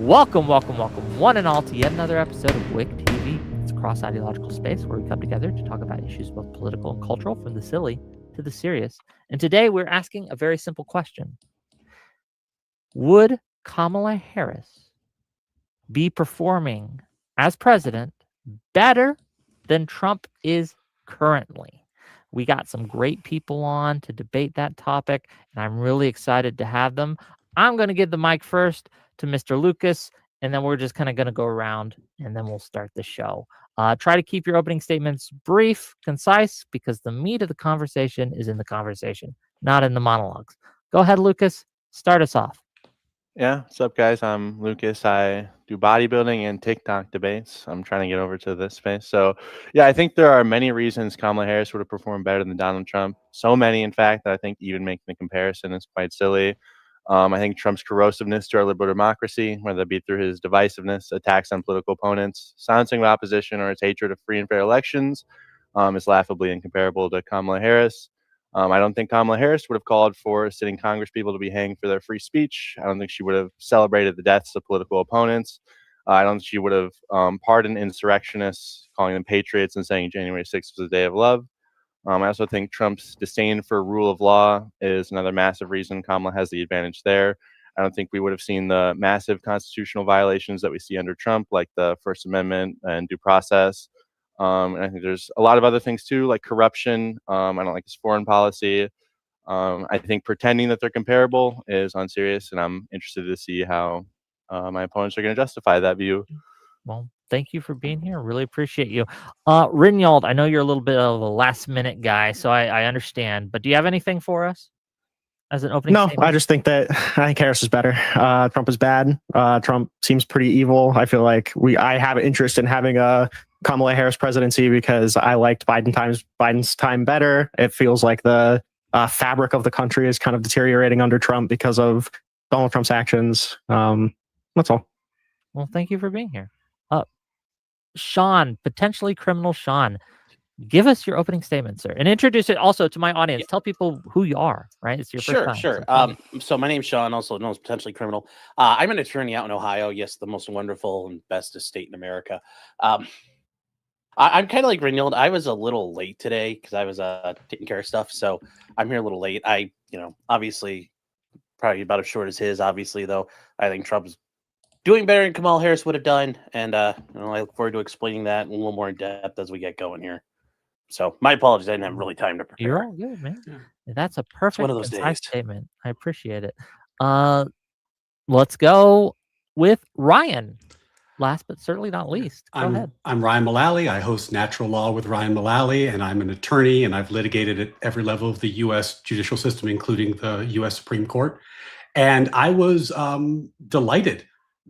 Welcome, one and all, to yet another episode of WIC TV. It's a cross-ideological space where we come together to talk about issues both political and cultural, from the silly to the serious. And today we're asking a very simple question. Would Kamala Harris be performing as president better than Trump is currently? We got some great people on to debate that topic, and I'm really excited to have them. I'm going to give the mic first to Mr. Lucas, and then we're just kind of going to go around, and then we'll start the show. Try to keep your opening statements brief, concise, because the meat of the conversation is in the conversation, not in the monologues. Go ahead, Lucas. Start us off. Yeah, what's up, guys? I'm Lucas. I do bodybuilding and TikTok debates. I'm trying to get over to this space. So, yeah, I think there are many reasons Kamala Harris would have performed better than Donald Trump. So many, in fact, that I think even making the comparison is quite silly. I think Trump's corrosiveness to our liberal democracy, whether it be through his divisiveness, attacks on political opponents, silencing of opposition, or his hatred of free and fair elections, is laughably incomparable to Kamala Harris. I don't think Kamala Harris would have called for sitting Congress people to be hanged for their free speech. I don't think she would have celebrated the deaths of political opponents. I don't think she would have pardoned insurrectionists, calling them patriots and saying January 6th was a day of love. I also think Trump's disdain for rule of law is another massive reason Kamala has the advantage there. I don't think we would have seen the massive constitutional violations that we see under Trump, like the First Amendment and due process. And I think there's a lot of other things too, like corruption. I don't like his foreign policy. I think pretending that they're comparable is unserious, and I'm interested to see how my opponents are going to justify that view. Well, thank you for being here. Really appreciate you. Rinald, I know you're a little bit of a last-minute guy, so I understand. But do you have anything for us as an opening statement? I just think that I think Harris is better. Trump is bad. Trump seems pretty evil. I feel like I have an interest in having a Kamala Harris presidency because I liked Biden's time better. It feels like the fabric of the country is kind of deteriorating under Trump because of Donald Trump's actions. That's all. Well, thank you for being here. Sean, potentially criminal Sean, give us your opening statement, sir, and introduce it also to my audience. Tell people who you are, right? It's your first time. Sure. So my name's Sean, also known as potentially criminal. I'm an attorney out in Ohio. Yes, the most wonderful and bestest state in America. I'm kind of like Reynold. I was a little late today because I was taking care of stuff, so I'm here a little late. Obviously, probably about as short as his. Obviously, though, I think Trump's doing better than Kamala Harris would have done, and I look forward to explaining that a little more in depth as we get going here. So my apologies, I didn't have really time to prepare. You're all good, man. Yeah. That's a perfect one of those concise statement. I appreciate it. Let's go with Ryan. Last but certainly not least. Go ahead. I'm Ryan Mullally. I host Natural Law with Ryan Mullally, and I'm an attorney, and I've litigated at every level of the U.S. judicial system, including the U.S. Supreme Court. And I was delighted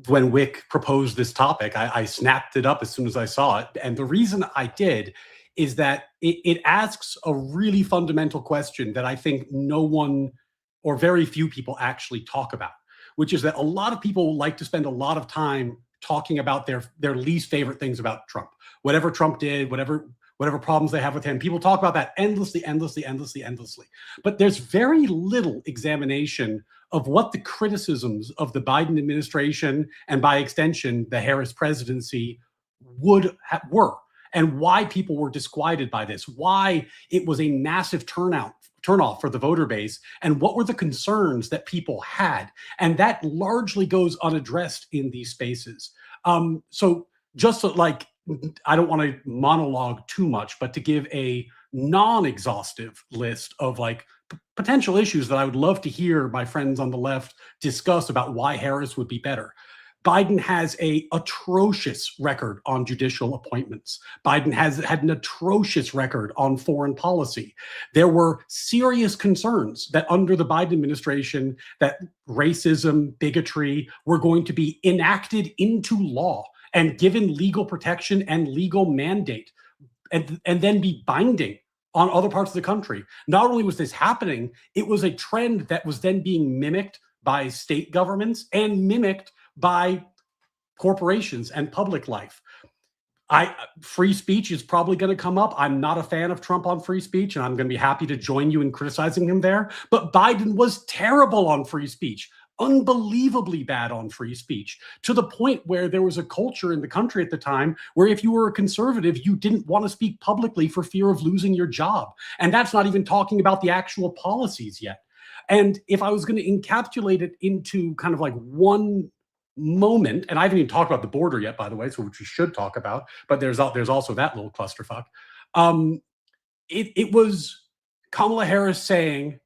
when WIC proposed this topic. I snapped it up as soon as I saw it. And the reason I did is that it asks a really fundamental question that I think no one or very few people actually talk about, which is that a lot of people like to spend a lot of time talking about their least favorite things about Trump. Whatever Trump did, whatever problems they have with him, people talk about that endlessly. But there's very little examination of what the criticisms of the Biden administration and by extension, the Harris presidency were, and why people were disquieted by this, why it was a massive turnoff for the voter base, and what were the concerns that people had. And that largely goes unaddressed in these spaces. So just so, like, I don't want to monologue too much, but to give a non-exhaustive list of potential issues that I would love to hear my friends on the left discuss about why Harris would be better. Biden has an atrocious record on judicial appointments. Biden has had an atrocious record on foreign policy. There were serious concerns that under the Biden administration that racism, bigotry were going to be enacted into law and given legal protection and legal mandate, and then be binding on other parts of the country. Not only was this happening, it was a trend that was then being mimicked by state governments and mimicked by corporations and public life. Free speech is probably going to come up. I'm not a fan of Trump on free speech, and I'm going to be happy to join you in criticizing him there. But Biden was terrible on free speech. unbelievably bad on free speech, to the point where there was a culture in the country at the time where if you were a conservative, you didn't want to speak publicly for fear of losing your job. And that's not even talking about the actual policies yet. And if I was going to encapsulate it into kind of like one moment, and I haven't even talked about the border yet, by the way, so which we should talk about, but there's also that little clusterfuck. It was Kamala Harris saying,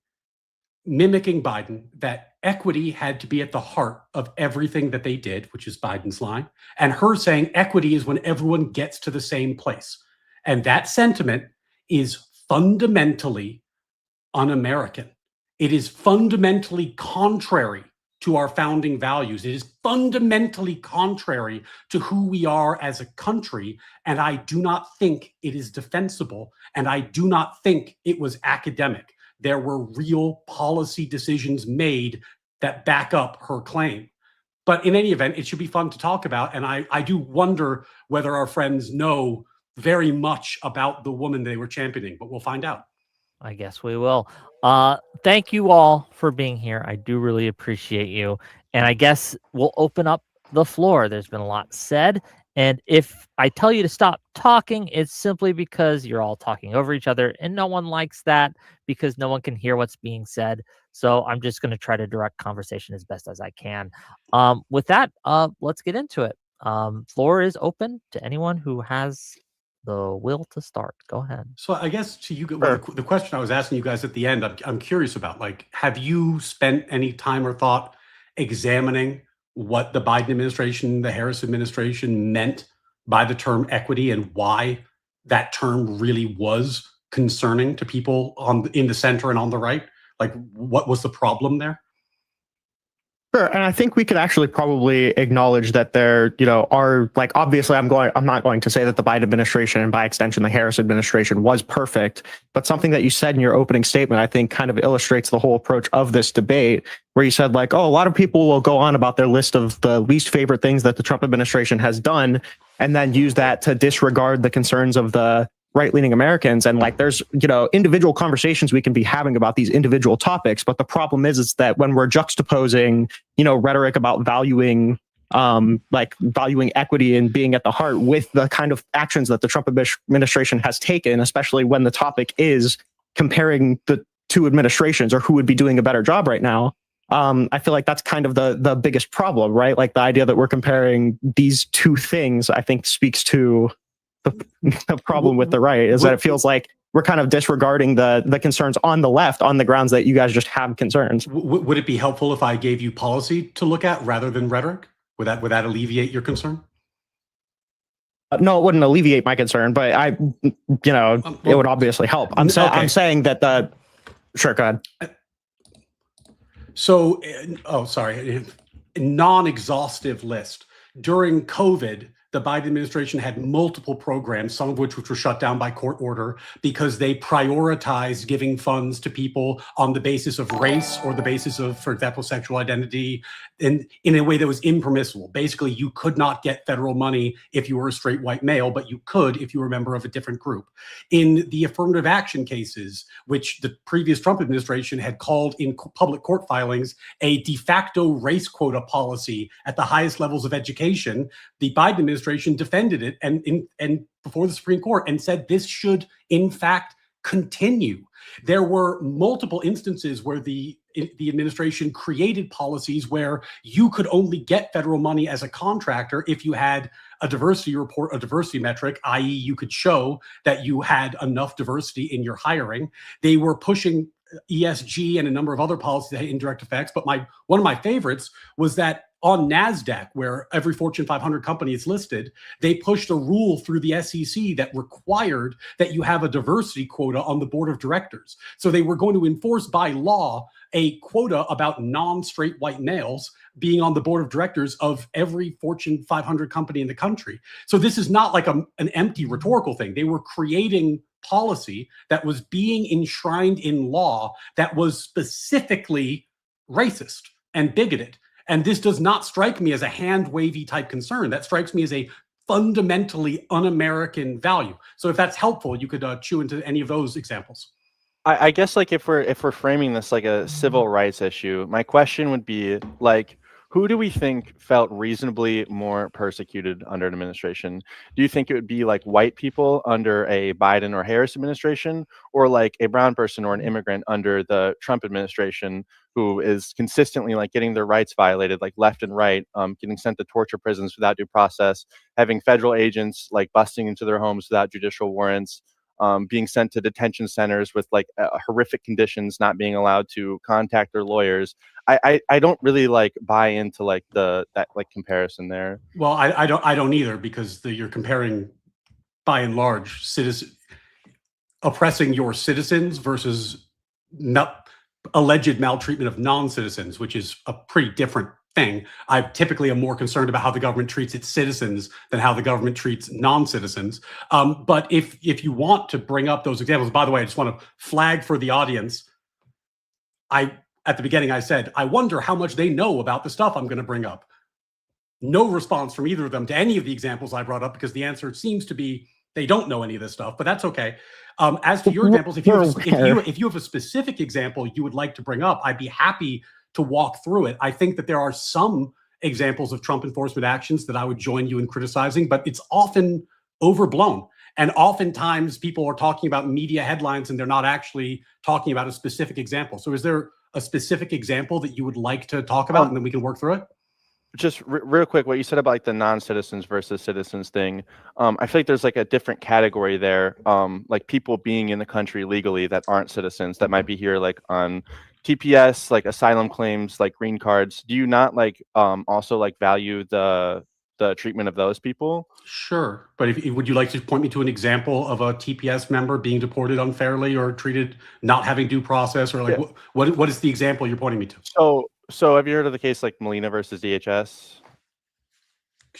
mimicking Biden, that equity had to be at the heart of everything that they did, which is Biden's line, and her saying equity is when everyone gets to the same place. And that sentiment is fundamentally un-American. It is fundamentally contrary to our founding values. It is fundamentally contrary to who we are as a country. And I do not think it is defensible. And I do not think it was academic. There were real policy decisions made that back up her claim. But in any event, it should be fun to talk about. And I do wonder whether our friends know very much about the woman they were championing, but we'll find out. I guess we will. Thank you all for being here. I do really appreciate you. And I guess we'll open up the floor. There's been a lot said. And if I tell you to stop talking, it's simply because you're all talking over each other. And no one likes that because no one can hear what's being said. So I'm just going to try to direct conversation as best as I can. With that, let's get into it. Floor is open to anyone who has the will to start. Go ahead. So I guess to you, well, the question I was asking you guys at the end, I'm curious about, like, have you spent any time or thought examining what the Biden administration, the Harris administration meant by the term equity and why that term really was concerning to people in the center and on the right? Like, what was the problem there? Sure, and I think we could actually probably acknowledge that there, are, like, obviously I'm not going to say that the Biden administration and by extension the Harris administration was perfect, but something that you said in your opening statement, I think kind of illustrates the whole approach of this debate, where you said, like, oh, a lot of people will go on about their list of the least favorite things that the Trump administration has done, and then use that to disregard the concerns of the right-leaning Americans. And, like, there's, individual conversations we can be having about these individual topics. But the problem is that when we're juxtaposing, rhetoric about valuing equity and being at the heart with the kind of actions that the Trump administration has taken, especially when the topic is comparing the two administrations or who would be doing a better job right now. I feel like that's kind of the biggest problem, right? Like, the idea that we're comparing these two things, I think, speaks to the problem with the right, is that it feels like we're kind of disregarding the concerns on the left on the grounds that you guys just have concerns. Would it be helpful if I gave you policy to look at rather than rhetoric? Would that alleviate your concern? No, it wouldn't alleviate my concern, but it would obviously help. I'm saying that sure, go ahead. So, non-exhaustive list. During COVID, the Biden administration had multiple programs, some of which were shut down by court order because they prioritized giving funds to people on the basis of race or the basis of, for example, sexual identity, in a way that was impermissible. Basically, you could not get federal money if you were a straight white male, but you could if you were a member of a different group. In the affirmative action cases, which the previous Trump administration had called in public court filings a de facto race quota policy at the highest levels of education, the Biden administration defended it and before the Supreme Court and said this should, in fact, continue. There were multiple instances where the administration created policies where you could only get federal money as a contractor if you had a diversity report, a diversity metric, i.e. you could show that you had enough diversity in your hiring. They were pushing ESG and a number of other policies that had indirect effects. But one of my favorites was that on NASDAQ, where every Fortune 500 company is listed, they pushed a rule through the SEC that required that you have a diversity quota on the board of directors. So they were going to enforce by law a quota about non-straight white males being on the board of directors of every Fortune 500 company in the country. So this is not like an empty rhetorical thing. They were creating policy that was being enshrined in law that was specifically racist and bigoted. And this does not strike me as a hand-wavy type concern. That strikes me as a fundamentally un-American value. So if that's helpful, you could chew into any of those examples. I guess like if we're framing this like a civil rights issue, my question would be like, who do we think felt reasonably more persecuted under an administration? Do you think it would be like white people under a Biden or Harris administration, or like a brown person or an immigrant under the Trump administration who is consistently like getting their rights violated, like left and right, getting sent to torture prisons without due process, having federal agents like busting into their homes without judicial warrants, being sent to detention centers with like horrific conditions, not being allowed to contact their lawyers. I don't really like buy into like that like comparison there. Well, I don't either, because you're comparing, by and large, oppressing your citizens versus not alleged maltreatment of non-citizens, which is a pretty different thing. I typically am more concerned about how the government treats its citizens than how the government treats non-citizens. But if you want to bring up those examples, by the way, I just want to flag for the audience, at the beginning I said, I wonder how much they know about the stuff I'm going to bring up. No response from either of them to any of the examples I brought up, because the answer seems to be they don't know any of this stuff, but that's okay. As to your examples, if you have a specific example you would like to bring up, I'd be happy to walk through it. I think that there are some examples of Trump enforcement actions that I would join you in criticizing, but it's often overblown. And oftentimes people are talking about media headlines and they're not actually talking about a specific example. So is there a specific example that you would like to talk about, and then we can work through it? Just real quick, what you said about like the non-citizens versus citizens thing, I feel like there's like a different category there, like people being in the country legally that aren't citizens, that might be here like on TPS, like asylum claims, like green cards. Do you not like also like value the treatment of those people? Sure, but would you like to point me to an example of a TPS member being deported unfairly or treated not having due process, or like what is the example you're pointing me to? So have you heard of the case like Molina versus DHS?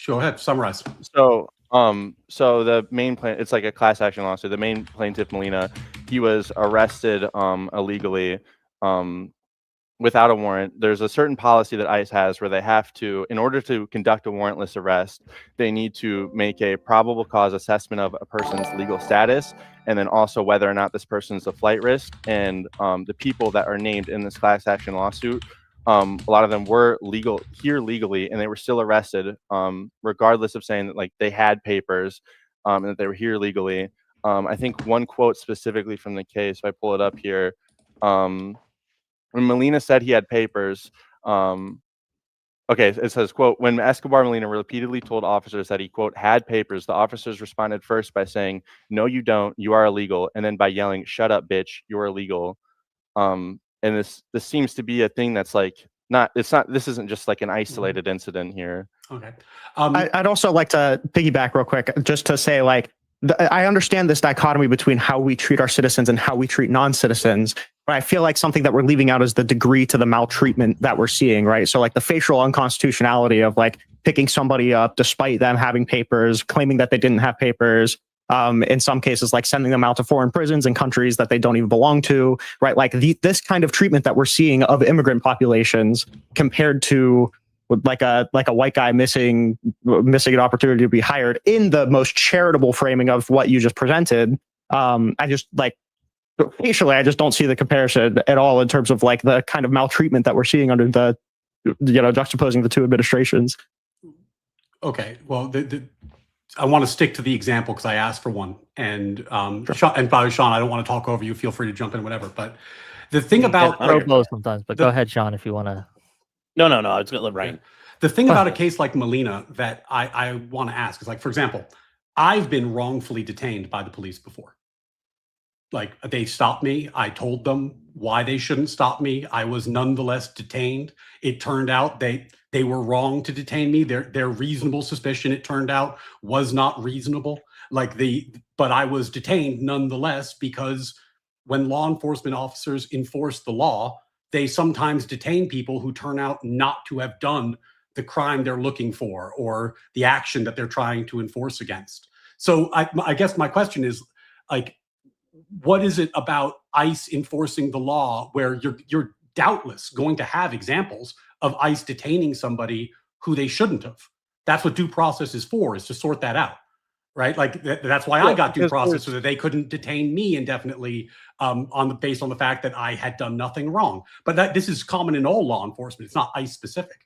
Go ahead, summarize. So the main it's like a class action lawsuit. The main plaintiff, Molina, he was arrested illegally without a warrant. There's a certain policy that ICE has where they have to, in order to conduct a warrantless arrest, they need to make a probable cause assessment of a person's legal status, and then also whether or not this person is a flight risk. And the people that are named in this class action lawsuit, a lot of them were here legally, and they were still arrested, regardless of saying that like they had papers, and that they were here legally. I think one quote specifically from the case, if I pull it up here, when Molina said he had papers, okay, it says, quote, when Escobar Molina repeatedly told officers that he, quote, had papers, the officers responded first by saying, no, you don't, you are illegal, and then by yelling, shut up, bitch, you're illegal. And this seems to be a thing that's like, this isn't just like an isolated incident here. Okay. I'd also like to piggyback real quick, just to say, like, I understand this dichotomy between how we treat our citizens and how we treat non-citizens, but I feel like something that we're leaving out is the degree to the maltreatment that we're seeing, right? So like the facial unconstitutionality of like picking somebody up despite them having papers, claiming that they didn't have papers, in some cases, like sending them out to foreign prisons in countries that they don't even belong to, right? Like this kind of treatment that we're seeing of immigrant populations compared to like a white guy missing an opportunity to be hired, in the most charitable framing of what you just presented. I just like facially, I just don't see the comparison at all in terms of like the kind of maltreatment that we're seeing under the, juxtaposing the two administrations. Okay, well, I want to stick to the example because I asked for one, and Sure. Sean, and probably Sean, I don't want to talk over you. Feel free to jump in, whatever. But the thing about throw blows sometimes, but go ahead, Sean, if you want to. No. I was going to let Ryan. The thing about a case like Molina that I want to ask is, like, for example, I've been wrongfully detained by the police before. Like, they stopped me. I told them why they shouldn't stop me. I was nonetheless detained. It turned out they were wrong to detain me. Their reasonable suspicion, it turned out, was not reasonable. But I was detained nonetheless, because when law enforcement officers enforce the law, they sometimes detain people who turn out not to have done the crime they're looking for or the action that they're trying to enforce against. So I guess my question is, like, what is it about ICE enforcing the law where you're doubtless going to have examples of ICE detaining somebody who they shouldn't have? That's what due process is for, is to sort that out, right? Like that's why I got due process, so that they couldn't detain me indefinitely based on the fact that I had done nothing wrong. But this is common in all law enforcement. It's not ICE specific.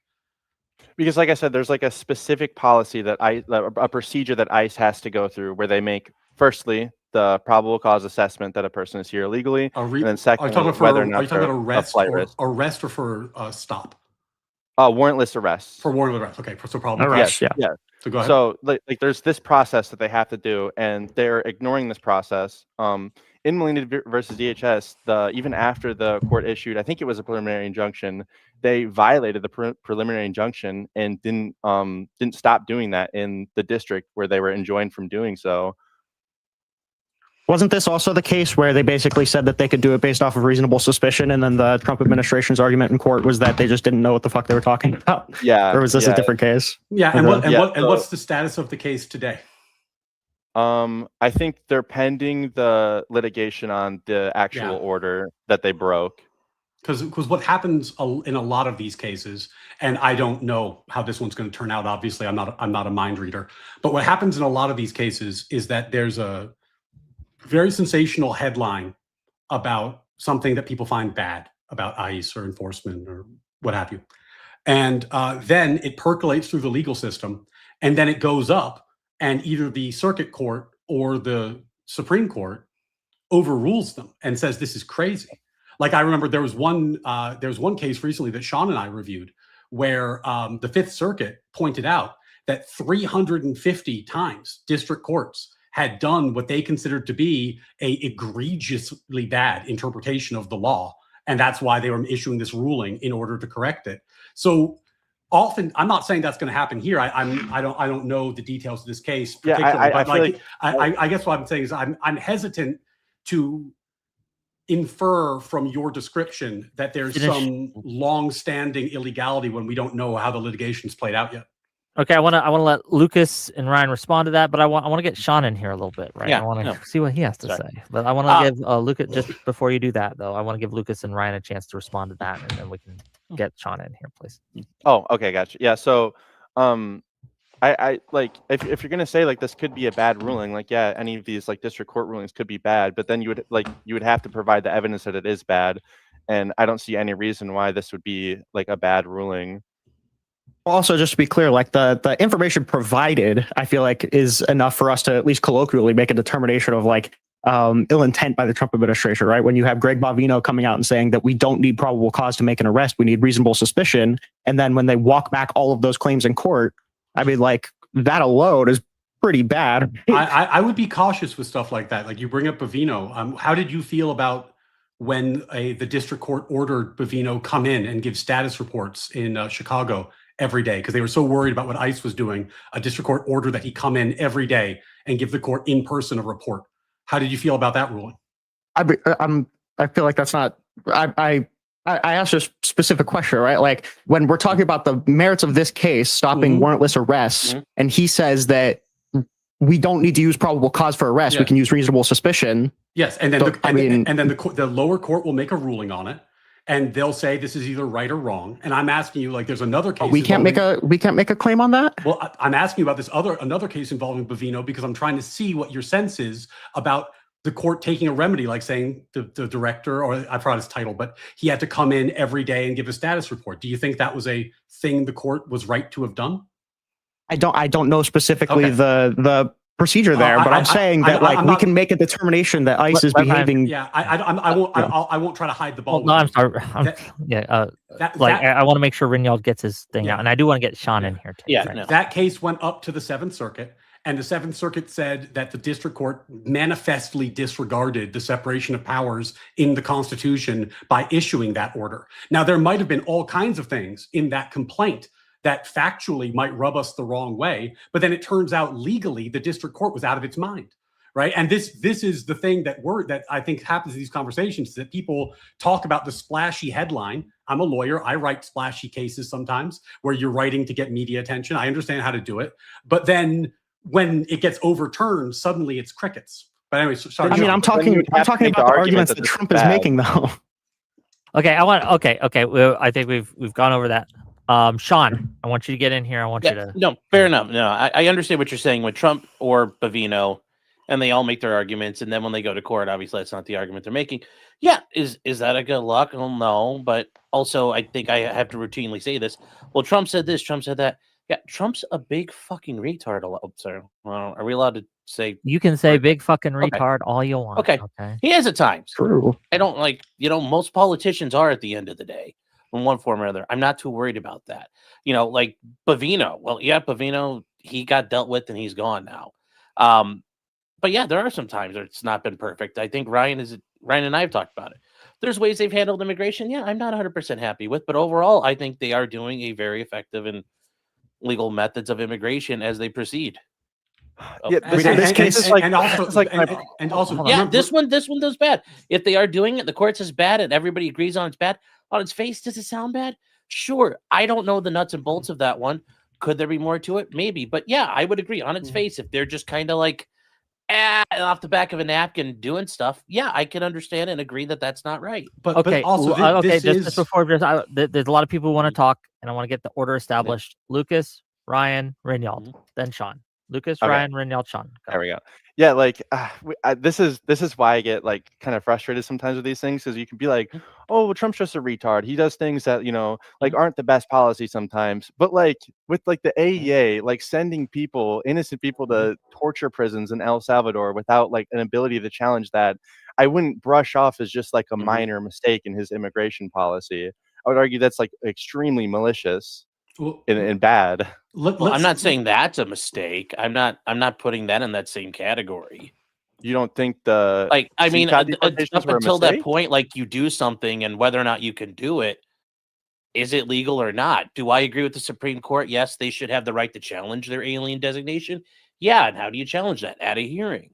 Because, like I said, there's like a specific policy that a procedure that ICE has to go through where they make, firstly, the probable cause assessment that a person is here illegally, and then secondly, whether or not they're a flight risk. Arrest or for stop? Warrantless arrests. For warrantless arrest. Okay, so probable arrest. cause. Yeah. So go ahead. So like there's this process that they have to do, and they're ignoring this process. In Molina versus DHS, even after the court issued, I think it was a preliminary injunction, they violated the preliminary injunction and didn't stop doing that in the district where they were enjoined from doing so. Wasn't this also the case where they basically said that they could do it based off of reasonable suspicion, and then the Trump administration's argument in court was that they just didn't know what the fuck they were talking about? Yeah. Or was this a different case? Yeah. And what's the status of the case today? I think they're pending the litigation on the actual order that they broke. Because what happens in a lot of these cases, and I don't know how this one's going to turn out. Obviously, I'm not a mind reader. But what happens in a lot of these cases is that there's a very sensational headline about something that people find bad about ICE or enforcement or what have you, and then it percolates through the legal system, and then it goes up, and either the circuit court or the Supreme Court overrules them and says this is crazy. Like I remember there was one case recently that Sean and I reviewed where the Fifth Circuit pointed out that 350 times district courts had done what they considered to be a egregiously bad interpretation of the law, and that's why they were issuing this ruling in order to correct it. So often, I'm not saying that's going to happen here. I don't know the details of this case particularly, I guess what I'm saying is I'm hesitant to infer from your description that there's some long-standing illegality when we don't know how the litigation's played out yet. Okay, I want to let Lucas and Ryan respond to that, but I want to get Sean in here a little bit, right? Yeah, I want to see what he has to say. But I want to give Lucas, just before you do that though, I want to give Lucas and Ryan a chance to respond to that, and then we can get Sean in here, please. Oh, okay, gotcha. Yeah, so I like if you're gonna say like this could be a bad ruling, like yeah, any of these like district court rulings could be bad, but then you would have to provide the evidence that it is bad, and I don't see any reason why this would be like a bad ruling. Also, just to be clear, like the information provided, I feel like is enough for us to at least colloquially make a determination of like ill intent by the Trump administration, right? When you have Greg Bovino coming out and saying that we don't need probable cause to make an arrest, we need reasonable suspicion. And then when they walk back all of those claims in court, I mean, like that alone is pretty bad. I would be cautious with stuff like that. Like you bring up Bovino. How did you feel about when the district court ordered Bovino come in and give status reports in Chicago every day because they were so worried about what ICE was doing? A district court ordered that he come in every day and give the court in person a report. How did you feel about that ruling? I feel like that's not. I asked a specific question, right? Like when we're talking about the merits of this case, stopping warrantless arrests, and he says that we don't need to use probable cause for arrest. We can use reasonable suspicion. Yes, and then the lower court will make a ruling on it, and they'll say this is either right or wrong. And I'm asking you, like, there's another case. We can't make a claim on that. Well, I'm asking you about this another case involving Bovino because I'm trying to see what your sense is about the court taking a remedy, like saying the director, or I forgot his title, but he had to come in every day and give a status report. Do you think that was a thing the court was right to have done? I don't know specifically the procedure there, but I'm saying that we can make a determination that ICE is behaving. Yeah, I won't try to hide the ball. No, I'm sorry. I want to make sure Rinald gets his thing out, and I do want to get Sean in here too. Yeah, right? That case went up to the Seventh Circuit. And the Seventh Circuit said that the district court manifestly disregarded the separation of powers in the Constitution by issuing that order. Now, there might have been all kinds of things in that complaint that factually might rub us the wrong way, but then it turns out legally the district court was out of its mind, right? And this is the thing that I think happens in these conversations, that people talk about the splashy headline. I'm a lawyer. I write splashy cases sometimes where you're writing to get media attention. I understand how to do it, but then when it gets overturned, suddenly it's crickets. But anyway, sorry. I mean, I'm talking about the arguments that Trump is making, though. Okay, I think we've gone over that. Sean, I want you to get in here. I want you to. No, fair enough. No, I understand what you're saying with Trump or Bovino. and they all make their arguments, and then when they go to court, obviously that's not the argument they're making. Yeah, is that a good luck? Well, no, but also I think I have to routinely say this. Well, Trump said this, Trump said that. Yeah, Trump's a big fucking retard. Oh, sorry. Well, are we allowed to say? You can say Right. big fucking Okay. retard all you want. Okay. Okay. He is at times. True. I don't like, most politicians are at the end of the day in one form or other. I'm not too worried about that. Like Bavino. Well, yeah, Bavino, he got dealt with and he's gone now. But yeah, there are some times where it's not been perfect. I think Ryan and I have talked about it. There's ways they've handled immigration. Yeah, I'm not 100% happy with, but overall, I think they are doing a very effective and legal methods of immigration as they proceed. Yeah, this case is like, and also, it's like and also, hold on. Yeah, remember- this one does bad. If they are doing it, the court says bad, and everybody agrees on it's bad. On its face, does it sound bad? Sure. I don't know the nuts and bolts of that one. Could there be more to it? Maybe. But yeah, I would agree. On its face, if they're just kind of like off the back of a napkin doing stuff, yeah, I can understand and agree that that's not right. But Okay. also, Just is before there's a lot of people who want to talk, and I want to get the order established. Lucas, Ryan, Rinald, then Sean. Lucas, Okay. Ryan, Rinald, Sean. Go. There we go. Yeah, like this is why I get like kind of frustrated sometimes with these things, because you can be like, oh, well, Trump's just a retard. He does things that like aren't the best policy sometimes. But like with like the AEA, like sending innocent people to torture prisons in El Salvador without like an ability to challenge that, I wouldn't brush off as just like a minor mistake in his immigration policy. I would argue that's like extremely malicious and bad. Well, I'm not saying that's a mistake. I'm not putting that in that same category. You don't think the I mean, CCAT up deportations were a until that mistake? point, like you do something, and whether or not you can do it, is it legal or not? Do I agree with the Supreme Court? Yes, they should have the right to challenge their alien designation. Yeah, and how do you challenge that? At a hearing.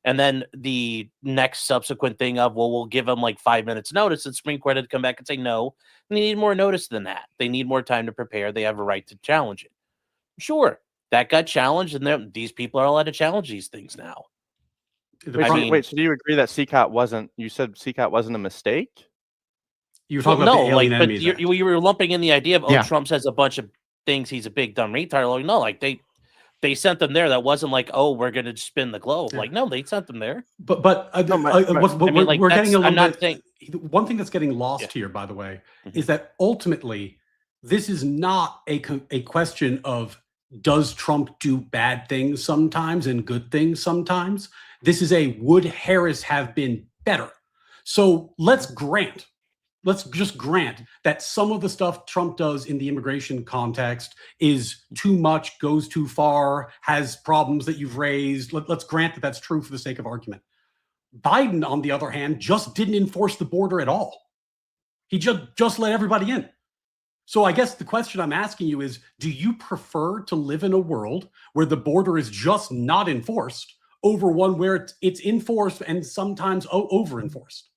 And then the next subsequent thing of, well, we'll give them like 5 minutes notice. And the Supreme Court had to come back and say, no, they need more notice than that. They need more time to prepare. They have a right to challenge it. Sure, that got challenged, and these people are allowed to challenge these things now. Wait, so do you agree that CCAT wasn't? You said CCAT wasn't a mistake? You were talking about the Alien but Enemies Act. you were lumping in the idea of, Yeah. Trump says a bunch of things. He's a big dumb retard. Like, no, like they sent them there. That wasn't like, oh, we're going to spin the globe. Yeah. Like, no, they sent them there. But No, we're getting a little I'm not bit. saying- One thing that's getting lost here, by the way, is that ultimately this is not a question of does Trump do bad things sometimes and good things sometimes. This is would Harris have been better? So let's just grant that some of the stuff Trump does in the immigration context is too much, goes too far, has problems that you've raised. Let's grant that that's true for the sake of argument. Biden, on the other hand, just didn't enforce the border at all. He just let everybody in. So I guess the question I'm asking you is, do you prefer to live in a world where the border is just not enforced over one where it's enforced and sometimes over-enforced?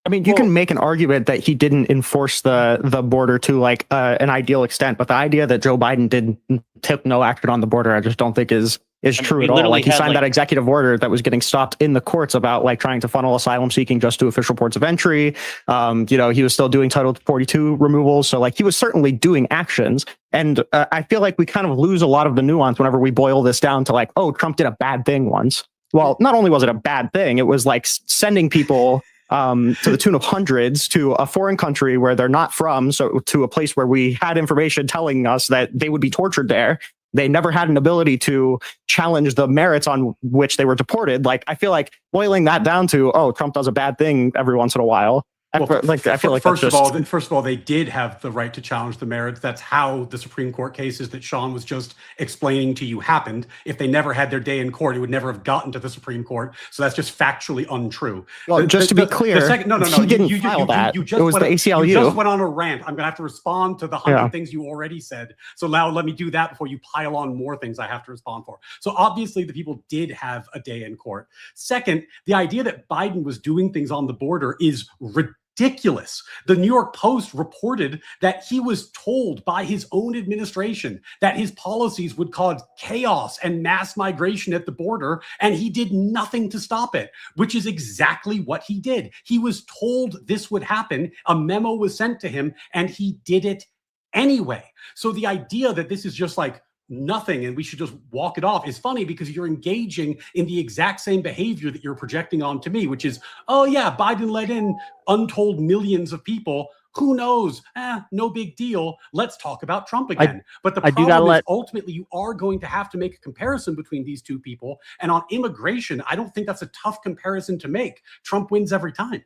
I mean, you can make an argument that he didn't enforce the border to like an ideal extent, but the idea that Joe Biden took no action on the border, I just don't think is true at all. Like he signed that executive order that was getting stopped in the courts about like trying to funnel asylum seeking just to official ports of entry. He was still doing Title 42 removals. So like he was certainly doing actions. And I feel like we kind of lose a lot of the nuance whenever we boil this down to like, oh, Trump did a bad thing once. Well, not only was it a bad thing, it was like sending people to the tune of hundreds to a foreign country where they're not from. So to a place where we had information telling us that they would be tortured there. They never had an ability to challenge the merits on which they were deported. Like, I feel like boiling that down to, oh, Trump does a bad thing every once in a while. I feel like first of all, they did have the right to challenge the merits. That's how the Supreme Court cases that Sean was just explaining to you happened. If they never had their day in court, it would never have gotten to the Supreme Court. So that's just factually untrue. Well, just to be clear, he didn't file that. It was the ACLU. You just went on a rant. I'm going to have to respond to the 100 things you already said. So now let me do that before you pile on more things I have to respond for. So obviously the people did have a day in court. Second, the idea that Biden was doing things on the border is ridiculous. The New York Post reported that he was told by his own administration that his policies would cause chaos and mass migration at the border, and he did nothing to stop it, which is exactly what he did. He was told this would happen. A memo was sent to him, and he did it anyway. So the idea that this is just like, nothing and we should just walk it off is funny because you're engaging in the exact same behavior that you're projecting onto me, which is, oh yeah, Biden let in untold millions of people. Who knows? No big deal. Let's talk about Trump again. But the problem is ultimately you are going to have to make a comparison between these two people. And on immigration, I don't think that's a tough comparison to make. Trump wins every time.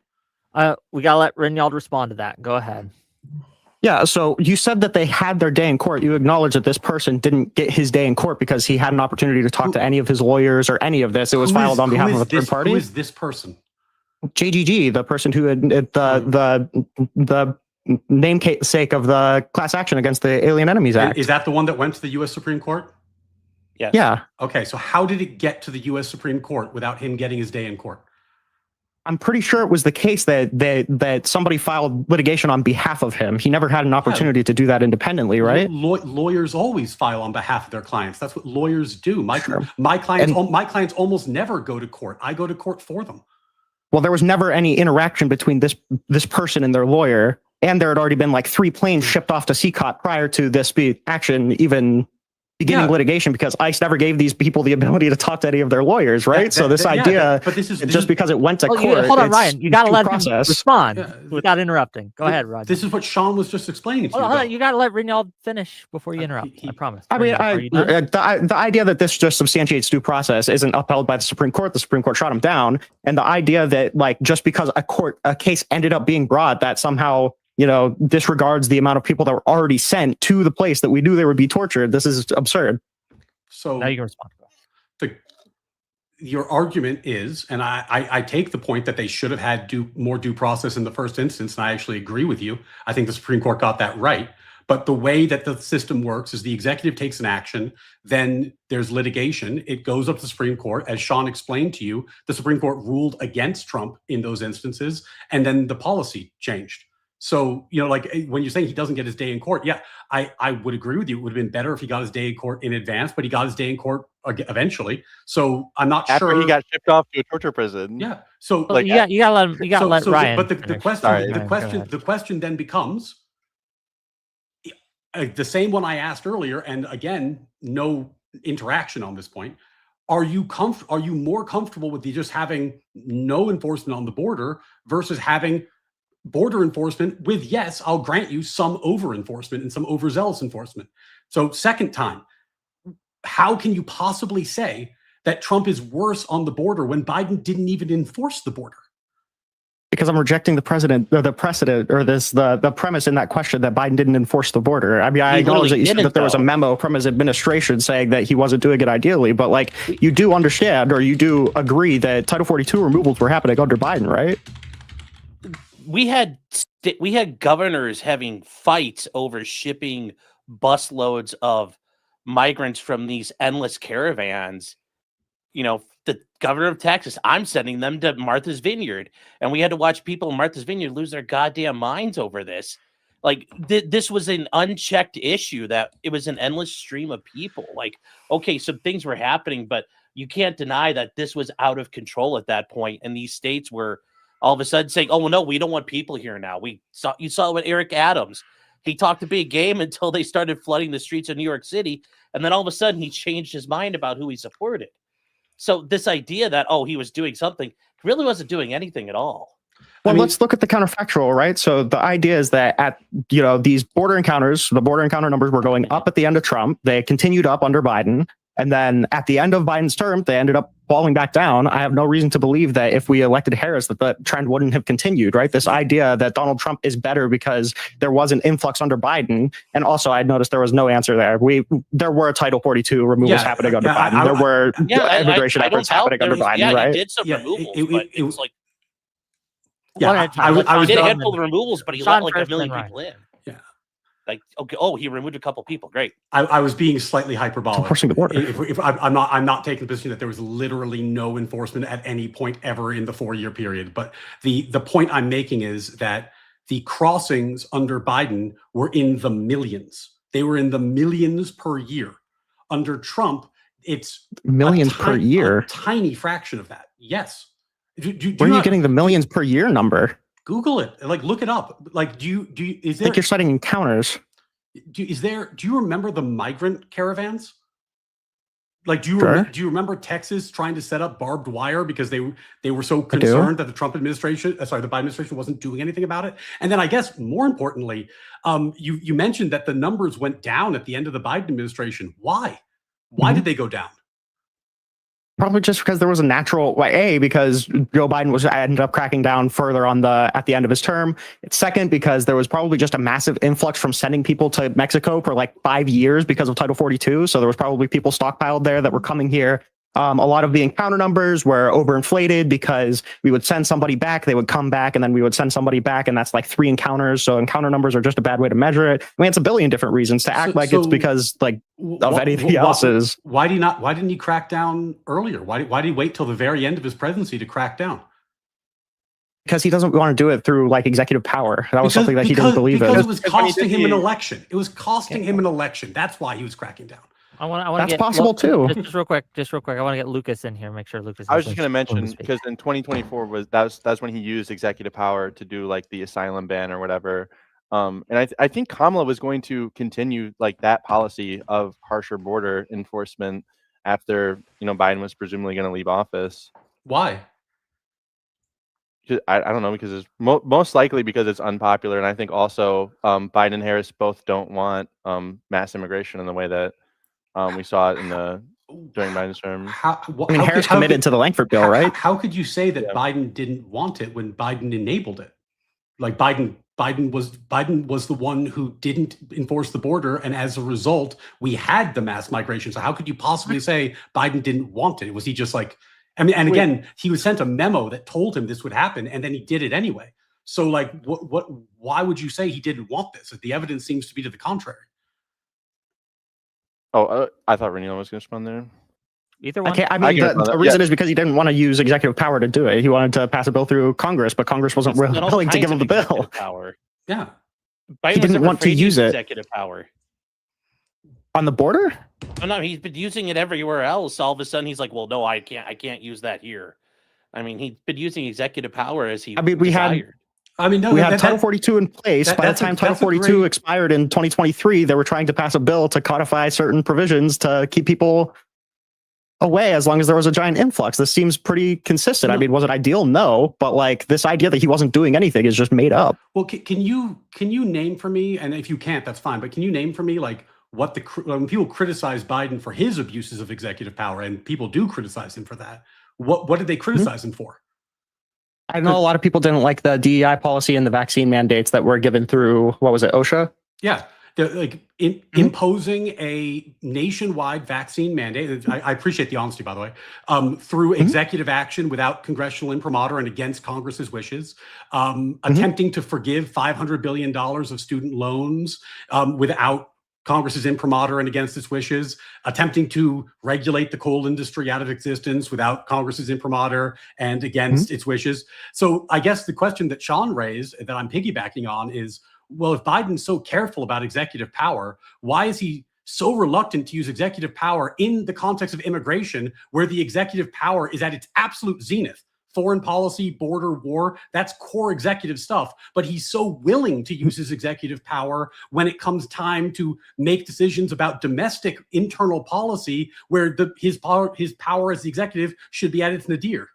We got to let Reynald respond to that. Go ahead. Yeah, so you said that they had their day in court. You acknowledge that this person didn't get his day in court because he had an opportunity to talk to any of his lawyers or any of this. It was filed on behalf of a third party. Who is this person? JGG, the person who had the namesake of the class action against the Alien Enemies Act. Is that the one that went to the U.S. Supreme Court? Yes. Yeah. Okay, so how did it get to the U.S. Supreme Court without him getting his day in court? I'm pretty sure it was the case that somebody filed litigation on behalf of him. He never had an opportunity to do that independently, right? Lawyers always file on behalf of their clients. That's what lawyers do. My clients almost never go to court. I go to court for them. Well, there was never any interaction between this person and their lawyer, and there had already been like 3 planes shipped off to CCOT prior to this action even beginning litigation, because ICE never gave these people the ability to talk to any of their lawyers, right? So this idea, but this is just because it went to court. Hold on, Ryan. You got to let him respond without interrupting. Go ahead, Ryan. This is what Sean was just explaining to you. Hold on, you got to let Reynald finish before you interrupt. I promise. I mean, the idea that this just substantiates due process isn't upheld by the Supreme Court. The Supreme Court shot him down, and the idea that like just because a case ended up being brought, that somehow disregards the amount of people that were already sent to the place that we knew they would be tortured. This is absurd. So now you can respond. Your argument is, and I take the point that they should have had more due process in the first instance, and I actually agree with you. I think the Supreme Court got that right. But the way that the system works is the executive takes an action, then there's litigation. It goes up to the Supreme Court. As Sean explained to you, the Supreme Court ruled against Trump in those instances, and then the policy changed. So, like when you're saying he doesn't get his day in court, yeah, I would agree with you. It would have been better if he got his day in court in advance, but he got his day in court eventually. So I'm not sure. After he got shipped off to a torture prison. Yeah. So you gotta let him. You gotta let Ryan. But the question then becomes the same one I asked earlier, and again, no interaction on this point. Are you more comfortable with just having no enforcement on the border versus having border enforcement with, yes, I'll grant you some over enforcement and some overzealous enforcement? So second time, how can you possibly say that Trump is worse on the border when Biden didn't even enforce the border? Because I'm rejecting the precedent or the premise in that question that Biden didn't enforce the border. I mean, I acknowledge that you said that there was a memo from his administration saying that he wasn't doing it ideally, but like you do understand or you do agree that Title 42 removals were happening under Biden, right? We had governors having fights over shipping busloads of migrants from these endless caravans. The governor of Texas, I'm sending them to Martha's Vineyard, and we had to watch people in Martha's Vineyard lose their goddamn minds over this. Like this was an unchecked issue, that it was an endless stream of people. Like, okay, so things were happening, but you can't deny that this was out of control at that point, and these states were all of a sudden saying, "Oh well, no, we don't want people here now." You saw it with Eric Adams. He talked a big game until they started flooding the streets of New York City, and then all of a sudden he changed his mind about who he supported. So this idea that he was doing something, he really wasn't doing anything at all. Well, let's look at the counterfactual, right? So the idea is that at these border encounters, the border encounter numbers were going up at the end of Trump. They continued up under Biden. And then at the end of Biden's term, they ended up falling back down. I have no reason to believe that if we elected Harris, that the trend wouldn't have continued, right? This idea that Donald Trump is better because there was an influx under Biden. And also, I noticed there was no answer there. There were Title 42 removals happening under Biden. There were immigration efforts happening under Biden, right? He did some removals, but it was like... Yeah, I did a handful of removals, but he let like 1 million people in. Yeah. Like, okay, he removed a couple people. Great. I was being slightly hyperbolic. Enforcing the border. If I'm not taking the position that there was literally no enforcement at any point ever in the 4-year period. But the point I'm making is that the crossings under Biden were in the millions. They were in the millions per year. Under Trump, it's millions per year. A tiny fraction of that. Yes. Where are you getting the millions per year number? Google it. Like, look it up. Like, is there? I think you're citing encounters. Do you remember the migrant caravans? Like, do you remember Texas trying to set up barbed wire because they were so concerned that the Biden administration wasn't doing anything about it? And then I guess more importantly, you mentioned that the numbers went down at the end of the Biden administration. Why? Why did they go down? Probably just because there was a natural because Joe Biden ended up cracking down further at the end of his term. Second, because there was probably just a massive influx from sending people to Mexico for like 5 years because of Title 42. So there was probably people stockpiled there that were coming here. A lot of the encounter numbers were overinflated because we would send somebody back, they would come back, and then we would send somebody back, and that's like 3 encounters. So encounter numbers are just a bad way to measure it. I mean, it's a billion different reasons to act it's because of anything else. Why didn't he crack down earlier? Why did he wait till the very end of his presidency to crack down? Because he doesn't want to do it through like executive power. That was something that he didn't believe in. Because it was costing him an election. It was costing him an election. That's why he was cracking down. I want That's possible too. Just real quick. I want to get Lucas in here. Make sure Lucas. I was just going to mention because in 2024 that's when he used executive power to do like the asylum ban or whatever. And I think Kamala was going to continue like that policy of harsher border enforcement after Biden was presumably going to leave office. Why? I don't know, because it's most likely because it's unpopular, and I think also Biden and Harris both don't want mass immigration in the way that we saw it during Biden's term. Harris committed to the Langford bill, right? How could you say that Biden didn't want it when Biden enabled it? Like Biden was the one who didn't enforce the border, and as a result, we had the mass migration. So how could you possibly say Biden didn't want it? Was he just like? I mean, and again, he was sent a memo that told him this would happen, and then he did it anyway. So, like, why would you say he didn't want this? The evidence seems to be to the contrary. Oh, I thought Renil was going to respond there. Either one. The reason is because he didn't want to use executive power to do it. He wanted to pass a bill through Congress, but Congress wasn't willing to give him the bill. Power. Yeah, he didn't want to use it. Executive power on the border. No, he's been using it everywhere else. All of a sudden, he's like, "Well, no, I can't use that here." I mean, he's been using executive power as he. We had Title 42 in place. By the time Title 42 expired in 2023, they were trying to pass a bill to codify certain provisions to keep people away as long as there was a giant influx. This seems pretty consistent. I mean, was it ideal? No, but like this idea that he wasn't doing anything is just made up. Well, can you name for me? And if you can't, that's fine. But can you name for me like what when people criticize Biden for his abuses of executive power, and people do criticize him for that? What did they criticize him for? I know a lot of people didn't like the DEI policy and the vaccine mandates that were given through, what was it, OSHA? Yeah. Imposing a nationwide vaccine mandate. I appreciate the honesty, by the way, through executive action without congressional imprimatur and against Congress's wishes, attempting to forgive $500 billion of student loans without Congress's imprimatur and against its wishes, attempting to regulate the coal industry out of existence without Congress's imprimatur and against its wishes. So I guess the question that Sean raised that I'm piggybacking on is, well, if Biden's so careful about executive power, why is he so reluctant to use executive power in the context of immigration, where the executive power is at its absolute zenith? Foreign policy, border, war, that's core executive stuff. But he's so willing to use his executive power when it comes time to make decisions about domestic internal policy, where his power as the executive should be at its nadir.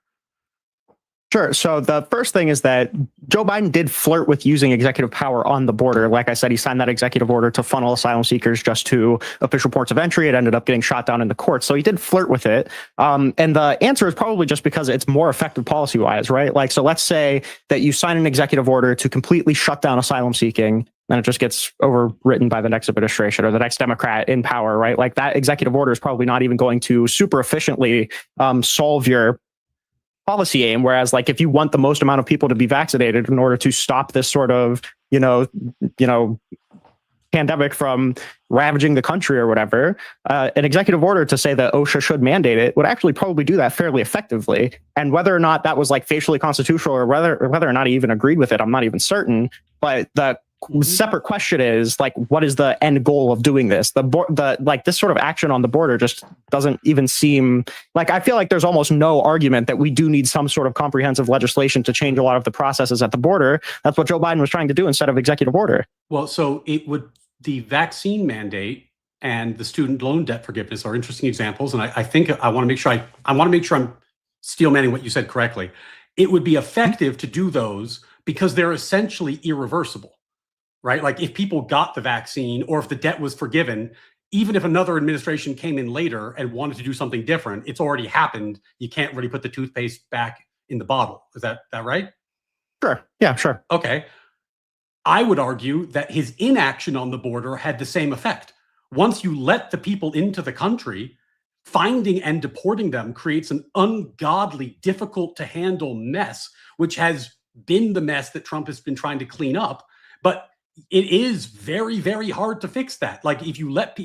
Sure. So the first thing is that Joe Biden did flirt with using executive power on the border. Like I said, he signed that executive order to funnel asylum seekers just to official ports of entry. It ended up getting shot down in the courts. So he did flirt with it. And the answer is probably just because it's more effective policy-wise, right? Like, so let's say that you sign an executive order to completely shut down asylum seeking, and it just gets overwritten by the next administration or the next Democrat in power, right? Like that executive order is probably not even going to super efficiently solve your policy aim. Whereas like if you want the most amount of people to be vaccinated in order to stop this sort of, pandemic from ravaging the country or whatever, an executive order to say that OSHA should mandate it would actually probably do that fairly effectively. And whether or not that was like facially constitutional or whether or not he even agreed with it, I'm not even certain. But the separate question is like, what is the end goal of doing this? Like this sort of action on the border just doesn't even seem like, I feel like there's almost no argument that we do need some sort of comprehensive legislation to change a lot of the processes at the border. That's what Joe Biden was trying to do instead of executive order. Well, so it would the vaccine mandate and the student loan debt forgiveness are interesting examples. And I think I want to make sure I'm steel manning what you said correctly. It would be effective to do those because they're essentially irreversible, right? Like if people got the vaccine or if the debt was forgiven, even if another administration came in later and wanted to do something different, it's already happened. You can't really put the toothpaste back in the bottle. Is that right? Sure. Yeah, sure. Okay. I would argue that his inaction on the border had the same effect. Once you let the people into the country, finding and deporting them creates an ungodly, difficult to handle mess, which has been the mess that Trump has been trying to clean up. But it is very, very hard to fix that. Like if you let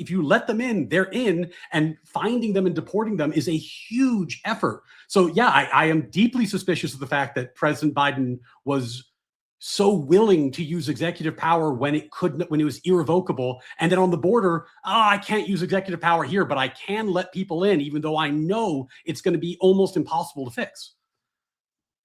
them in, they're in, and finding them and deporting them is a huge effort. So yeah, I am deeply suspicious of the fact that President Biden was so willing to use executive power when it was irrevocable. And then on the border, I can't use executive power here, but I can let people in, even though I know it's going to be almost impossible to fix.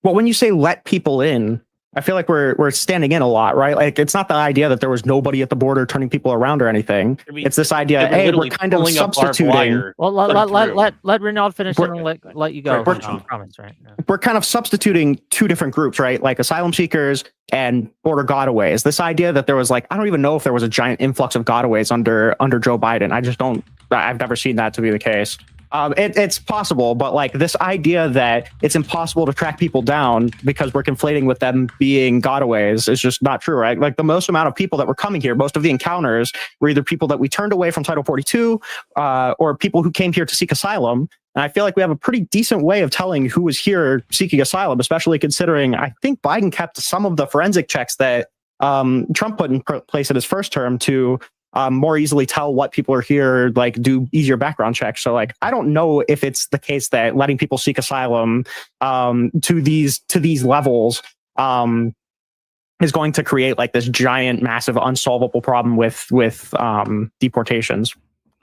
Well, when you say let people in, I feel like we're standing in a lot, right? Like it's not the idea that there was nobody at the border turning people around or anything. I mean, it's this idea, they were hey, we're literally kind of pulling up barbed substituting. wire. Well, let Renaud finish and let you go. We're- Promise, right? Yeah. We're kind of substituting two different groups, right? Like asylum seekers and border gotaways. This idea that there was like, I don't even know if there was a giant influx of gotaways under Joe Biden. I've never seen that to be the case. It's possible, but like this idea that it's impossible to track people down because we're conflating with them being gotaways is just not true, right? Like the most amount of people that were coming here, most of the encounters were either people that we turned away from Title 42 or people who came here to seek asylum. And I feel like we have a pretty decent way of telling who was here seeking asylum, especially considering I think Biden kept some of the forensic checks that Trump put in place in his first term to more easily tell what people are here, like do easier background checks. So like, I don't know if it's the case that letting people seek asylum to these levels is going to create like this giant, massive, unsolvable problem with deportations.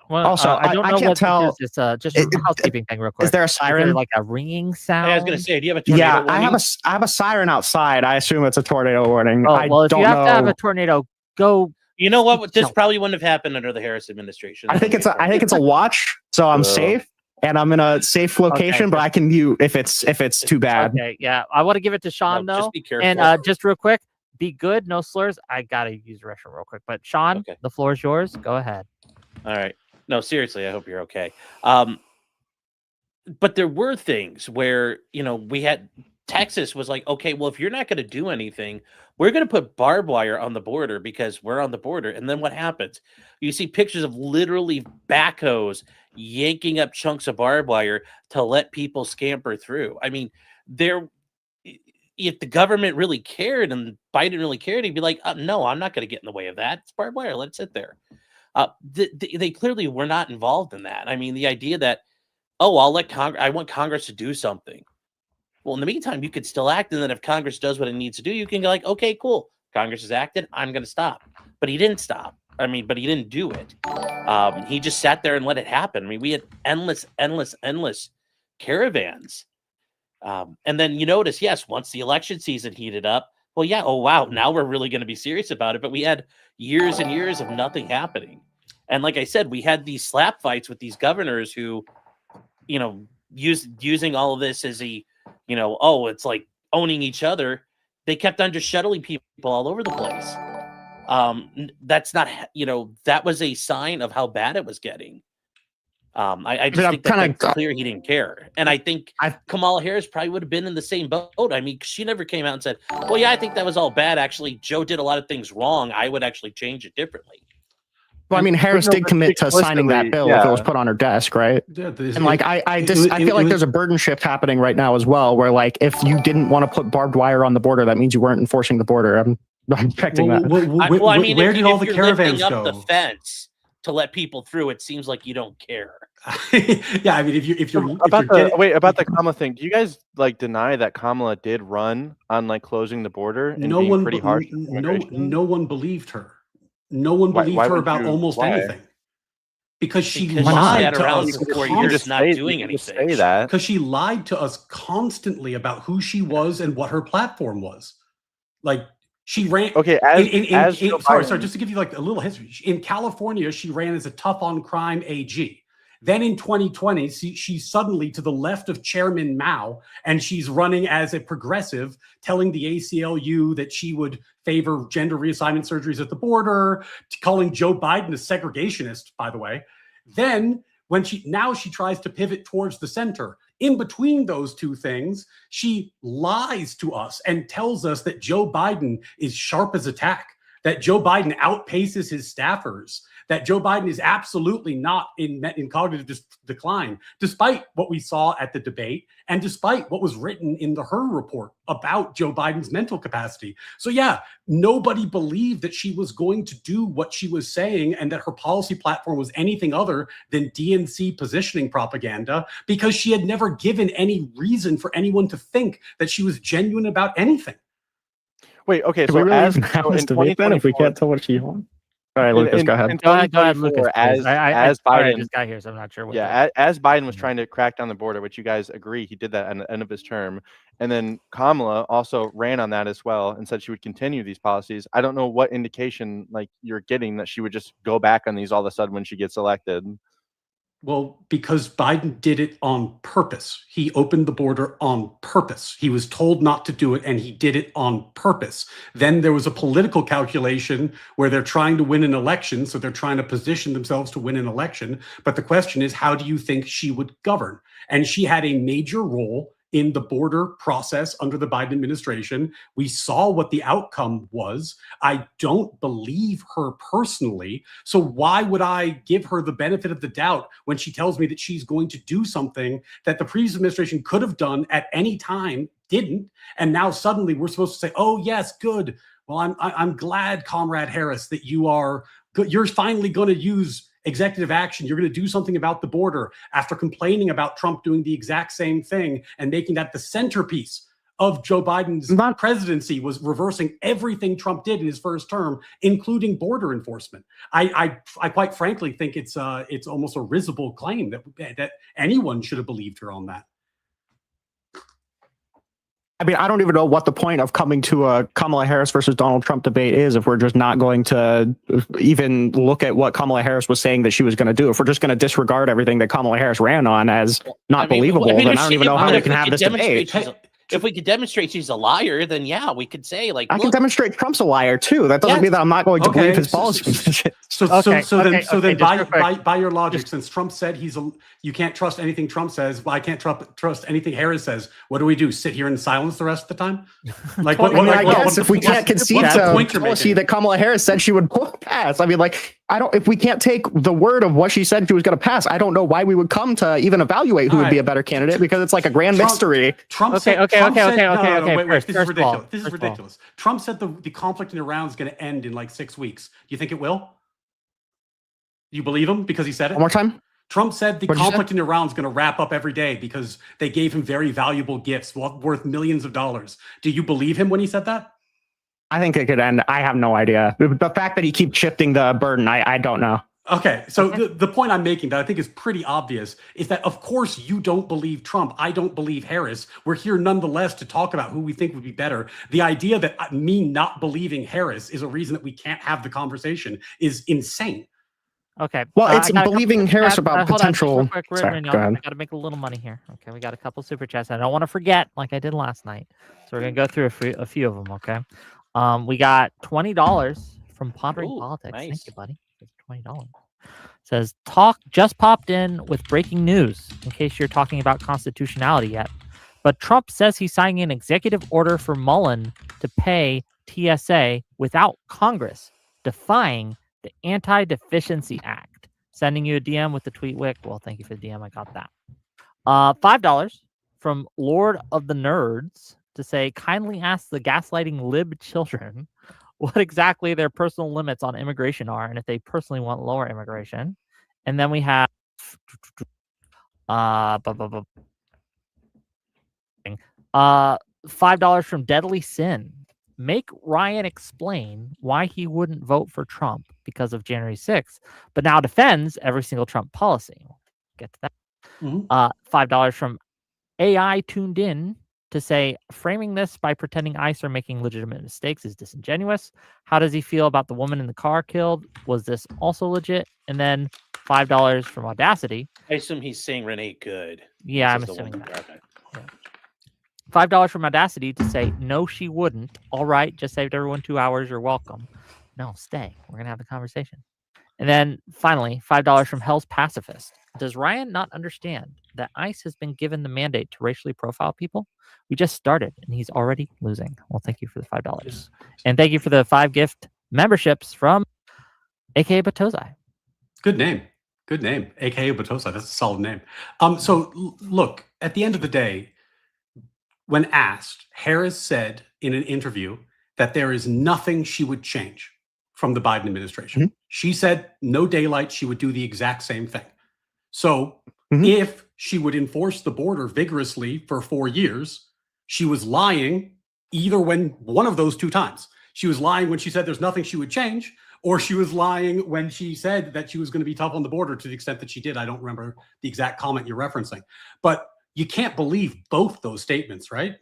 Well, Also, I don't know I can't what tell. It's just a housekeeping thing, real quick. Is there a siren? like a ringing sound? Hey, I was going to say, do you have a tornado Yeah, warning? I have a siren outside. I assume it's a tornado warning. Oh, I well, if don't you have know. to have a tornado, go. You know what? This No. probably wouldn't have happened under the Harris administration. I think it's a watch, so I'm safe and I'm in a safe location. Okay. But I can mute if it's too bad. Okay, yeah. I want to give it to Sean, though. Just be careful. And just real quick, be good, no slurs. I got to use the restroom real quick. But Sean, Okay. the floor is yours. Go ahead. All right. No, seriously, I hope you're okay. But there were things where, we had Texas was like, okay, well, if you're not going to do anything, we're going to put barbed wire on the border because we're on the border. And then what happens? You see pictures of literally backhoes yanking up chunks of barbed wire to let people scamper through. I mean, if the government really cared and Biden really cared, he'd be like, no, I'm not going to get in the way of that. It's barbed wire. Let it sit there. They clearly were not involved in that. I mean, the idea that, I want Congress to do something. Well, in the meantime, you could still act. And then if Congress does what it needs to do, you can go like, okay, cool. Congress has acted. I'm going to stop. But he didn't stop. But he didn't do it. He just sat there and let it happen. I mean, we had endless caravans. And then you notice, yes, once the election season heated up, well, yeah, oh, wow, now we're really going to be serious about it. But we had years and years of nothing happening. And like I said, we had these slap fights with these governors who, using all of this as it's like owning each other. They kept on just shuttling people all over the place. That's not, that was a sign of how bad it was getting. I just think that's clear he didn't care. And I think Kamala Harris probably would have been in the same boat. I mean, she never came out and said, well, yeah, I think that was all bad. Actually, Joe did a lot of things wrong. I would actually change it differently. Well, I mean, Harris did commit to signing that bill if it was put on her desk, right? Yeah, and like, I feel like there's a burden shift happening right now as well, where like, if you didn't want to put barbed wire on the border, that means you weren't enforcing the border. I'm expecting that. Where did all the caravans up go? The fence to let people through, it seems like you don't care. Yeah, I mean, if you're about the Kamala thing, do you guys like deny that Kamala did run on like closing the border and being pretty harsh? No one believed her. No one believed her about almost anything. Because she lied to us doing anything. Because she lied to us constantly about who she was and what her platform was. Like, She ran. Okay, as Joe sorry, Biden- just to give you like a little history. In California, she ran as a tough on crime AG. Then in 2020, she's suddenly to the left of Chairman Mao, and she's running as a progressive, telling the ACLU that she would favor gender reassignment surgeries at the border, calling Joe Biden a segregationist, by the way. Then when she tries to pivot towards the center. In between those two things, she lies to us and tells us that Joe Biden is sharp as a tack, that Joe Biden outpaces his staffers, that Joe Biden is absolutely not in cognitive decline, despite what we saw at the debate and despite what was written in the Her report about Joe Biden's mental capacity. So yeah, nobody believed that she was going to do what she was saying and that her policy platform was anything other than DNC positioning propaganda, because she had never given any reason for anyone to think that she was genuine about anything. Wait, okay, Do we so really as even have so this in debate then if we 2024 can't tell what she wants? All right, Lucas, go ahead. in Go ahead, 2024, Lucas. Please. as Sorry, I Biden just got here, so I'm not sure what. as Biden was trying to crack down the border, which you guys agree he did that at the end of his term, and then Kamala also ran on that as well and said she would continue these policies. I don't know what indication like you're getting that she would just go back on these all of a sudden when she gets elected. Well, because Biden did it on purpose. He opened the border on purpose. He was told not to do it, and he did it on purpose. Then there was a political calculation where they're trying to win an election, so they're trying to position themselves to win an election. But the question is, how do you think she would govern? And she had a major role in the border process under the Biden administration. We saw what the outcome was. I don't believe her personally. So why would I give her the benefit of the doubt when she tells me that she's going to do something that the previous administration could have done at any time, didn't, and now suddenly we're supposed to say, "Oh yes, good. Well, I'm glad, Comrade Harris, that you are good. You're finally going to use executive action. You're going to do something about the border after complaining about Trump doing the exact same thing and making that the centerpiece of Joe Biden's presidency, was reversing everything Trump did in his first term, including border enforcement." I quite frankly think it's almost a risible claim that anyone should have believed her on that. I mean, I don't even know what the point of coming to a Kamala Harris versus Donald Trump debate is if we're just not going to even look at what Kamala Harris was saying that she was going to do. If we're just going to disregard everything that Kamala Harris ran on as not believable, then I don't even know how we can have this debate. If we could demonstrate she's a liar, then yeah, we could say like, I can demonstrate Trump's a liar too. That doesn't mean that I'm not going to believe his policies. So then by your logic, since Trump said you can't trust anything Trump says, well, I can't trust anything Harris says. What do we do? Sit here in silence the rest of the time? Like, I guess if we can't concede to policy that Kamala Harris said she would pass, I mean, like, if we can't take the word of what she said she was going to pass, I don't know why we would come to even evaluate who would be a better candidate, because it's like a grand mystery. Trump said, wait, this is ridiculous. This is ridiculous. Trump said the conflict in Iran is going to end in like 6 weeks. Do you think it will? You believe him because he said it? One more time. Trump said the conflict in Iran is going to wrap up every day because they gave him very valuable gifts worth millions of dollars. Do you believe him when he said that? I think it could end. I have no idea. The fact that he keeps shifting the burden, I don't know. Okay, so the point I'm making that I think is pretty obvious is that, of course, you don't believe Trump. I don't believe Harris. We're here nonetheless to talk about who we think would be better. The idea that me not believing Harris is a reason that we can't have the conversation is insane. Okay. Well, it's believing Harris about potential. Sorry, go ahead. I got to make a little money here. Okay, we got a couple super chats. I don't want to forget, like I did last night. So we're gonna go through a few of them. Okay. We got $20 from Pondering Politics. Nice. Thank you, buddy. $20. Says talk just popped in with breaking news. In case you're talking about constitutionality yet, but Trump says he's signing an executive order for Mullen to pay TSA without Congress, defying the Anti-Deficiency Act. Sending you a DM with the tweet wick. Well, thank you for the DM. I got that. $5 from Lord of the Nerds to say, kindly ask the gaslighting lib children what exactly their personal limits on immigration are, and if they personally want lower immigration. And then we have $5 from Deadly Sin. Make Ryan explain why he wouldn't vote for Trump because of January 6th, but now defends every single Trump policy. We'll get to that. $5 from AI Tuned In to say framing this by pretending ICE are making legitimate mistakes is disingenuous. How does he feel about the woman in the car killed? Was this also legit? And then $5 from Audacity. I assume he's saying Renee Good. Yeah, I'm This is the assuming woman. that. Okay. $5 from Audacity to say, no, she wouldn't. All right, just saved everyone 2 hours. You're welcome. No, stay. We're going to have the conversation. And then finally, $5 from Hell's Pacifist. Does Ryan not understand that ICE has been given the mandate to racially profile people? We just started and he's already losing. Well, thank you for the $5. And thank you for the 5 gift memberships from AKA Batozai. Good name. Good name. AKA Batozai. That's a solid name. Look, at the end of the day, when asked, Harris said in an interview that there is nothing she would change from the Biden administration. Mm-hmm. She said no daylight, she would do the exact same thing. So if she would enforce the border vigorously for 4 years, she was lying either when one of those 2 times. She was lying when she said there's nothing she would change, or she was lying when she said that she was going to be tough on the border to the extent that she did. I don't remember the exact comment you're referencing. But you can't believe both those statements, right?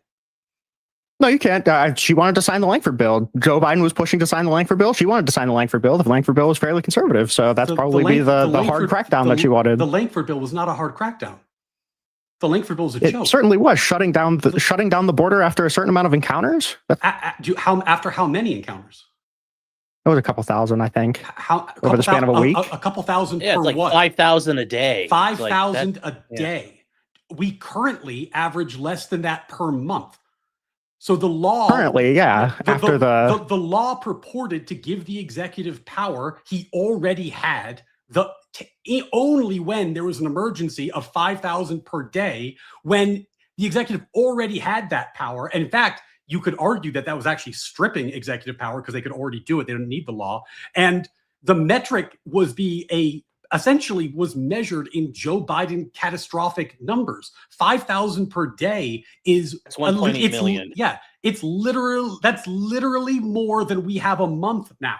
No, you can't. She wanted to sign the Langford bill. Joe Biden was pushing to sign the Langford bill. She wanted to sign the Langford bill. The Langford bill was fairly conservative, so that's probably the hard crackdown that she wanted. The Langford bill was not a hard crackdown. The Langford bill was a joke. It certainly was shutting down the border after a certain amount of encounters. After how many encounters? It was a couple thousand, I think, over the span of a week. A couple thousand per it's like what? 5,000 a day. 5,000 a day. We currently average less than that per month. So the law currently, the law purported to give the executive power he already had only when there was an emergency of 5,000 per day, when the executive already had that power. And in fact, you could argue that that was actually stripping executive power because they could already do it. They didn't need the law. And the metric essentially was measured in Joe Biden catastrophic numbers. 5,000 per day is 1.8 million. Yeah, that's literally more than we have a month now.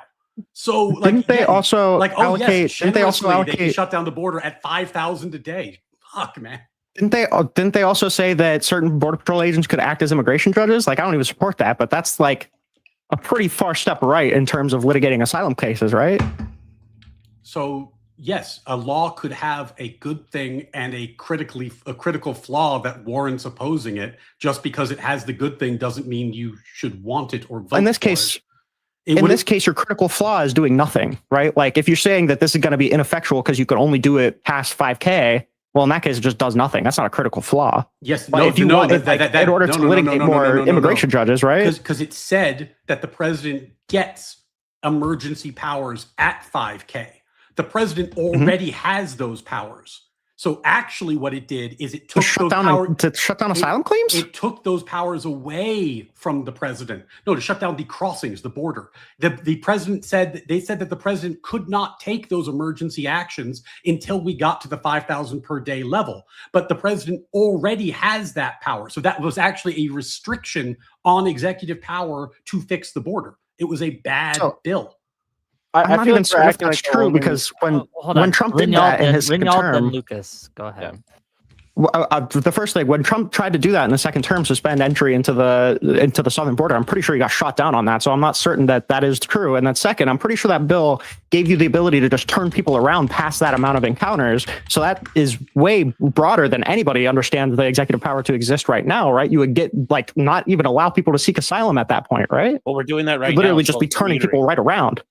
So didn't they also allocate? They shut down the border at 5,000 a day. Fuck, man. Didn't they also say that certain Border Patrol agents could act as immigration judges? Like, I don't even support that, but that's like a pretty far step right in terms of litigating asylum cases, right? So yes, a law could have a good thing and a critical flaw that warrants opposing it. Just because it has the good thing doesn't mean you should want it or vote in this case. In this case, your critical flaw is doing nothing, right? Like, if you're saying that this is going to be ineffectual because you could only do it past 5K, well, in that case, it just does nothing. That's not a critical flaw. Yes, but in order to litigate more immigration judges, right? Because it said that the president gets emergency powers at 5K. The president already has those powers. So actually what it did is it took to shut down asylum claims? It took those powers away from the president. No, to shut down the crossings, the border. The president said that the president could not take those emergency actions until we got to the 5,000 per day level. But the president already has that power. So that was actually a restriction on executive power to fix the border. It was a bad bill. I'm not even sure if that's true, because when Trump did that in his second term, Lucas, go ahead. The first thing, when Trump tried to do that in the second term, suspend entry into the southern border, I'm pretty sure he got shot down on that. So I'm not certain that that is true. And then second, I'm pretty sure that bill gave you the ability to just turn people around past that amount of encounters. So that is way broader than anybody understands the executive power to exist right now, right? You would get not even allow people to seek asylum at that point, right? Well, we're doing that right now. Literally just be turning people right around.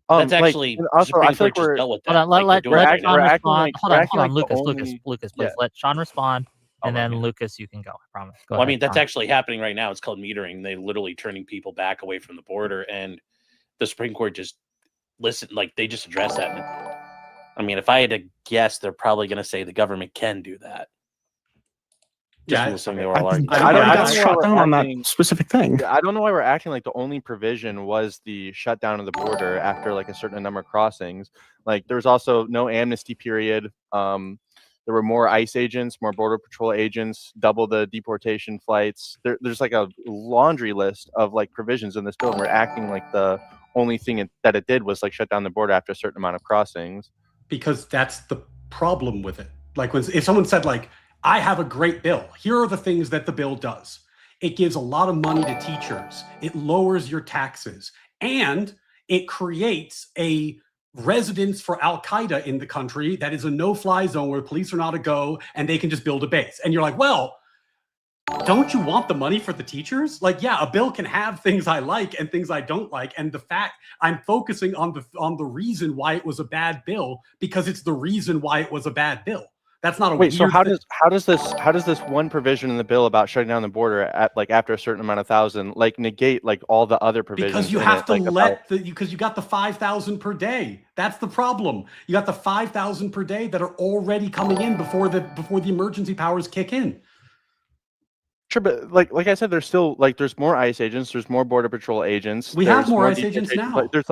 That's actually also. I feel like we're hold on. Let Sean respond. Hold on, Lucas, please let Sean respond, and then Lucas, you can go. I promise. Go ahead, I mean, that's actually happening right now. It's called metering. They're literally turning people back away from the border, and the Supreme Court just listened. Like, they just addressed that. I mean, if I had to guess, they're probably going to say the government can do that. I don't shut down on that specific thing. I don't know why we're acting like the only provision was the shutdown of the border after like a certain number of crossings. Like, there was also no amnesty period. There were more ICE agents, more Border Patrol agents, double the deportation flights. There's like a laundry list of like provisions in this bill, and we're acting like the only thing that it did was like shut down the border after a certain amount of crossings. Because that's the problem with it. Like, if someone said like, I have a great bill, here are the things that the bill does. It gives a lot of money to teachers. It lowers your taxes. And it creates a residence for Al-Qaeda in the country that is a no-fly zone where police are not a go and they can just build a base. And you're like, well, don't you want the money for the teachers? Like, yeah, a bill can have things I like and things I don't like. And the fact I'm focusing on the reason why it was a bad bill, because it's the reason why it was a bad bill. That's not a Wait, so how thing. does this one provision in the bill about shutting down the border at like after a certain amount of thousand like negate like all the other provisions? Because you have to because you got the 5,000 per day. That's the problem. You got the 5,000 per day that are already coming in before the emergency powers kick in. Sure, but like I said, there's still there's more ICE agents, there's more Border Patrol agents. We have more ICE agents now. But there's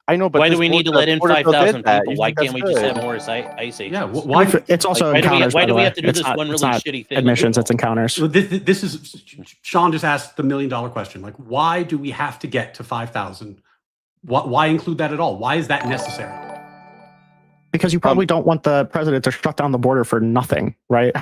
I know, but why do we need to let in 5,000 people? Why can't we just have good? more ICE agents? Yeah, why? It's also Like, encounters. why do we by the have to do way. this one really shitty thing? Admissions, it's encounters. So this is Sean just asked the $1 million question. Like, why do we have to get to 5,000? Why include that at all? Why is that necessary? Because you probably don't want the president to shut down the border for nothing, right?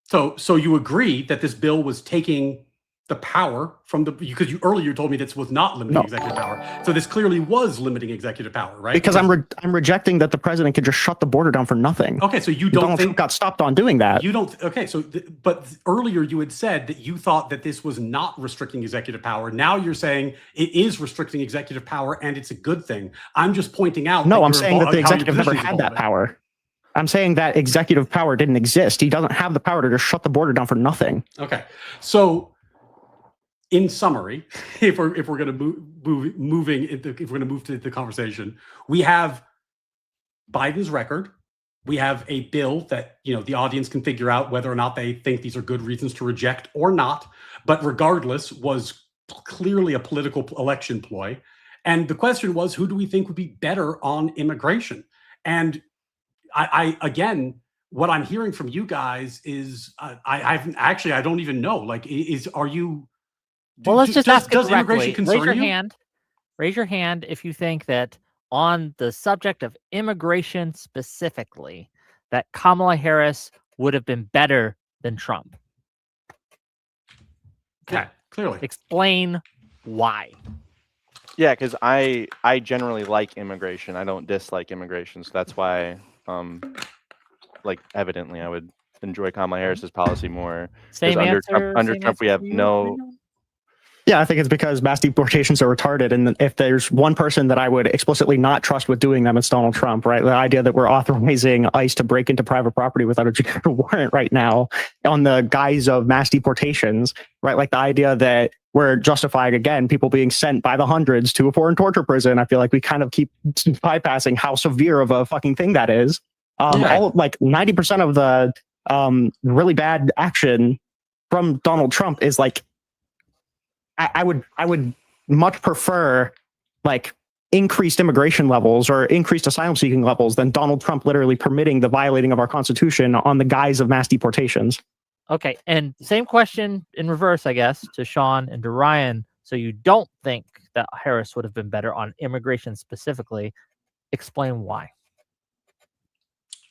So you agree that this bill was taking the power from because you earlier told me this was not limiting executive power. So this clearly was limiting executive power, right? Because I'm rejecting that the president could just shut the border down for nothing. Okay, so you don't Donald think Trump got stopped on doing that. you don't. Okay, so but earlier you had said that you thought that this was not restricting executive power. Now you're saying it is restricting executive power and it's a good thing. I'm just pointing out. No, that I'm you're saying that the how your executive never position is had that evolving. power. I'm saying that executive power didn't exist. He doesn't have the power to just shut the border down for nothing. Okay, so in summary, if we're going to move to the conversation, we have Biden's record. We have a bill that the audience can figure out whether or not they think these are good reasons to reject or not. But regardless, was clearly a political election ploy. And the question was, who do we think would be better on immigration? And I again, what I'm hearing from you guys is I don't even know. Like, are you? Well, let's just ask it does directly. immigration concern Raise your you? hand. Raise your hand if you think that on the subject of immigration specifically, that Kamala Harris would have been better than Trump. Okay, clearly. Explain why. Yeah, because I generally like immigration. I don't dislike immigration, so that's why evidently I would enjoy Kamala Harris's policy more. Same answer. Under same Trump, we answer have for you, no. Reno? Yeah, I think it's because mass deportations are retarded. And if there's one person that I would explicitly not trust with doing them, it's Donald Trump, right? The idea that we're authorizing ICE to break into private property without a judicial warrant right now on the guise of mass deportations, right? Like the idea that we're justifying, again, people being sent by the hundreds to a foreign torture prison. I feel like we kind of keep bypassing how severe of a fucking thing that is. All like 90% of the really bad action from Donald Trump is like, I would much prefer like increased immigration levels or increased asylum seeking levels than Donald Trump literally permitting the violating of our constitution on the guise of mass deportations. Okay, and same question in reverse, I guess, to Sean and to Ryan. So you don't think that Harris would have been better on immigration specifically? Explain why.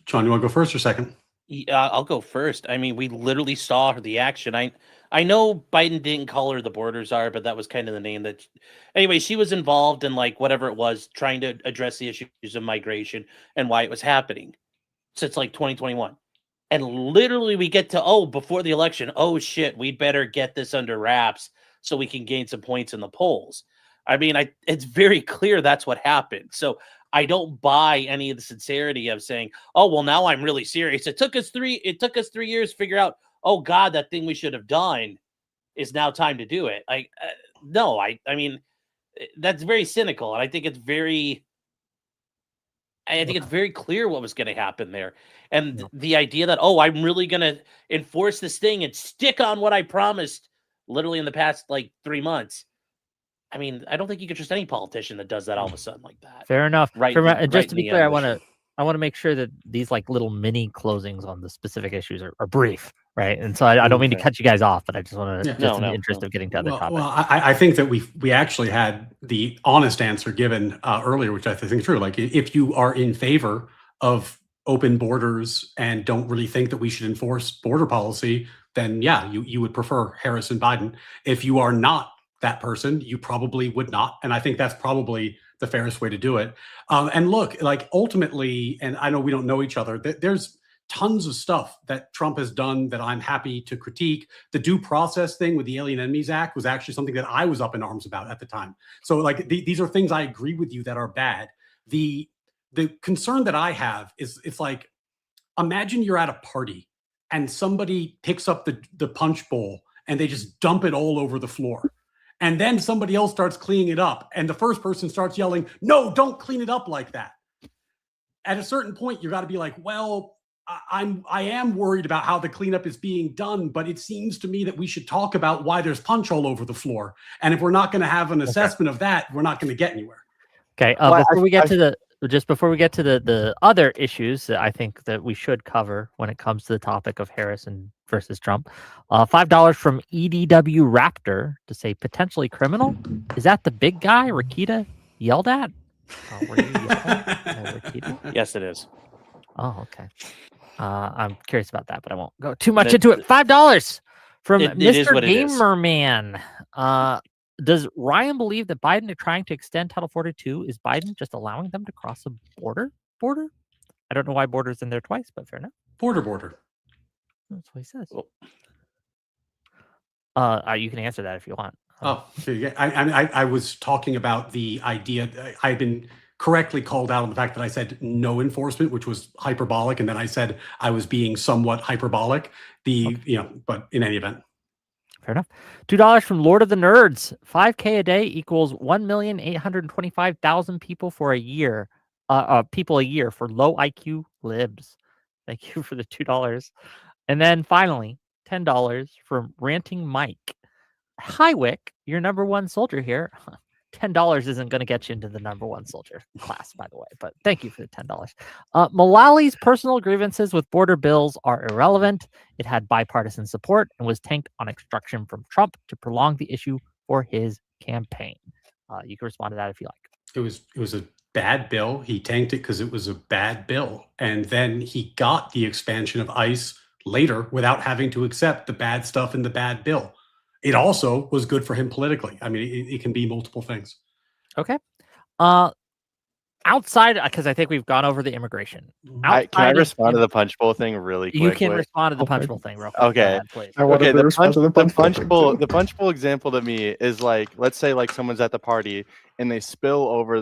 Sean, you want to go first or second? I'll go first. I mean, we literally saw the action. I know Biden didn't call her the border czar, but that was kind of the name that. Anyway, she was involved in like whatever it was, trying to address the issues of migration and why it was happening since like 2021. And literally, we get to before the election. Oh shit, we better get this under wraps so we can gain some points in the polls. I mean, it's very clear that's what happened. So I don't buy any of the sincerity of saying, "Oh, well, now I'm really serious." It took us 3 years to figure out. Oh God, that thing we should have done is now time to do it. No, I mean, that's very cynical, and I think it's very clear what was going to happen there, and the idea that I'm really going to enforce this thing and stick on what I promised, literally in the past like 3 months. I mean, I don't think you could trust any politician that does that all of a sudden like that. Fair enough. Right. Just to be clear, I want to make sure that these like little mini closings on the specific issues are brief, right? And so I don't mean to cut you guys off, but I just want to, in the interest of getting to other topics. Well, I think that we actually had the honest answer given earlier, which I think is true. Like, if you are in favor of open borders and don't really think that we should enforce border policy, then yeah, you would prefer Harris and Biden. If you are not that person, you probably would not. And I think that's probably the fairest way to do it. And look, like ultimately, and I know we don't know each other, there's tons of stuff that Trump has done that I'm happy to critique. The due process thing with the Alien Enemies Act was actually something that I was up in arms about at the time. So like these are things I agree with you that are bad. The concern that I have is it's like, imagine you're at a party and somebody picks up the punch bowl and they just dump it all over the floor. And then somebody else starts cleaning it up. And the first person starts yelling, no, don't clean it up like that. At a certain point, you got to be like, well, I am worried about how the cleanup is being done, but it seems to me that we should talk about why there's punch all over the floor. And if we're not going to have an assessment of that, we're not going to get anywhere. Okay. Before we get to the other issues that I think that we should cover when it comes to the topic of Harris versus Trump, $5 from EDW Raptor to say potentially criminal. Is that the big guy Rakita yelled at? Were you yelled at? Rakita? Yes, it is. Oh, okay. I'm curious about that, but I won't go too much into it. $5 from Mr. Gamerman. Does Ryan believe that Biden is trying to extend Title 42? Is Biden just allowing them to cross a border? I don't know why border's in there twice, but fair enough. Border. That's what he says. You can answer that if you want. I was talking about the idea. I've been correctly called out on the fact that I said no enforcement, which was hyperbolic, and then I said I was being somewhat hyperbolic. But in any event. Fair enough. $2 from Lord of the Nerds. 5K a day equals 1,825,000 people for a year. People a year for low IQ libs. Thank you for the $2. And then finally, $10 from Ranting Mike. Hi, Wick, your number one soldier here. $10 isn't going to get you into the number one soldier class, by the way, but thank you for the $10. Mullally's personal grievances with border bills are irrelevant. It had bipartisan support and was tanked on obstruction from Trump to prolong the issue for his campaign. You can respond to that if you like. It was a bad bill. He tanked it because it was a bad bill. And then he got the expansion of ICE later without having to accept the bad stuff in the bad bill. It also was good for him politically. I mean, it can be multiple things. Okay. Outside, because I think we've gone over the immigration. Can I respond to the punch bowl thing really quick? You can respond to the punch bowl thing real quick. Okay. Ahead, please. Okay. The punch bowl example to me is like, let's say like someone's at the party and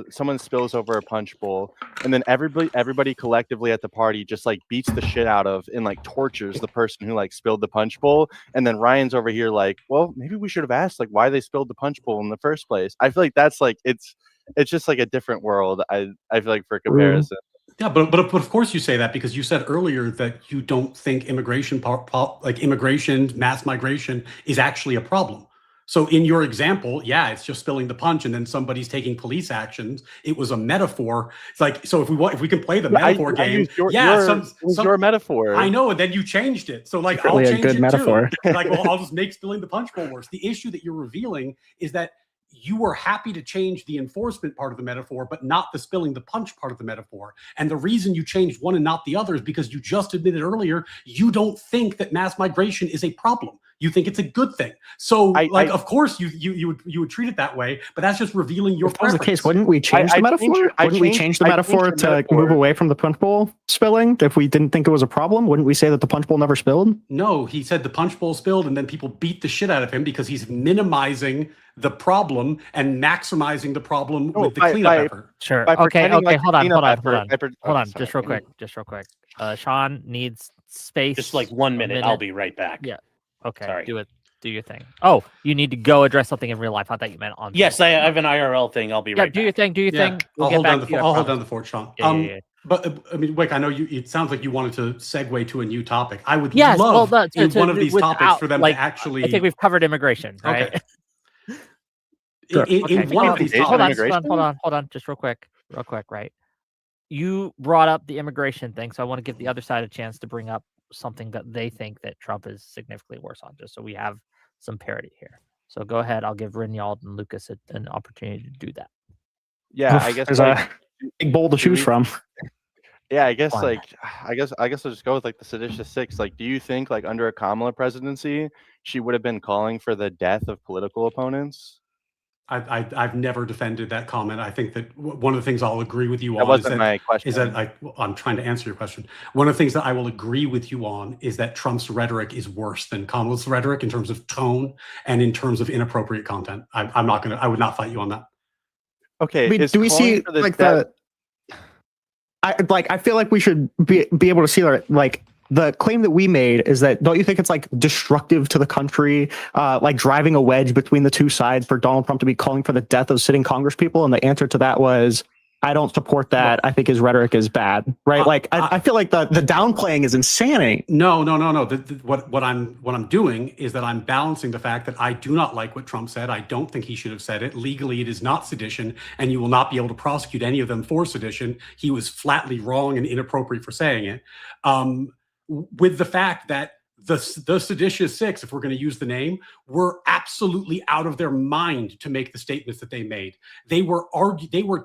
someone spills over a punch bowl, and then everybody collectively at the party just like beats the shit out of and like tortures the person who like spilled the punch bowl. And then Ryan's over here like, well, maybe we should have asked like why they spilled the punch bowl in the first place. I feel like that's like it's just like a different world. I feel like for comparison. Yeah, but of course you say that because you said earlier that you don't think immigration, mass migration is actually a problem. So in your example, yeah, it's just spilling the punch and then somebody's taking police actions. It was a metaphor. It's like, so if we can play the metaphor game, your metaphor. I know, and then you changed it. So like, really I'll change a good it metaphor. too. Like, well, I'll just make spilling the punch bowl worse. The issue that you're revealing is that you were happy to change the enforcement part of the metaphor, but not the spilling the punch part of the metaphor. And the reason you changed one and not the other is because you just admitted earlier, you don't think that mass migration is a problem. You think it's a good thing. So, of course, you would treat it that way, but that's just revealing your preference. If that was the case, wouldn't we change the metaphor? Wouldn't we change the metaphor to move away from the punch bowl spilling? If we didn't think it was a problem, wouldn't we say that the punch bowl never spilled? No, he said the punch bowl spilled, and then people beat the shit out of him because he's minimizing the problem and maximizing the problem with the cleanup effort. Sure. Okay. Hold on. Just real quick. Sean needs space. Just like 1 minute. I'll be right back. Yeah. Okay. Sorry. Do your thing. Oh, you need to go address something in real life. I thought you meant on. Yes, I have an IRL thing. I'll be right back. Do your thing. I'll hold down the fort, Sean. Yeah. But I mean, Wick, I know you. It sounds like you wanted to segue to a new topic. I would love one of these topics for them to actually. I think we've covered immigration, right? Okay. In one of these topics. Hold on, just real quick, right? You brought up the immigration thing, so I want to give the other side a chance to bring up something that they think that Trump is significantly worse on, just so we have some parity here. So go ahead. I'll give Rinyald and Lucas an opportunity to do that. Yeah, I guess there's a big bowl to choose from. Yeah, I guess Why? like I guess I'll just go with like the seditious six. Like, do you think like under a Kamala presidency, she would have been calling for the death of political opponents? I've never defended that comment. I think that one of the things I'll agree with you That on wasn't my question. I'm trying to answer your question. One of the things that I will agree with you on is that Trump's rhetoric is worse than Kamala's rhetoric in terms of tone and in terms of inappropriate content. I would not fight you on that. Okay, I mean, is do we calling see for the like death- I feel like we should be able to see that, like, the claim that we made is that, don't you think it's like destructive to the country, like driving a wedge between the two sides for Donald Trump to be calling for the death of sitting Congress people? And the answer to that was, I don't support that. I think his rhetoric is bad, right? Like, I feel like the downplaying is insane. No. What I'm doing is that I'm balancing the fact that I do not like what Trump said. I don't think he should have said it. Legally, it is not sedition, and you will not be able to prosecute any of them for sedition. He was flatly wrong and inappropriate for saying it. With the fact that the seditious six, if we're going to use the name, were absolutely out of their mind to make the statements that they made. They were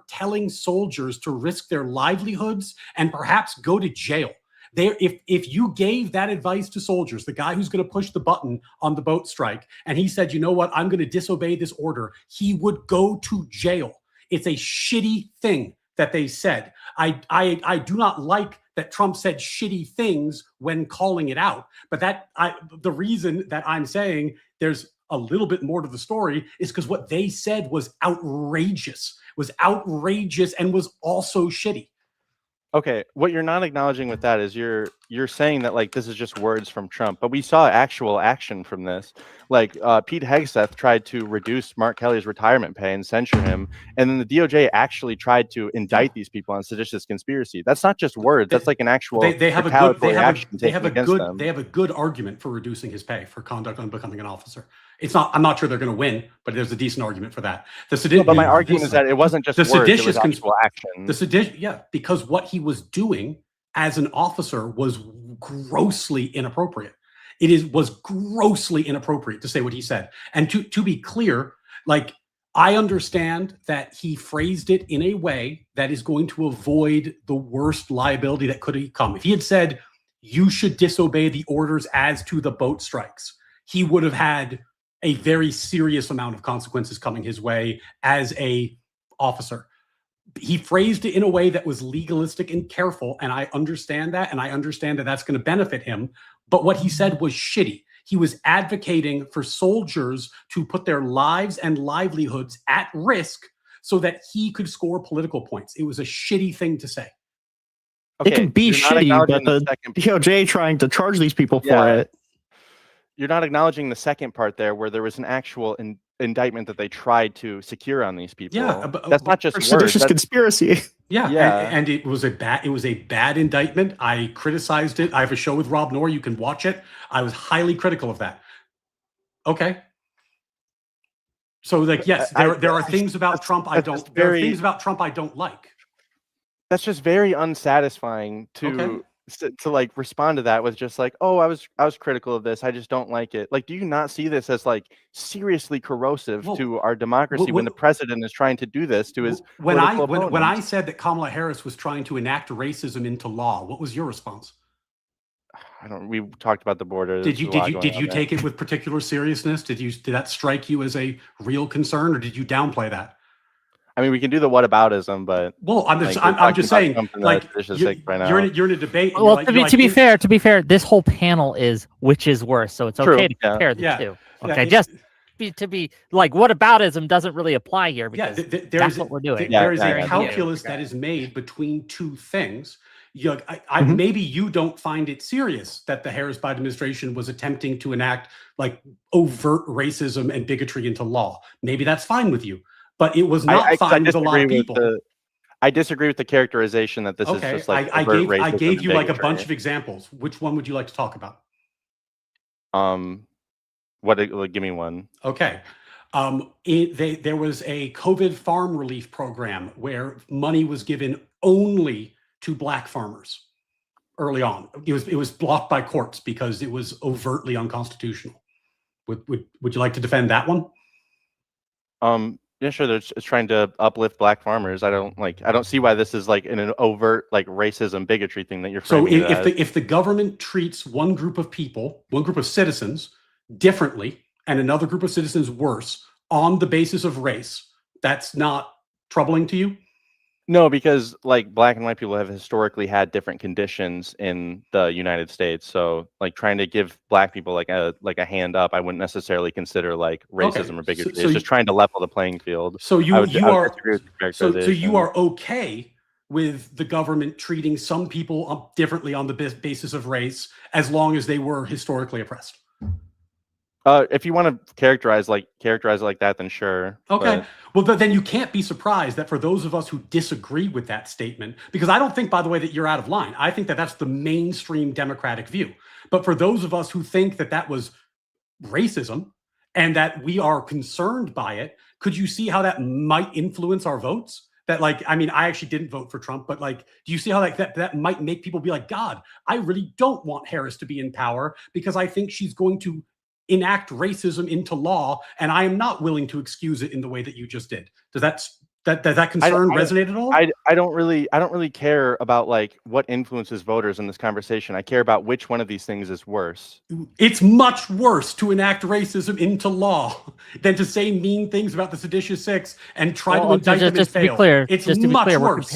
telling soldiers to risk their livelihoods and perhaps go to jail. If you gave that advice to soldiers, the guy who's going to push the button on the boat strike, and he said, you know what, I'm going to disobey this order, he would go to jail. It's a shitty thing that they said. I do not like that Trump said shitty things when calling it out. But the reason that I'm saying there's a little bit more to the story is because what they said was outrageous and was also shitty. Okay, what you're not acknowledging with that is you're saying that like this is just words from Trump, but we saw actual action from this. Like Pete Hegseth tried to reduce Mark Kelly's retirement pay and censure him, and then the DOJ actually tried to indict these people on seditious conspiracy. That's not just words; that's like an actual they have a good argument for reducing his pay for conduct on becoming an officer. It's not. I'm not sure they're going to win, but there's a decent argument for that. But my argument is that it wasn't just words; it was actual action. Because what he was doing as an officer was grossly inappropriate. Was grossly inappropriate to say what he said. And to be clear, like, I understand that he phrased it in a way that is going to avoid the worst liability that could come. If he had said, you should disobey the orders as to the boat strikes, he would have had a very serious amount of consequences coming his way as a officer. He phrased it in a way that was legalistic and careful, and I understand that, and I understand that that's going to benefit him. But what he said was shitty. He was advocating for soldiers to put their lives and livelihoods at risk so that he could score political points. It was a shitty thing to say. Okay, it can be shitty, but the DOJ trying to charge these people for it. You're not acknowledging the second part there, where there was an actual indictment that they tried to secure on these people. Yeah, that's not just seditious conspiracy. Yeah. And it was a bad indictment. I criticized it. I have a show with Rob Noor. You can watch it. I was highly critical of that. Okay. So, like, yes, there are things about Trump I don't. There are things about Trump I don't like. That's just very unsatisfying to like respond to that with just like, oh, I was critical of this, I just don't like it. Like, do you not see this as like seriously corrosive to our democracy when the president is trying to do this to his when I said that Kamala Harris was trying to enact racism into law, what was your response? We talked about the border. Did you take it with particular seriousness? Did that strike you as a real concern, or did you downplay that? I mean, we can do the whataboutism, but I'm just saying, like, you're in a debate. Well, to be fair, this whole panel is which is worse, so it's okay to compare the two. Okay, to be like, whataboutism doesn't really apply here because that's what we're doing. There is a calculus that is made between two things. Maybe you don't find it serious that the Harris-Biden administration was attempting to enact like overt racism and bigotry into law. Maybe that's fine with you. But it was not fine with a lot of people. I disagree with the characterization that this is just like I gave you like a bunch of examples. Which one would you like to talk about? Give me one. Okay. There was a COVID farm relief program where money was given only to Black farmers early on. It was blocked by courts because it was overtly unconstitutional. Would you like to defend that one? Yeah, sure. It's trying to uplift black farmers. I don't see why this is like an overt like racism bigotry thing that you're So framing it if as. if the government treats one group of people, one group of citizens differently, and another group of citizens worse on the basis of race, that's not troubling to you? No, because like black and white people have historically had different conditions in the United States. So like trying to give black people like a hand up, I wouldn't necessarily consider like racism or bigotry. so It's just trying to level the playing field. So I you would disagree with your so characterization. you are okay with the government treating some people differently on the basis of race, as long as they were historically oppressed. If you want to characterize it like that, then sure. Okay. Well, then you can't be surprised that for those of us who disagree with that statement, because I don't think, by the way, that you're out of line. I think that that's the mainstream Democratic view. But for those of us who think that that was racism and that we are concerned by it, could you see how that might influence our votes? That, like, I mean, I actually didn't vote for Trump, but like, do you see how like that might make people be like, God, I really don't want Harris to be in power because I think she's going to enact racism into law, and I am not willing to excuse it in the way that you just did. Does that concern resonate at all? I don't really care about like what influences voters in this conversation. I care about which one of these things is worse. It's much worse to enact racism into law than to say mean things about the seditious six and try to indict them and just fail. To be clear, it's just to be much clear, worse.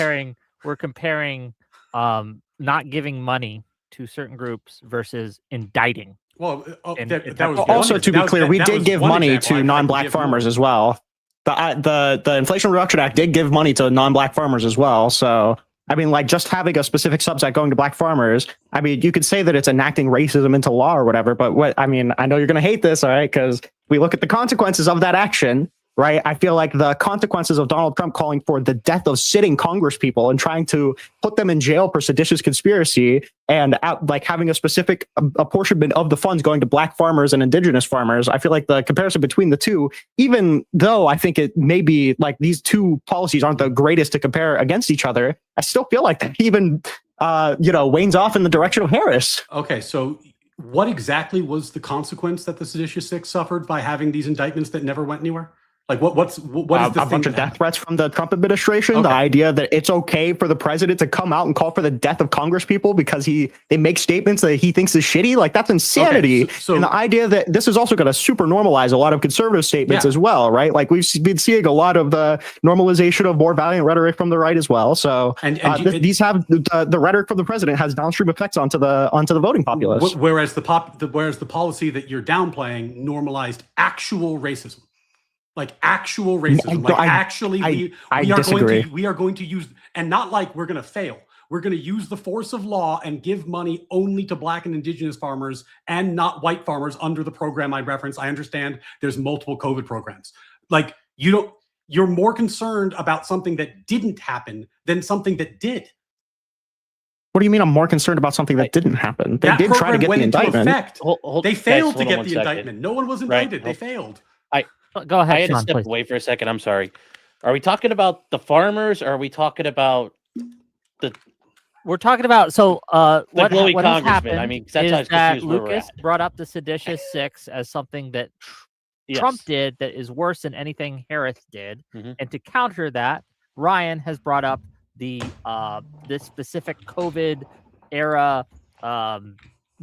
We're comparing not giving money to certain groups versus indicting. Well, that was also to be clear, we did give money to non-black farmers as well. The Inflation Reduction Act did give money to non-black farmers as well. So, I mean, like just having a specific subset going to black farmers, I mean, you could say that it's enacting racism into law or whatever. But I mean, I know you're going to hate this, all right? Because we look at the consequences of that action, right? I feel like the consequences of Donald Trump calling for the death of sitting Congress people and trying to put them in jail for seditious conspiracy and like having a specific apportionment of the funds going to black farmers and indigenous farmers. I feel like the comparison between the two, even though I think it may be like these two policies aren't the greatest to compare against each other, I still feel like that even, wanes off in the direction of Harris. Okay, so what exactly was the consequence that the seditious six suffered by having these indictments that never went anywhere? Like what is the a bunch of death threats from the Trump administration? Okay. The idea that it's okay for the president to come out and call for the death of Congress people because they make statements that he thinks is shitty, like that's insanity. Okay, and the idea that this is also going to super normalize a lot of conservative statements as well, right? Like we've been seeing a lot of the normalization of more violent rhetoric from the right as well. So these have the rhetoric from the president has downstream effects onto the voting populace. Whereas the policy that you're downplaying normalized actual racism. Like actual racism, we are going to use, and not like we're going to fail. We're going to use the force of law and give money only to black and indigenous farmers and not white farmers under the program I referenced. I understand there's multiple COVID programs. Like you're more concerned about something that didn't happen than something that did. What do you mean I'm more concerned about something that didn't happen? They did try to get the indictment. They failed to get the indictment. No one was indicted. They failed. Go ahead. I had Sean, to step please. away for a second. I'm sorry. Are we talking about the farmers? Or are we talking about the? We're talking about the glowy what congressman. happened I mean, that's is that Lucas brought up the seditious six as something that Trump did that is worse than anything Harris did, and to counter that, Ryan has brought up the this specific COVID era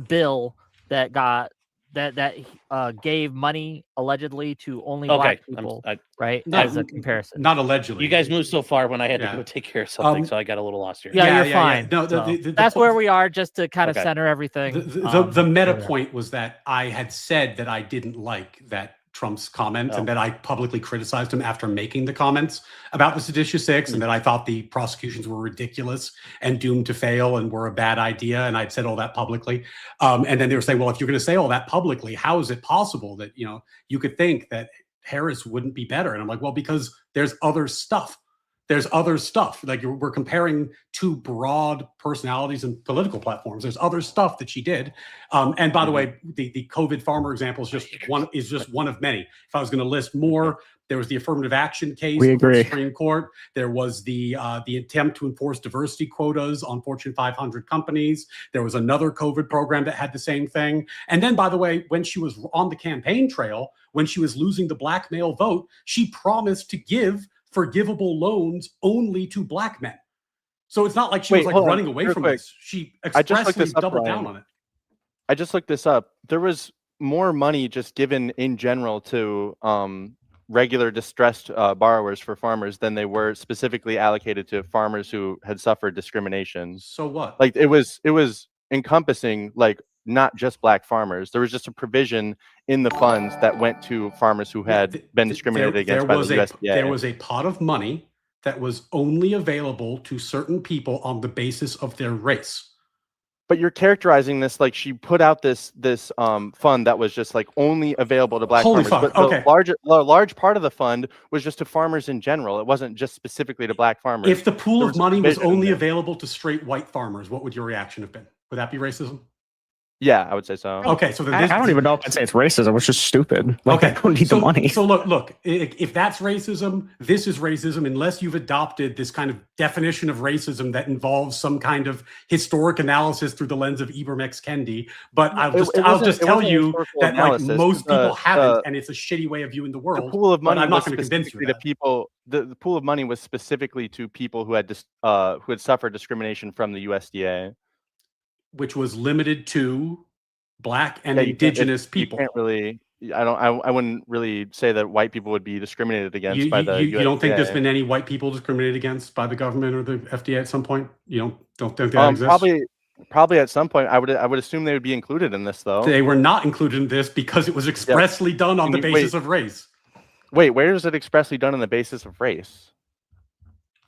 bill that got. That gave money allegedly to only black people, right? As a comparison. Not allegedly. You guys moved so far when I had to go take care of something, so I got a little lost here. Yeah, you're fine. No, that's where we are, just to kind of center everything. The meta point was that I had said that I didn't like that Trump's comment and that I publicly criticized him after making the comments about the seditious six and that I thought the prosecutions were ridiculous and doomed to fail and were a bad idea. And I'd said all that publicly. And then they were saying, well, if you're going to say all that publicly, how is it possible that, you could think that Harris wouldn't be better? And I'm like, well, because there's other stuff There's other stuff. Like we're comparing two broad personalities and political platforms. There's other stuff that she did. And by the way, the COVID farmer example is just one of many. If I was going to list more, there was the affirmative action case before the Supreme Court. There was the attempt to enforce diversity quotas on Fortune 500 companies. There was another COVID program that had the same thing. And then, by the way, when she was on the campaign trail, when she was losing the black male vote, she promised to give forgivable loans only to black men. So it's not like she was like running away from this. She expressly doubled down on it. I just looked this up. There was more money just given in general to regular distressed borrowers for farmers than they were specifically allocated to farmers who had suffered discrimination. So what? Like it was encompassing like not just black farmers. There was just a provision in the funds that went to farmers who had been discriminated against by the USDA. There was a pot of money that was only available to certain people on the basis of their race. But you're characterizing this like she put out this fund that was just like only available to black farmers. Fuck. But the large part of the fund was just to farmers in general. It wasn't just specifically to black farmers. If the pool of money was only available to straight white farmers, what would your reaction have been? Would that be racism? Yeah, I would say so. Okay, so then I don't even know if I'd say it's racism. It's just stupid. Like, I don't need the money. So look, if that's racism, this is racism unless you've adopted this kind of definition of racism that involves some kind of historic analysis through the lens of Ibram X. Kendi. But I'll just tell you that like most people haven't, and it's a shitty way of viewing the world. The pool of money, I'm not going to convince you. The pool of money was specifically to people who had suffered discrimination from the USDA. Which was limited to black and indigenous people. You can't really. I wouldn't really say that white people would be discriminated against by the USDA. You don't think there's been any white people discriminated against by the government or the FDA at some point? You don't think that exists? Probably at some point. I would assume they would be included in this, though. They were not included in this because it was expressly done on the basis of race. Wait, where is it expressly done on the basis of race?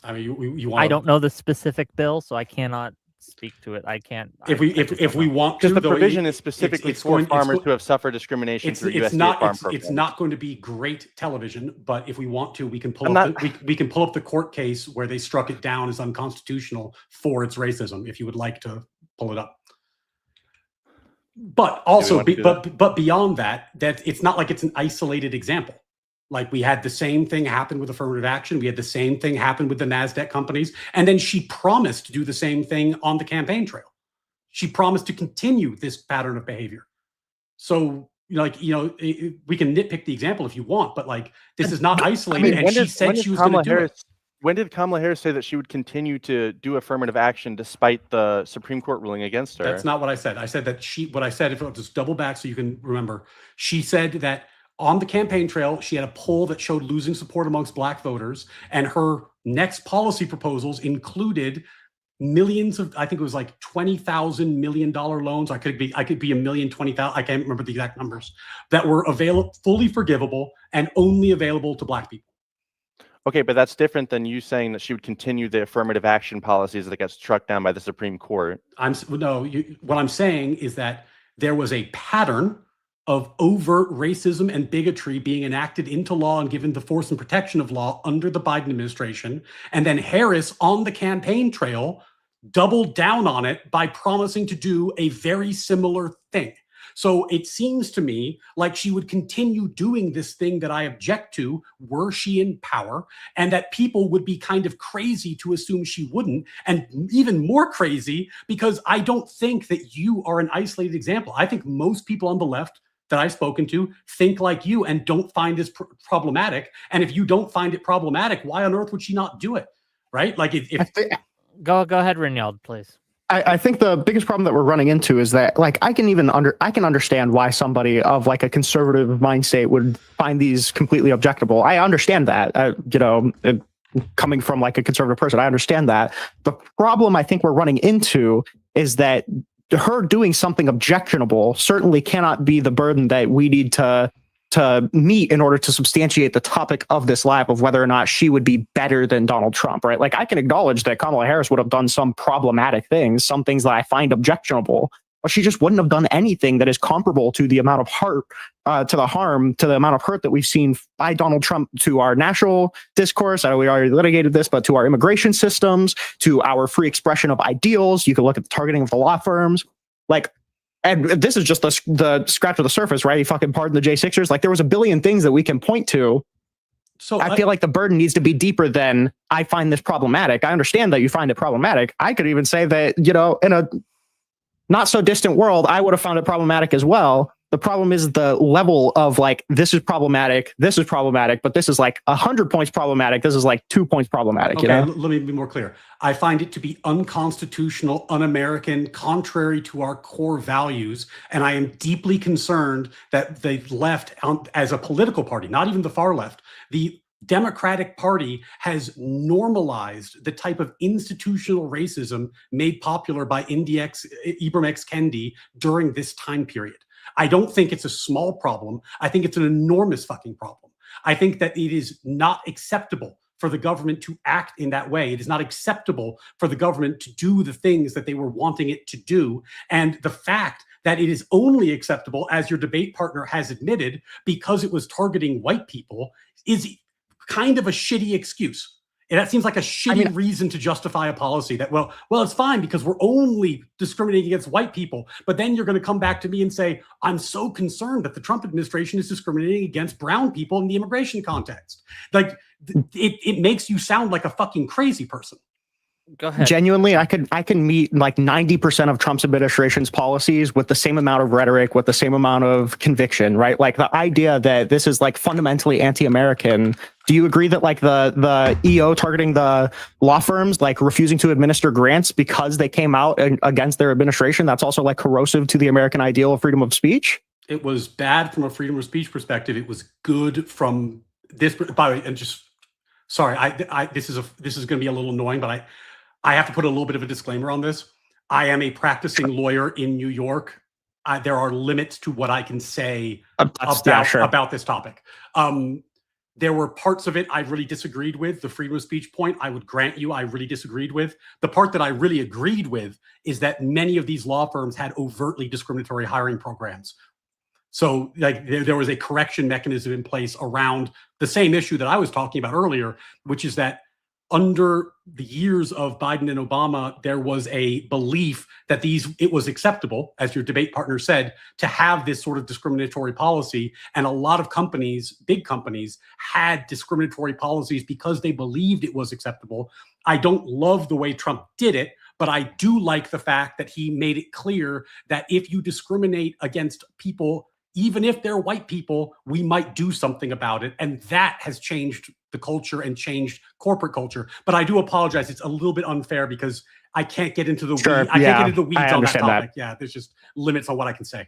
I mean, you want? I don't know the specific bill, so I cannot speak to it. I can't. If we want to, because the provision is specifically for farmers who have suffered discrimination through USDA farm programs. It's not going to be great television, but if we want to, we can pull up the court case where they struck it down as unconstitutional for its racism. If you would like to pull it up. But also, but beyond that it's not like it's an isolated example. Like we had the same thing happen with affirmative action. We had the same thing happen with the NASDAQ companies. And then she promised to do the same thing on the campaign trail. She promised to continue this pattern of behavior. So, we can nitpick the example if you want, but like, this is not isolated. And she said she was going to do it. When did Kamala Harris say that she would continue to do affirmative action despite the Supreme Court ruling against her? That's not what I said. I said that if I'll just double back so you can remember, she said that on the campaign trail, she had a poll that showed losing support amongst black voters, and her next policy proposals included millions of, I think it was like $20,000 million loans. I could be a million, 20,000. I can't remember the exact numbers that were available, fully forgivable, and only available to black people. Okay, but that's different than you saying that she would continue the affirmative action policies that got struck down by the Supreme Court. What I'm saying is that there was a pattern of overt racism and bigotry being enacted into law and given the force and protection of law under the Biden administration. And then Harris on the campaign trail doubled down on it by promising to do a very similar thing. So it seems to me like she would continue doing this thing that I object to were she in power, and that people would be kind of crazy to assume she wouldn't, and even more crazy because I don't think that you are an isolated example. I think most people on the left that I've spoken to think like you and don't find this problematic. And if you don't find it problematic, why on earth would she not do it? Right? Like Go ahead, Reynald, please. I think the biggest problem that we're running into is that, like, I can understand why somebody of like a conservative mindset would find these completely objectionable. I understand that, coming from like a conservative person, I understand that. The problem I think we're running into is that her doing something objectionable certainly cannot be the burden that we need to meet in order to substantiate the topic of this lab of whether or not she would be better than Donald Trump, right? Like, I can acknowledge that Kamala Harris would have done some problematic things, some things that I find objectionable. but she just wouldn't have done anything that is comparable to the amount of harm, to the amount of hurt that we've seen by Donald Trump to our national discourse. We already litigated this, but to our immigration systems, to our free expression of ideals. You can look at the targeting of the law firms. And this is just the scratch of the surface, right? You fucking pardon the J6ers. There was a billion things that we can point to. So I feel like the burden needs to be deeper than I find this problematic. I understand that you find it problematic. I could even say that, in a not so distant world, I would have found it problematic as well. The problem is the level of this is problematic, but this is 100 points problematic. This is 2 points problematic. Okay, let me be more clear. I find it to be unconstitutional, un-American, contrary to our core values. And I am deeply concerned that the left, as a political party, not even the far left, the Democratic Party has normalized the type of institutional racism made popular by Ibram X. Kendi during this time period. I don't think it's a small problem. I think it's an enormous fucking problem. I think that it is not acceptable for the government to act in that way. It is not acceptable for the government to do the things that they were wanting it to do. And the fact that it is only acceptable, as your debate partner has admitted, because it was targeting white people is kind of a shitty excuse. And that seems like a shitty reason to justify a policy that, well, it's fine because we're only discriminating against white people. But then you're going to come back to me and say, I'm so concerned that the Trump administration is discriminating against brown people in the immigration context. It makes you sound like a fucking crazy person. Go ahead. Genuinely, I can meet 90% of Trump's administration's policies with the same amount of rhetoric, with the same amount of conviction, right? The idea that this is fundamentally anti-American. Do you agree that the EO targeting the law firms, refusing to administer grants because they came out against their administration, that's also corrosive to the American ideal of freedom of speech? It was bad from a freedom of speech perspective. It was good from this. By the way, and just sorry, this is going to be a little annoying, but I have to put a little bit of a disclaimer on this. I am a practicing lawyer in New York. There are limits to what I can say about this topic. There were parts of it I really disagreed with. The freedom of speech point, I would grant you, I really disagreed with. The part that I really agreed with is that many of these law firms had overtly discriminatory hiring programs. So there was a correction mechanism in place around the same issue that I was talking about earlier, which is that under the years of Biden and Obama, there was a belief that it was acceptable, as your debate partner said, to have this sort of discriminatory policy. And a lot of companies, big companies, had discriminatory policies because they believed it was acceptable. I don't love the way Trump did it, but I do like the fact that he made it clear that if you discriminate against people, even if they're white people, we might do something about it. And that has changed the culture and changed corporate culture. But I do apologize. It's a little bit unfair because I can't get into the weeds. I can't get into the weeds on that topic. Yeah, there's just limits on what I can say.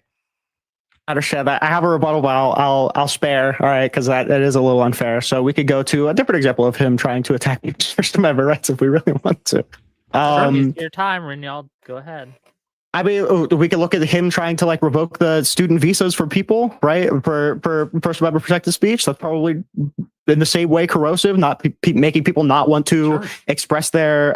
I understand that. I have a rebuttal, but I'll spare. All right, because that is a little unfair. So we could go to a different example of him trying to attack First Amendment rights if we really want to. Your time, Rinyal. Go ahead. I mean, we could look at him trying to revoke the student visas for people, right? For First Amendment protected speech. That's probably in the same way corrosive, not making people not want to express their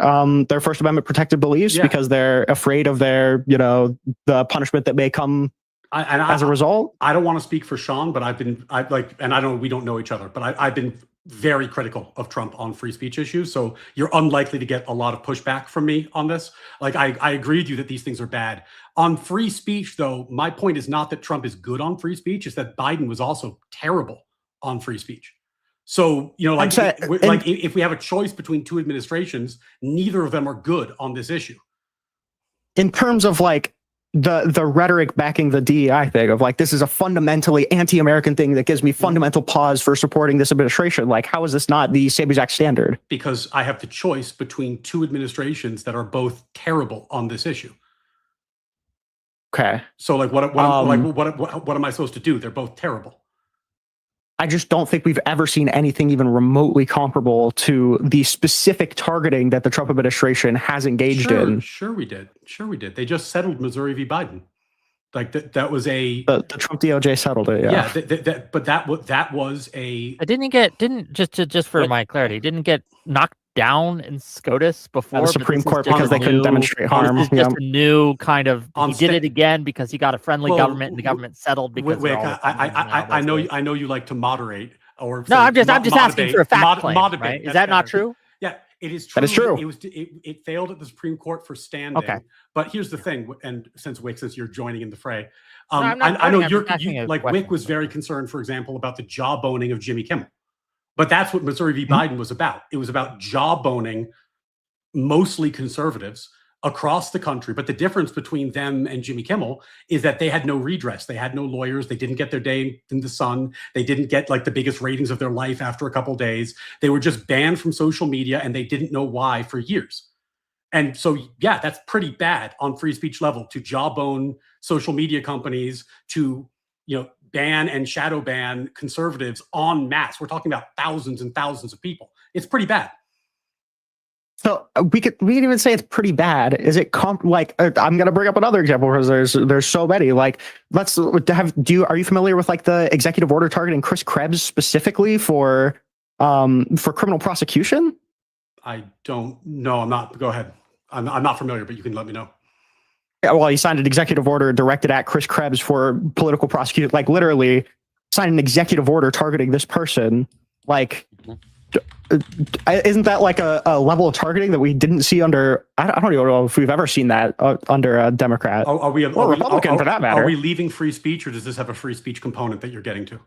First Amendment protected beliefs because they're afraid of the punishment that may come as a result. I don't want to speak for Sean, but we don't know each other, but I've been very critical of Trump on free speech issues. So you're unlikely to get a lot of pushback from me on this. I agree with you that these things are bad. On free speech, though, my point is not that Trump is good on free speech. It's that Biden was also terrible on free speech. So, if we have a choice between two administrations, neither of them are good on this issue. In terms of the rhetoric backing the DEI thing of this is a fundamentally anti-American thing that gives me fundamental pause for supporting this administration. How is this not the same exact standard? Because I have the choice between two administrations that are both terrible on this issue. Okay. So what am I supposed to do? They're both terrible. I just don't think we've ever seen anything even remotely comparable to the specific targeting that the Trump administration has engaged in. Sure we did. They just settled Missouri v. Biden. Like that was a the Trump DOJ settled it. Yeah. but that was a. I didn't just for my clarity, didn't get knocked down in SCOTUS before the Supreme Court because they couldn't demonstrate harm. This is just a new kind of. On He did it again because he got a friendly government, and the government settled because. Wick, I know you like to moderate. Or no, I'm just asking for a fact claim, right? Is that not true? Yeah, it is true. That is true. It failed at the Supreme Court for standing. Okay. But here's the thing, and since you're joining in the fray, I'm not I know voting, Wick was very concerned, for example, about the jawboning of Jimmy Kimmel. But that's what Missouri v. Biden was about. It was about jawboning mostly conservatives across the country. But the difference between them and Jimmy Kimmel is that they had no redress. They had no lawyers. They didn't get their day in the sun. They didn't get like the biggest ratings of their life after a couple of days. They were just banned from social media, and they didn't know why for years. And so, yeah, that's pretty bad on free speech level to jawbone social media companies, to, ban and shadow ban conservatives en masse. We're talking about thousands and thousands of people. It's pretty bad. So we can even say it's pretty bad. Is it I'm going to bring up another example because there's so many. Like, are you familiar with like the executive order targeting Chris Krebs specifically for criminal prosecution? I don't know. I'm not. Go ahead. I'm not familiar, but you can let me know. Yeah, well, he signed an executive order directed at Chris Krebs for political prosecution. Like, literally, signed an executive order targeting this person. Like, isn't that like a level of targeting that we didn't see under? I don't even know if we've ever seen that under a Democrat or Republican, for that matter. Are we leaving free speech, or does this have a free speech component that you're getting to?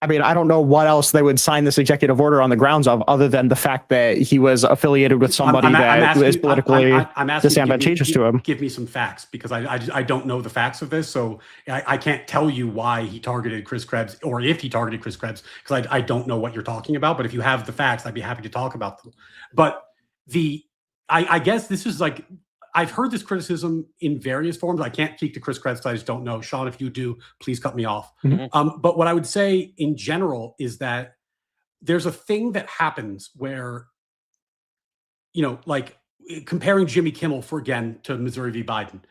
I mean, I don't know what else they would sign this executive order on the grounds of, other than the fact that he was affiliated with somebody that is politically disadvantageous to him. Give me some facts, because I don't know the facts of this, so I can't tell you why he targeted Chris Krebs, or if he targeted Chris Krebs, because I don't know what you're talking about. But if you have the facts, I'd be happy to talk about them. But I guess this is like, I've heard this criticism in various forms. I can't speak to Chris Krebs because I just don't know. Sean, if you do, please cut me off. Mm-hmm. But what I would say in general is that there's a thing that happens where, like comparing Jimmy Kimmel to Missouri v. Biden,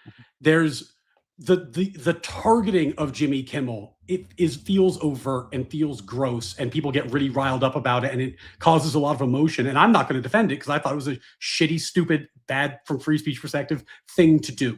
there's the targeting of Jimmy Kimmel. It feels overt and feels gross, and people get really riled up about it, and it causes a lot of emotion. And I'm not going to defend it because I thought it was a shitty, stupid, bad from free speech perspective thing to do.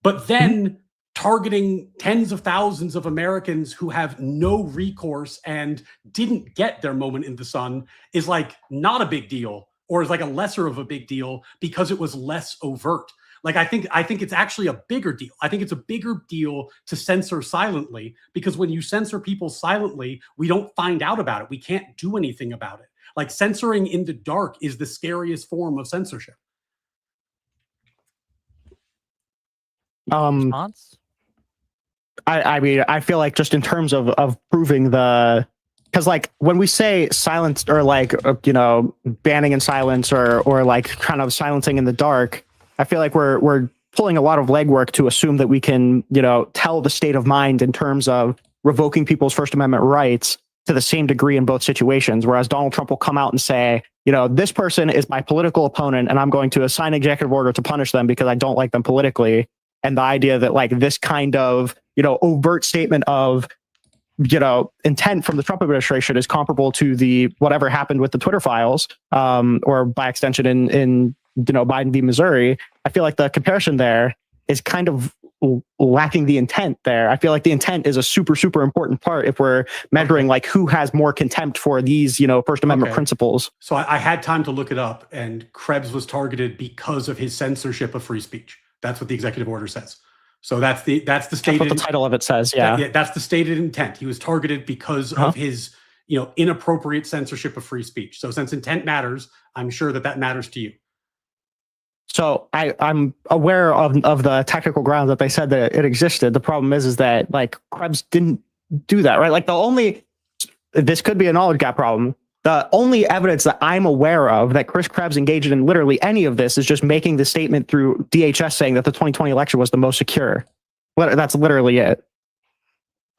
But then targeting tens of thousands of Americans who have no recourse and didn't get their moment in the sun is like not a big deal, or is like a lesser of a big deal because it was less overt. Like, I think it's actually a bigger deal. I think it's a bigger deal to censor silently, because when you censor people silently, we don't find out about it. We can't do anything about it. Like, censoring in the dark is the scariest form of censorship. Response? I mean, I feel like just in terms of proving because like when we say silence, or like banning in silence, or like kind of silencing in the dark, I feel like we're pulling a lot of legwork to assume that we can, tell the state of mind in terms of revoking people's First Amendment rights to the same degree in both situations. Whereas Donald Trump will come out and say, this person is my political opponent, and I'm going to assign an executive order to punish them because I don't like them politically. And the idea that like this kind of, overt statement of, intent from the Trump administration is comparable to whatever happened with the Twitter files, or by extension in Biden v. Missouri. I feel like the comparison there is kind of lacking the intent there. I feel like the intent is a super, super important part if we're measuring like who has more contempt for these, First Amendment principles. So I had time to look it up, and Krebs was targeted because of his censorship of free speech. That's what the executive order says. So that's the stated. That's what the title of it says. Yeah. That's the stated intent. He was targeted because of his, inappropriate censorship of free speech. So since intent matters, I'm sure that matters to you. So I'm aware of the technical grounds that they said that it existed. The problem is that like Krebs didn't do that, right? Like this could be a knowledge gap problem. The only evidence that I'm aware of that Chris Krebs engaged in literally any of this is just making the statement through DHS saying that the 2020 election was the most secure. That's literally it.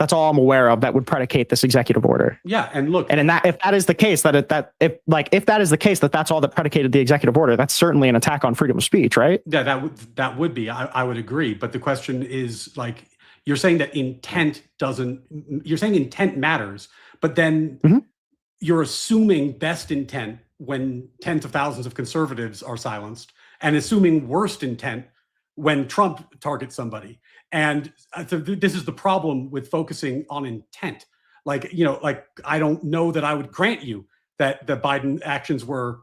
That's all I'm aware of that would predicate this executive order. Yeah, and look, And if that is the case, if that is the case that that's all that predicated the executive order, that's certainly an attack on freedom of speech, right? Yeah, that would be. I would agree. But the question is, like, you're saying that intent doesn't. You're saying intent matters, but then you're assuming best intent when tens of thousands of conservatives are silenced, and assuming worst intent when Trump targets somebody. And this is the problem with focusing on intent. Like, like, I don't know that I would grant you that the Biden actions were,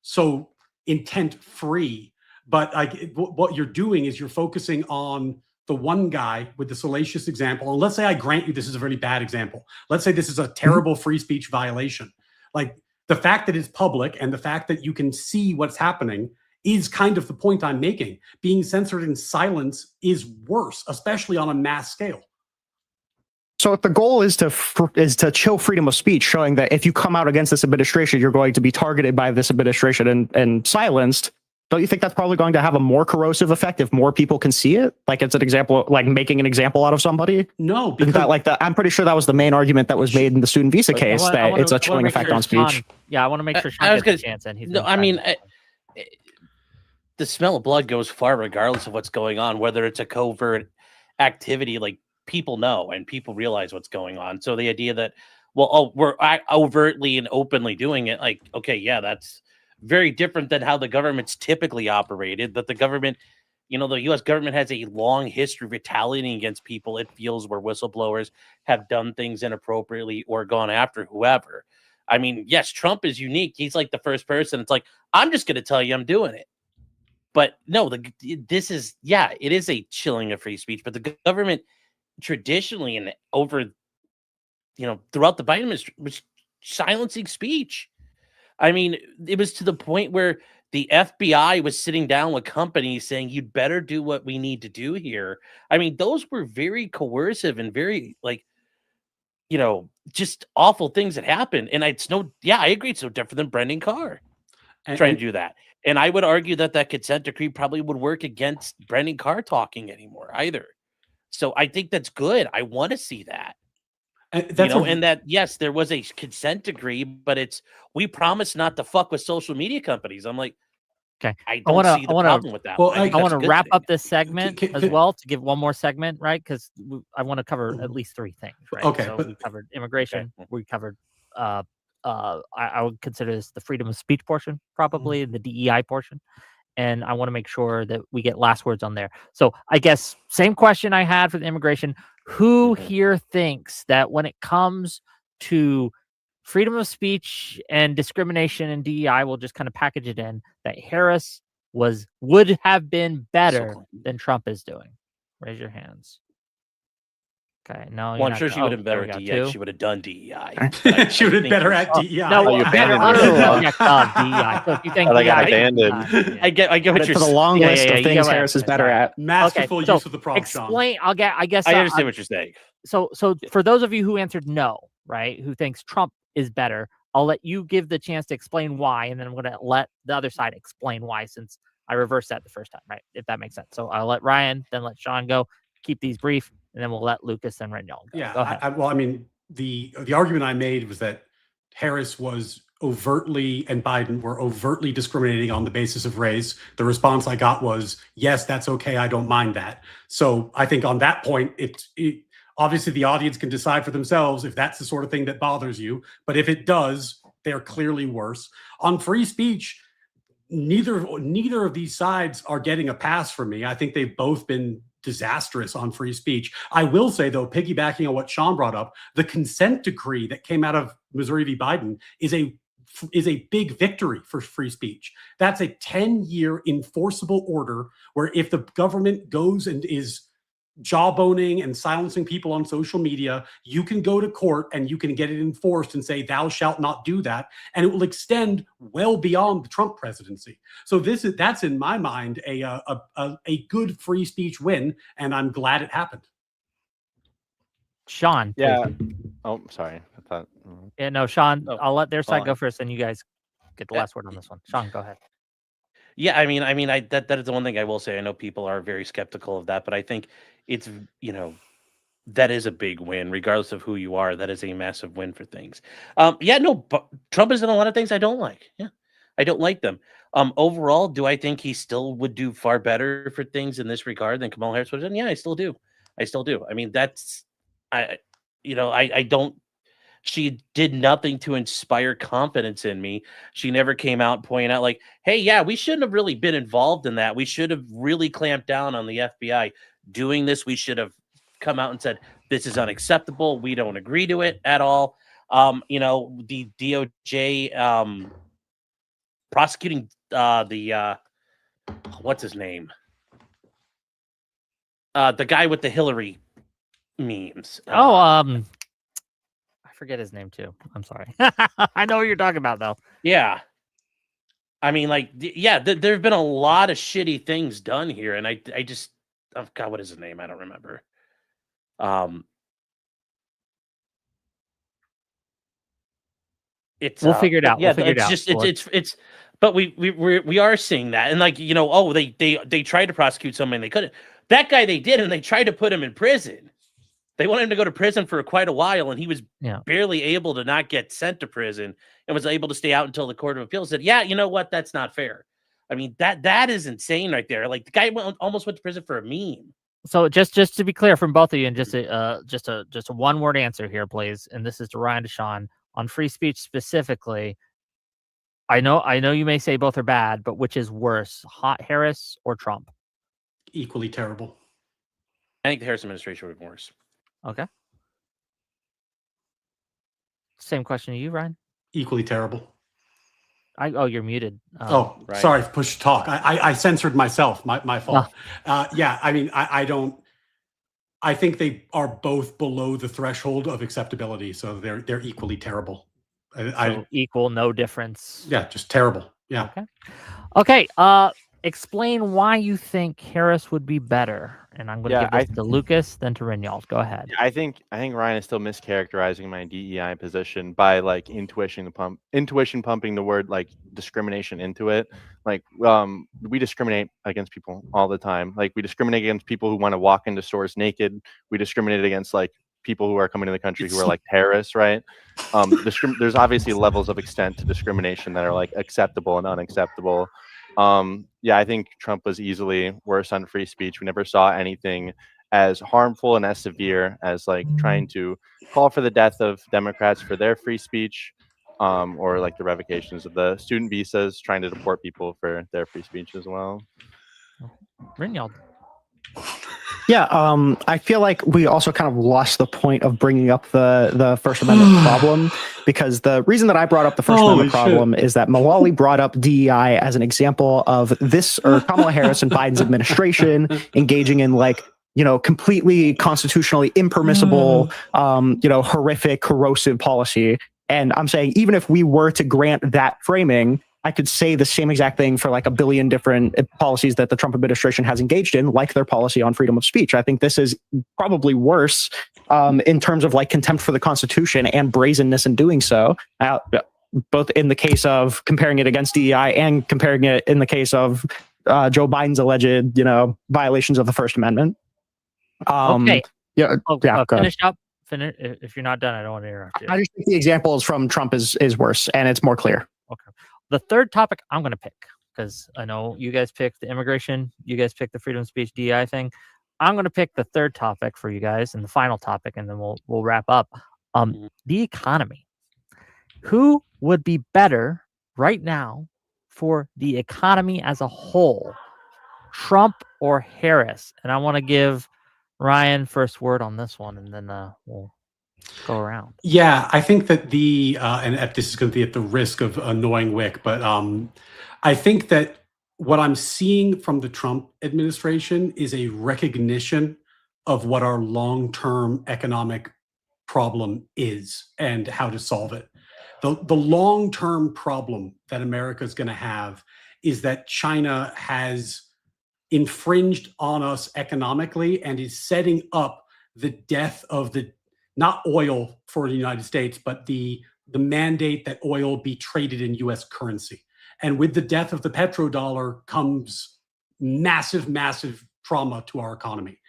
so intent free. But like, what you're doing is you're focusing on the one guy with the salacious example. And let's say I grant you this is a really bad example. Let's say this is a terrible free speech violation. Like, the fact that it's public and the fact that you can see what's happening is kind of the point I'm making. Being censored in silence is worse, especially on a mass scale. So if the goal is to chill freedom of speech, showing that if you come out against this administration, you're going to be targeted by this administration and silenced, don't you think that's probably going to have a more corrosive effect if more people can see it? Like, it's an example, like making an example out of somebody? No, because I'm pretty sure that was the main argument that was made in the student visa case, that it's a chilling effect on speech. I want to make sure Sean gets a chance. The smell of blood goes far regardless of what's going on, whether it's a covert activity, like, people know and people realize what's going on. So the idea that, we're overtly and openly doing it, like, okay, yeah, that's very different than how the government's typically operated. But the government, the U.S. government has a long history of retaliating against people it feels where whistleblowers have done things inappropriately or gone after whoever. I mean, yes, Trump is unique. He's like the first person. It's like, I'm just going to tell you I'm doing it. But no, it is a chilling of free speech. But the government traditionally and over, throughout the Biden administration was silencing speech. I mean, it was to the point where the FBI was sitting down with companies saying, you'd better do what we need to do here. I mean, those were very coercive and very, like, just awful things that happened. And I agree. It's no different than Brendan Carr trying to do that. And I would argue that consent decree probably would work against Brendan Carr talking anymore either. So I think that's good. I want to see that. And that, yes, there was a consent decree, but we promise not to fuck with social media companies. I'm like, okay, I don't see the problem with that. Well, I want to wrap up this segment as well to give one more segment, right? Because I want to cover at least three things, right? Okay. So we covered immigration. Okay. We covered, I would consider this the freedom of speech portion, probably the DEI portion. And I want to make sure that we get last words on there. So I guess same question I had for the immigration. Who here thinks that when it comes to freedom of speech and discrimination and DEI, we'll just kind of package it in, that Harris would have been better than Trump is doing? Raise your hands. Okay, no. Well, I'm sure she would have been better at DEI. She would have done DEI. She would have been better at DEI. No, better on the subject of DEI. So if you think DEI, abandoned. I get what you're saying. For the long list of things Harris is better at. Masterful use of the prompt. Explain. I guess I understand what you're saying. So for those of you who answered no, right, who thinks Trump is better, I'll let you give the chance to explain why, and then I'm going to let the other side explain why, since I reversed that the first time, right? If that makes sense. So I'll let Ryan, then let Sean go. Keep these brief, and then we'll let Lucas and Regnol go. Yeah. Go ahead. Well, I mean, the argument I made was that Harris was overtly and Biden were overtly discriminating on the basis of race. The response I got was, yes, that's okay. I don't mind that. So I think on that point, obviously the audience can decide for themselves if that's the sort of thing that bothers you. But if it does, they're clearly worse. On free speech, neither of these sides are getting a pass from me. I think they've both been disastrous on free speech. I will say, though, piggybacking on what Sean brought up, the consent decree that came out of Missouri v. Biden is a big victory for free speech. That's a 10-year enforceable order where if the government goes and is jawboning and silencing people on social media, you can go to court and you can get it enforced and say, thou shalt not do that. And it will extend well beyond the Trump presidency. So that's in my mind a good free speech win. And I'm glad it happened. Sean. Yeah. Oh, sorry. I thought. Yeah, no, Sean, I'll let their side go first, and you guys get the last word on this one. Sean, go ahead. Yeah, I mean, that is the one thing I will say. I know people are very skeptical of that, but I think it's, that is a big win, regardless of who you are. That is a massive win for things. But Trump has done a lot of things I don't like. Yeah, I don't like them. Overall, do I think he still would do far better for things in this regard than Kamala Harris would have done? Yeah, I still do. I mean, I don't. She did nothing to inspire confidence in me. She never came out pointing out like, hey, yeah, we shouldn't have really been involved in that. We should have really clamped down on the FBI doing this. We should have come out and said, this is unacceptable. We don't agree to it at all. The DOJ prosecuting what's his name? The guy with the Hillary memes. I forget his name too. I'm sorry. I know what you're talking about though. Yeah. I mean, there have been a lot of shitty things done here, and I just, oh God, what is his name? I don't remember. We'll figure it out. Yeah, we'll figure it's it out. just it's. But we are seeing that, and they tried to prosecute someone and they couldn't. That guy they did, and they tried to put him in prison. They wanted him to go to prison for quite a while, and he was barely able to not get sent to prison and was able to stay out until the Court of Appeals said, yeah, you know what? That's not fair. I mean, that is insane right there. Like, the guy almost went to prison for a meme. So just to be clear from both of you, and just a one-word answer here, please. And this is to Ryan, to Sean, on free speech specifically. I know you may say both are bad, but which is worse, Harris or Trump? Equally terrible. I think the Harris administration would be worse. Okay. Same question to you, Ryan. Equally terrible. You're muted. Right. Sorry, push talk. I censored myself. My fault. Yeah, I mean, I don't. I think they are both below the threshold of acceptability, so they're equally terrible. Equal, no difference. Yeah, just terrible. Yeah. Okay. Explain why you think Harris would be better. And I'm going to give this to Lucas, then to Rinald. Go ahead. Yeah, I think Ryan is still mischaracterizing my DEI position by like intuition pumping the word like discrimination into it. Like we discriminate against people all the time. Like we discriminate against people who want to walk into stores naked. We discriminate against like people who are coming to the country who are like terrorists, right? There's obviously levels of extent to discrimination that are like acceptable and unacceptable. I think Trump was easily worse on free speech. We never saw anything as harmful and as severe as like trying to call for the death of Democrats for their free speech, or like the revocations of the student visas, trying to deport people for their free speech as well. Rinald. Yeah, I feel like we also kind of lost the point of bringing up the First Amendment problem, because the reason that I brought up the First Amendment problem is that Malali brought up DEI as an example of this, or Kamala Harris and Biden's administration engaging in like, completely constitutionally impermissible, horrific, corrosive policy. And I'm saying, even if we were to grant that framing, I could say the same exact thing for like a billion different policies that the Trump administration has engaged in, like their policy on freedom of speech. I think this is probably worse in terms of like contempt for the Constitution and brazenness in doing so, both in the case of comparing it against DEI and comparing it in the case of Joe Biden's alleged, violations of the First Amendment. Okay. Finish up. Finish. If you're not done, I don't want to interrupt you. I just think the examples from Trump is worse, and it's more clear. Okay. The third topic I'm going to pick, because I know you guys picked the immigration, you guys picked the freedom of speech DI thing. I'm going to pick the third topic for you guys, and the final topic, and then we'll wrap up. The economy. Who would be better right now for the economy as a whole, Trump or Harris? And I want to give Ryan first word on this one, and then we'll go around. Yeah, I think that and this is going to be at the risk of annoying Wick, but I think that what I'm seeing from the Trump administration is a recognition of what our long-term economic problem is and how to solve it. The long-term problem that America is going to have is that China has infringed on us economically and is setting up the death of not oil for the United States, but the mandate that oil be traded in U.S. currency. And with the death of the petrodollar comes massive, massive trauma to our economy.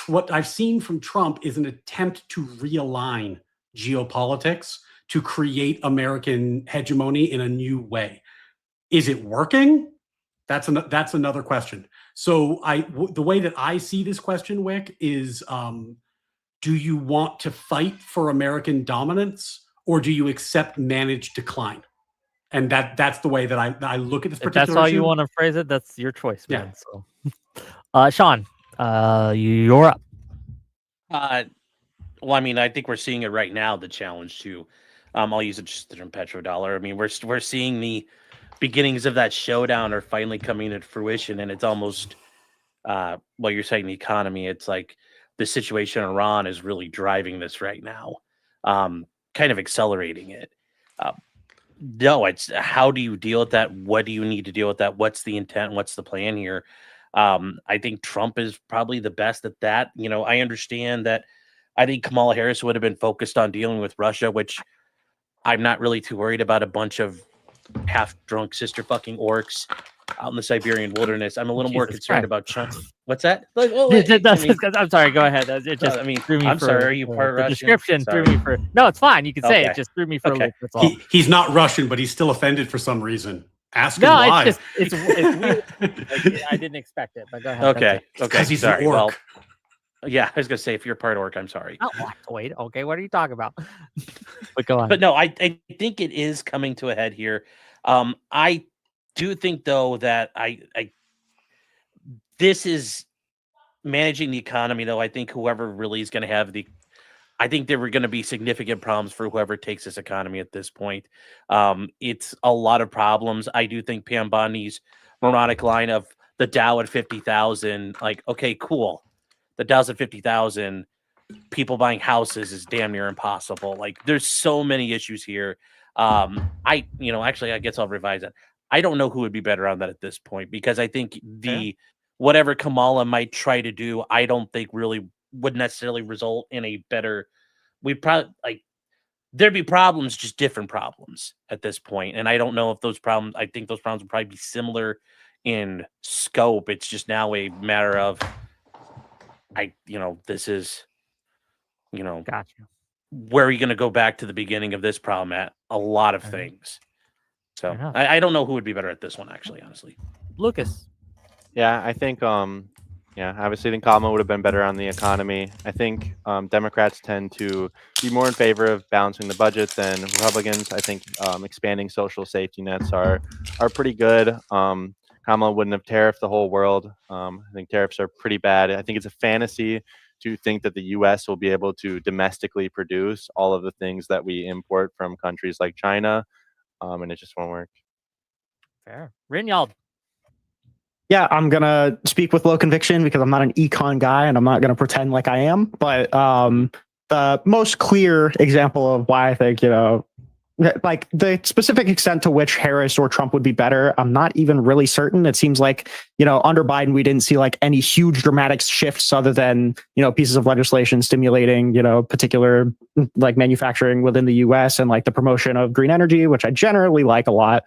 what I've seen from Trump is an attempt to realign geopolitics to create American hegemony in a new way. Is it working? That's another question. So the way that I see this question, Wick, is do you want to fight for American dominance, or do you accept managed decline? And that's the way that I look at this If particular that's how issue. you want to phrase it, that's your choice, Yeah. man. So, Sean, you're up. Well, I mean, I think we're seeing it right now. The challenge to, I'll use it just the term petrodollar. I mean, we're seeing the beginnings of that showdown are finally coming to fruition, and it's almost, well, you're saying the economy. It's like the situation in Iran is really driving this right now, kind of accelerating it. No, it's how do you deal with that? What do you need to deal with that? What's the intent? What's the plan here? I think Trump is probably the best at that. You know, I understand that. I think Kamala Harris would have been focused on dealing with Russia, which I'm not really too worried about a bunch of half-drunk sister fucking orcs out in the Siberian wilderness. I'm a little more Jesus concerned Christ. about China. What's that? Like, oh, wait, I mean, I'm sorry. Go ahead. It just I mean, threw me I'm for. sorry. Are you part the Russian? description Sorry. threw me for. No, it's fine. You can say it. Okay. Just threw me for a Okay. loop. That's all. He's not Russian, but he's still offended for some reason. Ask him No, why. it's weird. Like, I didn't expect it, but go ahead. Okay. Okay. Because he's sorry. an orc. Well, yeah, I was gonna say if you're part orc, I'm sorry. Oh, wait. Okay, what are you talking about? But go on. But no, I think it is coming to a head here. I do think though that I this is managing the economy though. I think whoever really is going to have I think there were going to be significant problems for whoever takes this economy at this point. It's a lot of problems. I do think Pam Bondi's moronic line of the Dow at 50,000, like, okay, cool. The Dow's at 50,000. People buying houses is damn near impossible. Like, there's so many issues here. Actually, I guess I'll revise that. I don't know who would be better on that at this point, because I think whatever Kamala might try to do, I don't think really would necessarily result in a better. We probably there'd be problems, just different problems at this point. And I don't know if those problems. I think those problems would probably be similar in scope. It's just now a matter of this is. Gotcha. Where are you going to go back to the beginning of this problem at? A lot of things. So I don't know who would be better at this one, actually, honestly. Lucas. Yeah, I think obviously I think Kamala would have been better on the economy. I think Democrats tend to be more in favor of balancing the budget than Republicans. I think expanding social safety nets are pretty good. Kamala wouldn't have tariffed the whole world. I think tariffs are pretty bad. I think it's a fantasy to think that the U.S. will be able to domestically produce all of the things that we import from countries like China, and it just won't work. Fair. Rinyald. Yeah, I'm going to speak with low conviction because I'm not an econ guy and I'm not going to pretend like I am. But the most clear example of why I think, like the specific extent to which Harris or Trump would be better, I'm not even really certain. It seems like, under Biden, we didn't see like any huge dramatic shifts other than, pieces of legislation stimulating, particular like manufacturing within the US and like the promotion of green energy, which I generally like a lot.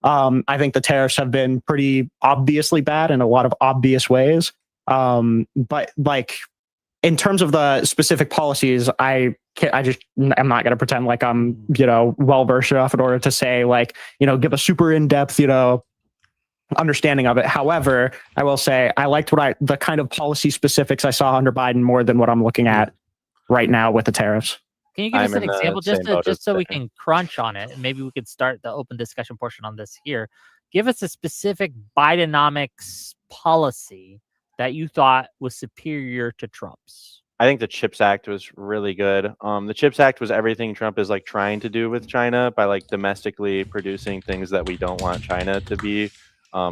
I think the tariffs have been pretty obviously bad in a lot of obvious ways. But like in terms of the specific policies, I'm not going to pretend like I'm, well versed enough in order to say like, give a super in-depth, understanding of it. However, I will say I liked the kind of policy specifics I saw under Biden more than what I'm looking at right now with the tariffs. Can you give us an example just so we there. can crunch on it? And maybe we could start the open discussion portion on this here. Give us a specific Bidenomics policy that you thought was superior to Trump's. I think the CHIPS Act was really good. The CHIPS Act was everything Trump is like trying to do with China by like domestically producing things that we don't want China to be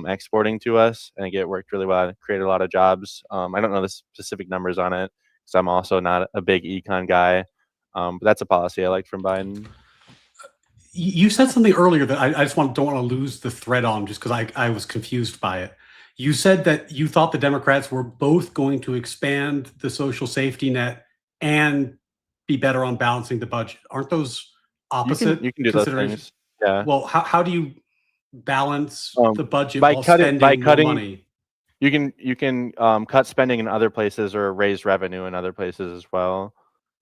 exporting to us. I think it worked really well. It created a lot of jobs. I don't know the specific numbers on it because I'm also not a big econ guy. But that's a policy I liked from Biden. You said something earlier that I just don't want to lose the thread on just because I was confused by it. You said that you thought the Democrats were both going to expand the social safety net and be better on balancing the budget. Aren't those opposite? You can do those things. Yeah. Well, how do you balance the budget by while cutting spending more money? You can cut spending in other places or raise revenue in other places as well.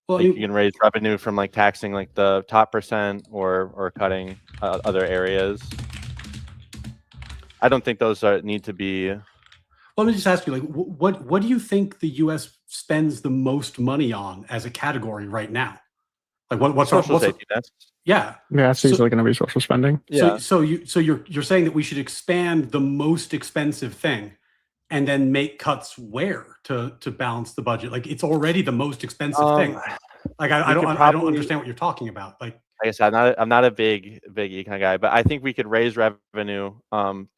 Well, Like you can raise revenue from like taxing like the top percent or cutting other areas. I don't think those need to be. let me just ask you, like, what do you think the U.S. spends the most money on as a category right now? Like, what's Social safety nets? Yeah, Yeah, it's usually going to be social spending. Yeah. So you're saying that we should expand the most expensive thing, and then make cuts where to balance the budget? Like, it's already the most expensive thing. Like, I don't understand what you're talking about. Like I said, I'm not a big econ guy, but I think we could raise revenue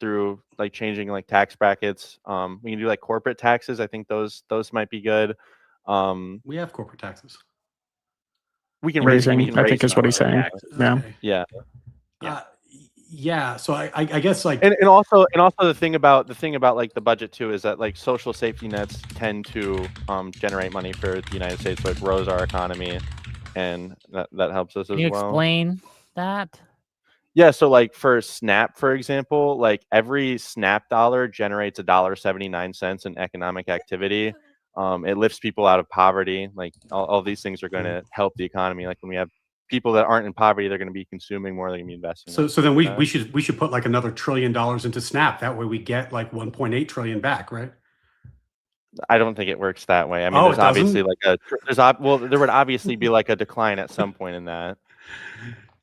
through like changing like tax brackets. We can do like corporate taxes. I think those might be good. we have corporate taxes. We can Raising, raise. I think is what he's saying. Yeah. Okay. Yeah. Yeah. So I guess like And also the thing about like the budget too is that like social safety nets tend to generate money for the United States, so it grows our economy, and that helps us Can as you well. explain that? Yeah, so like for SNAP, for example, like every SNAP dollar generates $1.79 in economic activity. It lifts people out of poverty. Like all these things are going to help the economy. Like when we have people that aren't in poverty, they're going to be consuming more. They're going to be investing. so then we should put like another $1 trillion into SNAP. That way we get like 1.8 trillion back, right? I don't think it works that way. I mean, Oh, there's it doesn't? obviously like there would obviously be like a decline at some point in that.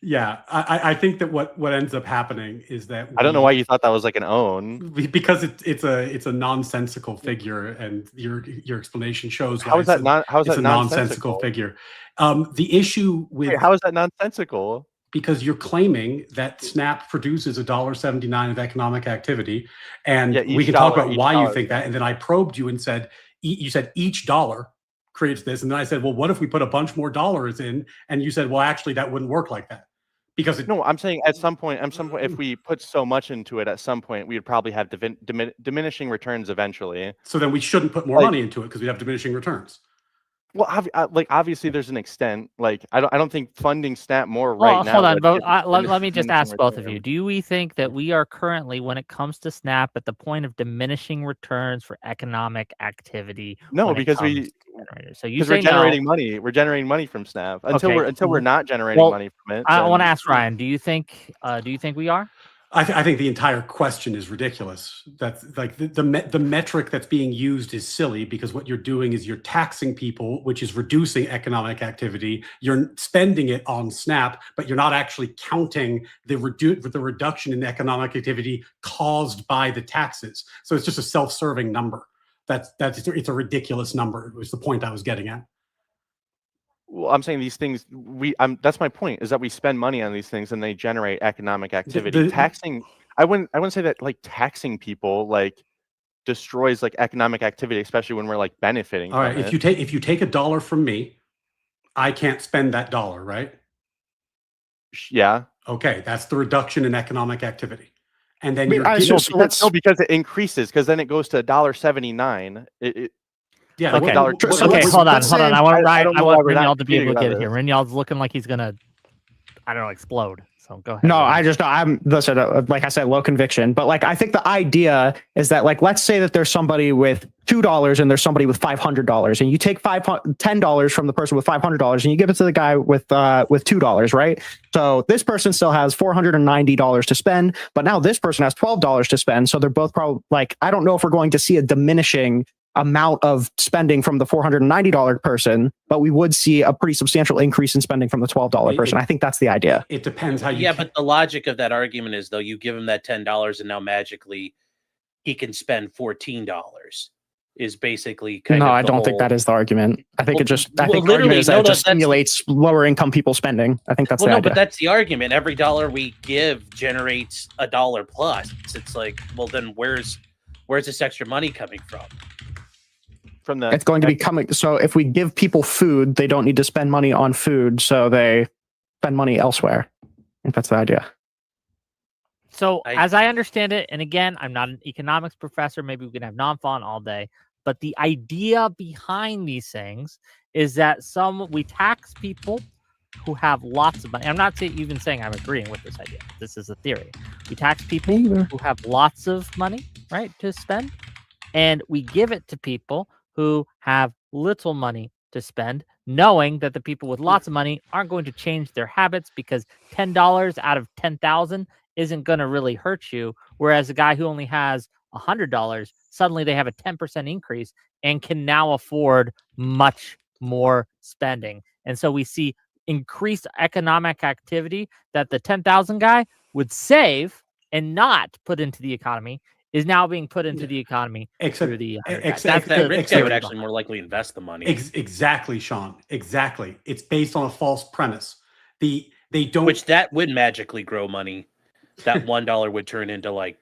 Yeah, I think that what ends up happening is that I don't know why you thought that was like an own. because it's a nonsensical figure, and your explanation shows why How is that not? How is it's that a nonsensical figure. The issue with Wait, how is that nonsensical? because you're claiming that SNAP produces $1.79 of economic activity, and Yeah, we each can talk dollar- about each why you dollar, think that. And then I probed you and said, you said each dollar creates this, and then I said, well, what if we put a bunch more dollars in? And you said, well, actually, that wouldn't work like that because No, I'm saying at some point, if we put so much into it, at some point we would probably have diminishing returns eventually. So then we shouldn't put more money into it because we have diminishing returns. Well, like obviously there's an extent. Like I don't think funding SNAP more Well, right now. hold on, would but give let me just ask diminishing both of you. return. Do we think that we are currently, when it comes to SNAP, at the point of diminishing returns for economic activity? No, when it because comes to generators? So you because say we're generating no. money. We're generating money from SNAP until Okay. we're not generating Well, money from it. I want to then- ask Ryan. Do you think we are? I think the entire question is ridiculous. That's like the metric that's being used is silly because what you're doing is you're taxing people, which is reducing economic activity. You're spending it on SNAP, but you're not actually counting the reduction in economic activity caused by the taxes. So it's just a self-serving number. It's a ridiculous number. Was the point I was getting at. Well, I'm saying these things. That's my point. Is that we spend money on these things and they generate economic activity. Taxing. I wouldn't say that like taxing people like destroys like economic activity, especially when we're like benefiting. All right. from If it. you take $1 from me, I can't spend that dollar, right? Yeah. Okay, that's the reduction in economic activity. And then because it increases, because then it goes to $1.79. Yeah. Okay. So Okay. Hold on. I want Rinyal to be able to about get it here. this. Rinyal's looking like he's gonna, I don't know, explode. So go ahead. No, Rinyal. I'm listen, like I said, low conviction, but like I think the idea is that like let's say that there's somebody with $2 and there's somebody with $500, and you take $10 from the person with $500 and you give it to the guy with $2, right? So this person still has $490 to spend, but now this person has $12 to spend. So they're both probably like, I don't know if we're going to see a diminishing amount of spending from the $490 person, but we would see a pretty substantial increase in spending from the $12 person. I think that's the idea. It depends how you. Yeah, but the logic of that argument is though you give him that $10 and now magically he can spend $14. Is basically kind of. No, I don't think that is the argument. I think the argument is that it just stimulates lower income people spending. I think that's the idea. But that's the argument. Every dollar we give generates $1 plus. It's like, well, then where's this extra money coming from? It's going to be coming. So if we give people food, they don't need to spend money on food, so they spend money elsewhere. I think that's the idea. So as I understand it, and again, I'm not an economics professor. Maybe we can have non-fun all day. But the idea behind these things is that we tax people who have lots of money. I'm not even saying I'm agreeing with this idea. This is a theory. We tax people who have lots of money, right, to spend. and we give it to people who have little money to spend, knowing that the people with lots of money aren't going to change their habits because $10 out of 10,000 isn't going to really hurt you. Whereas a guy who only has $100, suddenly they have a 10% increase and can now afford much more spending. And so we see increased economic activity that the 10,000 guy would save and not put into the economy is now being put into the economy through the 100 guy. That's that rich guy would actually more likely invest the money. Exactly, Sean. Exactly. It's based on a false premise. They don't, which that would magically grow money. That $1 would turn into like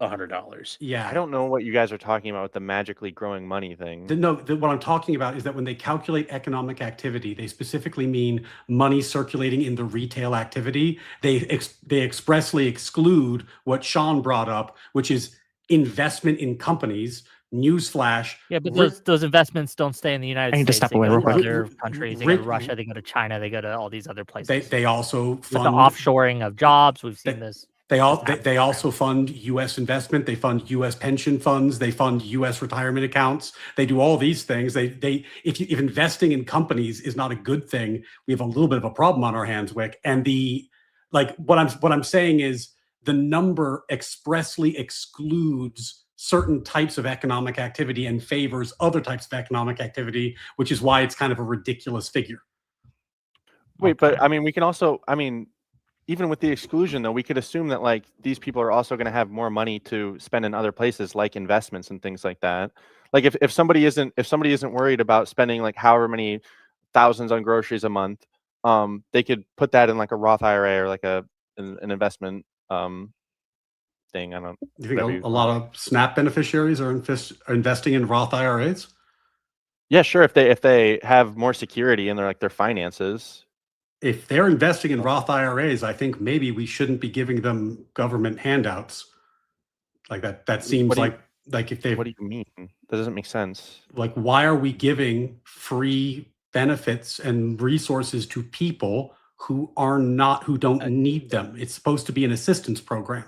$100. Yeah. I don't know what you guys are talking about with the magically growing money thing. What I'm talking about is that when they calculate economic activity, they specifically mean money circulating in the retail activity. They expressly exclude what Sean brought up, which is investment in companies. Newsflash. Yeah, but those investments don't stay in the United States. Step They away go real to quick. other countries. They go to Russia. They go to China. They go to all these other places. They also With the fund offshoring of jobs. We've seen this. They also fund U.S. investment. They fund U.S. pension funds. They fund U.S. retirement accounts. They do all these things. If investing in companies is not a good thing, we have a little bit of a problem on our hands, Wick. And what I'm saying is the number expressly excludes certain types of economic activity and favors other types of economic activity, which is why it's kind of a ridiculous figure. Wait, but I mean, we can also, even with the exclusion, though, we could assume that like these people are also going to have more money to spend in other places, like investments and things like that. Like if somebody isn't worried about spending like however many thousands on groceries a month, they could put that in like a Roth IRA or like an investment thing. I don't. You think a lot of SNAP beneficiaries are investing in Roth IRAs? Yeah, sure. If they have more security in their finances. If they're investing in Roth IRAs, I think maybe we shouldn't be giving them government handouts like that. That seems like if they. What do you mean? That doesn't make sense. Like, why are we giving free benefits and resources to people who don't need them? It's supposed to be an assistance program.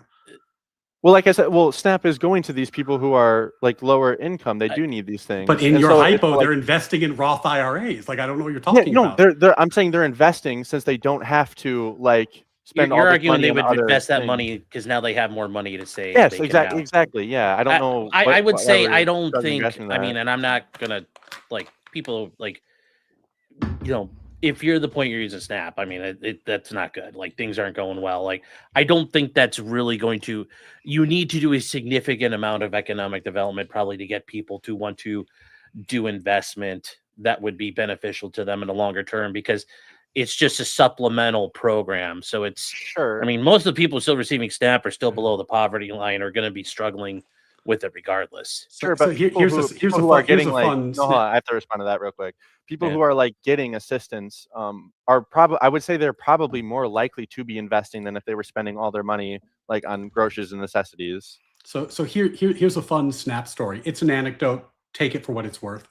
Well, like I said, SNAP is going to these people who are like lower income. They do need these things. But in your hypo, they're investing in Roth IRAs. Like, I don't know what you're talking about. I'm saying they're investing since they don't have to like spend all You're this arguing money they would on invest other that things. money because now they have more money to save. Yes, exactly. Yeah, I don't know. I would say I don't think. I mean, and I'm not gonna like people like if you're the point you're using Snap, I mean, that's not good. Like things aren't going well. Like I don't think that's really going to. You need to do a significant amount of economic development probably to get people to want to do investment that would be beneficial to them in the longer term because it's just a supplemental program. So it's sure. I mean, most of the people still receiving SNAP are still below the poverty line are going to be struggling with it regardless. Sure, but here's a fun. I have to respond to that real quick. People who are like getting assistance are probably, I would say they're probably more likely to be investing than if they were spending all their money like on groceries and necessities. So here's a fun Snap story. It's an anecdote. Take it for what it's worth.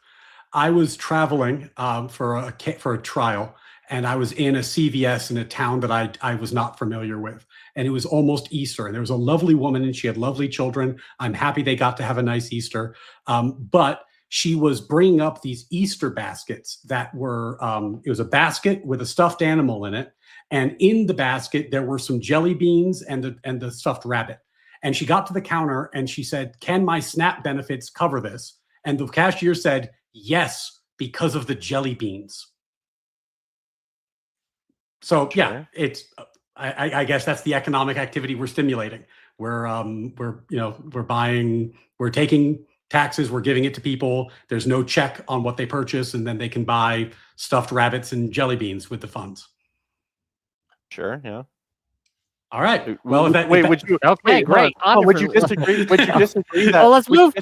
I was traveling for a trial, and I was in a CVS in a town that I was not familiar with. And it was almost Easter. And there was a lovely woman, and she had lovely children. I'm happy they got to have a nice Easter. But she was bringing up these Easter baskets that were, it was a basket with a stuffed animal in it. And in the basket, there were some jelly beans and the stuffed rabbit. And she got to the counter and she said, "Can my SNAP benefits cover this?" And the cashier said, "Yes, because of the jelly beans." So yeah, it's I guess that's the economic activity we're stimulating. We're taking taxes, we're giving it to people. There's no check on what they purchase, and then they can buy stuffed rabbits and jelly beans with the funds. Sure, yeah. All right. Well, would you? Okay, great. Would you disagree? Would you disagree that? Well, let's move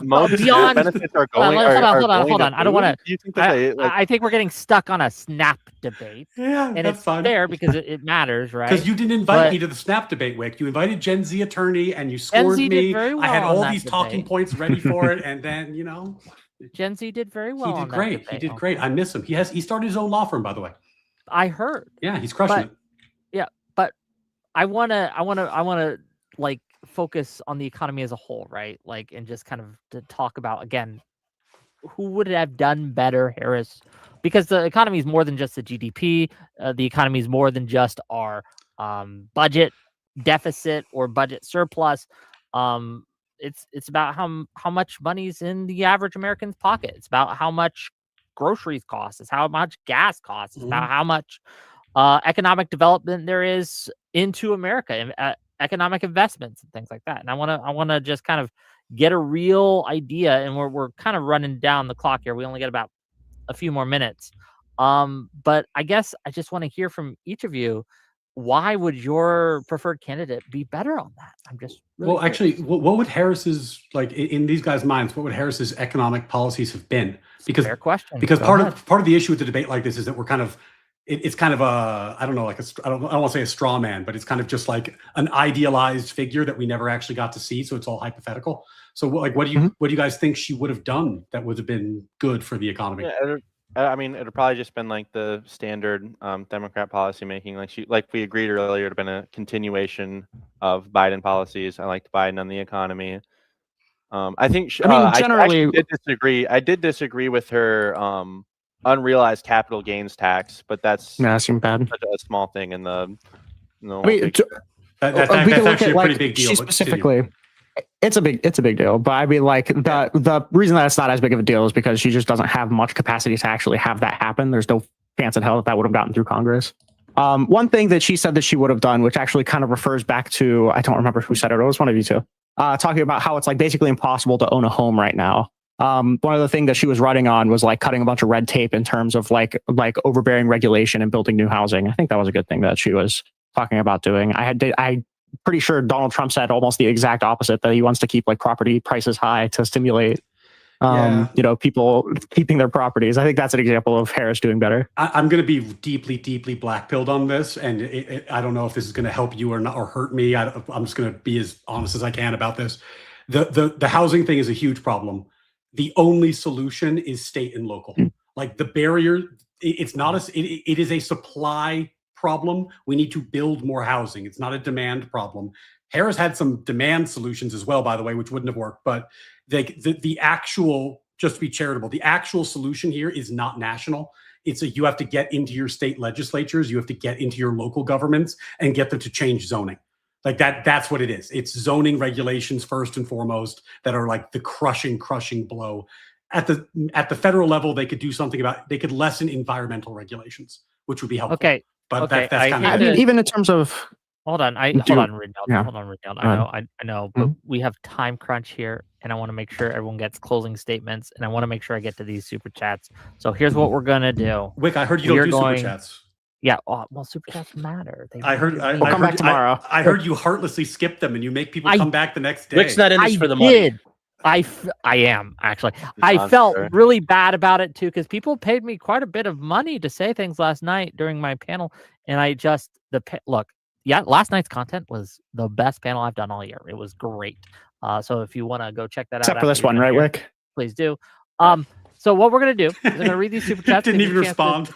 most beyond. Benefits are going. Hold on. I don't want to. Do you think that I think we're getting stuck on a SNAP debate. Yeah, and that's it's fine. Fair because it matters, right? Because you didn't invite me to the SNAP debate, Wick. You invited Gen Z attorney, and you scored me. Did very well I had all on these that talking debate. points ready for it, and then Gen Z did very well. He did great. He did great. I miss him. He started his own law firm, by the way. I heard. Yeah, he's crushing it. Yeah, but I wanna like focus on the economy as a whole, right? Like, and just kind of to talk about again, who would have done better, Harris? Because the economy is more than just the GDP. The economy is more than just our budget deficit or budget surplus. It's about how much money's in the average American's pocket. It's about how much groceries cost. It's how much gas costs. It's about how much economic development there is into America and economic investments and things like that. And I want to just kind of get a real idea. And we're kind of running down the clock here. We only got about a few more minutes. But I guess I just want to hear from each of you. Why would your preferred candidate be better on that? I'm just really well, actually, what would Harris's, like in these guys' minds, what would Harris's economic policies have been? Because fair question. Because part of the issue with the debate like this is that we're kind of it's kind of a, I don't know, like I don't want to say a straw man, but it's kind of just like an idealized figure that we never actually got to see. So it's all hypothetical. So like, what do you guys think she would have done that would have been good for the economy? Yeah, I mean, it'd probably just been like the standard Democrat policy making. Like we agreed earlier, it'd been a continuation of Biden policies. I liked Biden on the economy. I think generally, I did disagree. I did disagree with her unrealized capital gains tax, but that's seemed bad. Such a small thing in the. No, we that's actually a pretty big deal. She specifically, it's a big deal. But I mean, like the reason that it's not as big of a deal is because she just doesn't have much capacity to actually have that happen. There's no chance in hell that would have gotten through Congress. One thing that she said that she would have done, which actually kind of refers back to, I don't remember who said it. It was one of you two, talking about how it's like basically impossible to own a home right now. One of the things that she was running on was like cutting a bunch of red tape in terms of like overbearing regulation and building new housing. I think that was a good thing that she was talking about doing. I'm pretty sure Donald Trump said almost the exact opposite, that he wants to keep like property prices high to stimulate people keeping their properties. I think that's an example of Harris doing better. I'm going to be deeply black-pilled on this, and I don't know if this is going to help you or not, or hurt me. I'm just going to be as honest as I can about this. The housing thing is a huge problem. The only solution is state and local. Like the barrier, it's not it is a supply problem. We need to build more housing. It's not a demand problem. Harris had some demand solutions as well, by the way, which wouldn't have worked. But the actual, just to be charitable, the actual solution here is not national. You have to get into your state legislatures. You have to get into your local governments and get them to change zoning. Like that's what it is. It's zoning regulations first and foremost that are like the crushing blow. At the federal level, they could do something they could lessen environmental regulations, which would be helpful. Okay. But okay. that's kind of, I mean, even in terms of, hold on, Rindell. Yeah. Hold on, Rindell. I know, but we have time crunch here, and I want to make sure everyone gets closing statements, and I want to make sure I get to these super chats. So here's what we're gonna do. Wick, I heard you don't do super chats. Yeah, well, super chats matter. We'll come back tomorrow. I heard you heartlessly skip them, and you make people come back the next day. Wick's not in this for the money. I am actually. I felt really bad about it too, because people paid me quite a bit of money to say things last night during my panel, and I just look. Yeah, last night's content was the best panel I've done all year. It was great. So if you want to go check that out, except for this one, right, Wick? Please do. So what we're gonna do is I'm gonna read these super chats. Didn't even respond.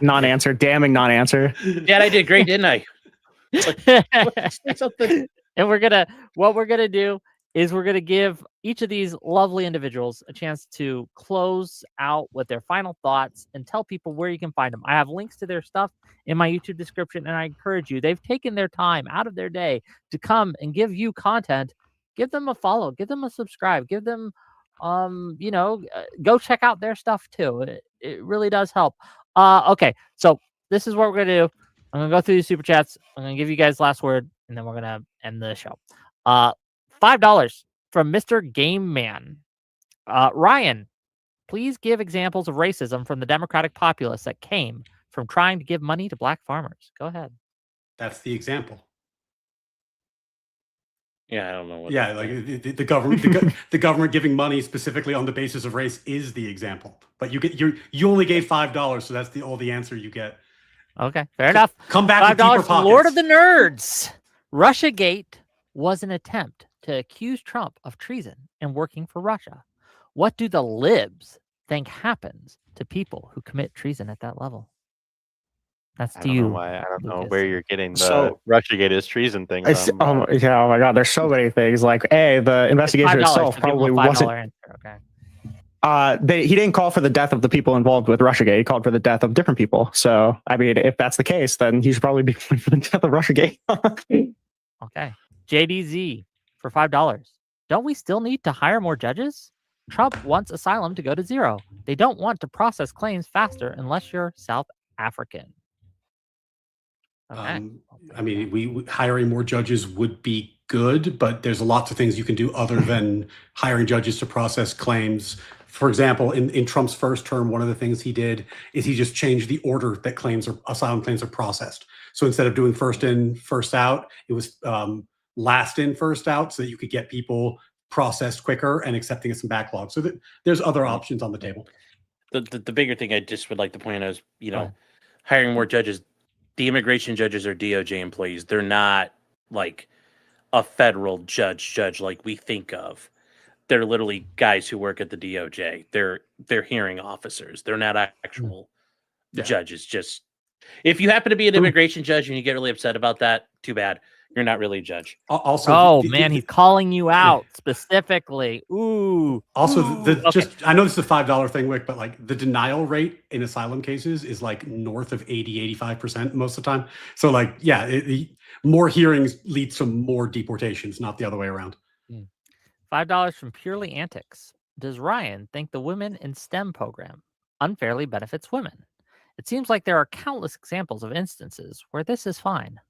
Non-answer. Damning non-answer. Yeah, I did great, didn't I? And what we're gonna do is we're gonna give each of these lovely individuals a chance to close out with their final thoughts and tell people where you can find them. I have links to their stuff in my YouTube description, and I encourage you. They've taken their time out of their day to come and give you content. Give them a follow. Give them a subscribe. Give them go check out their stuff too. It really does help. Okay, so this is what we're gonna do. I'm gonna go through these super chats. I'm gonna give you guys last word, and then we're gonna end the show. $5 from Mr. Game Man. Ryan, please give examples of racism from the Democratic populace that came from trying to give money to black farmers. Go ahead. That's the example. Yeah, I don't know. The government, the government giving money specifically on the basis of race is the example. But you only gave $5, so that's all the answer you get. Okay, fair enough. Come back with deeper pockets. Lord of the Nerds. Russiagate was an attempt to accuse Trump of treason and working for Russia. What do the libs think happens to people who commit treason at that level? That's I to don't know you. why. I don't know Lucas. where you're getting the So- Russiagate is treason thing It's, from. oh my god, there's so many things. Like, the investigation $5, itself so give him probably a $5 wasn't. answer. Okay. He didn't call for the death of the people involved with Russiagate. He called for the death of different people. So, I mean, if that's the case, then he should probably be calling for the death of Russiagate. Okay. JDZ for $5. Don't we still need to hire more judges? Trump wants asylum to go to 0. They don't want to process claims faster unless you're South African. Okay. I mean, we hiring more judges would be good, but there's lots of things you can do other than hiring judges to process claims. For example, in Trump's first term, one of the things he did is he just changed the order that asylum claims are processed. So instead of doing first in, first out, it was last in, first out, so that you could get people processed quicker and accepting some backlog. So there's other options on the table. The bigger thing I just would like to point out is, Go ahead. hiring more judges. The immigration judges are DOJ employees. They're not like a federal judge like we think of. They're literally guys who work at the DOJ. They're hearing officers. They're not actual judges. Just if you happen to be an immigration judge and you get really upset about that, too bad. You're not really a judge. Also, man, he's calling you out specifically. Ooh. Also, okay. I know this is a $5 thing, Wick, but like the denial rate in asylum cases is like north of 80-85% most of the time. So like, yeah, more hearings leads to more deportations, not the other way around. $5 from Purely Antics. Does Ryan think the Women in STEM program unfairly benefits women? It seems like there are countless examples of instances where this is fine.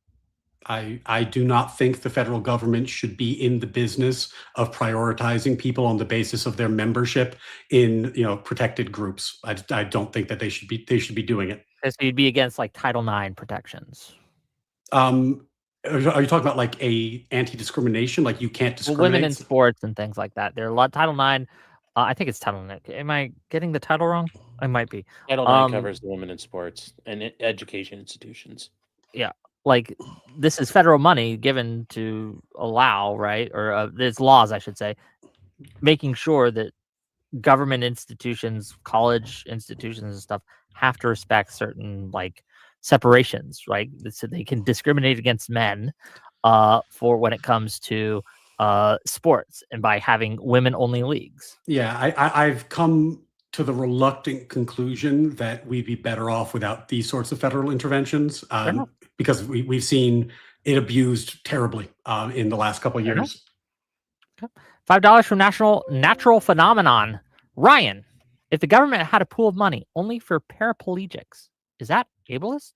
I do not think the federal government should be in the business of prioritizing people on the basis of their membership in protected groups. I don't think that they should be doing it. So you'd be against like Title IX protections. Are you talking about like a anti-discrimination? Like you can't discriminate? Well, women in sports and things like that. There are a lot. Title IX. I think it's Title IX. Am I getting the title wrong? I might be. Title IX covers the women in sports and education institutions. Yeah. Like this is federal money given to allow, right? Or there's laws, I should say, making sure that government institutions, college institutions and stuff have to respect certain like separations, right? So they can discriminate against men for when it comes to sports and by having women only leagues. Yeah, I've come to the reluctant conclusion that we'd be better off without these sorts of federal interventions because we've seen it abused terribly in the last couple of years. Okay. $5 from Natural Phenomenon. Ryan, if the government had a pool of money only for paraplegics, is that ableist?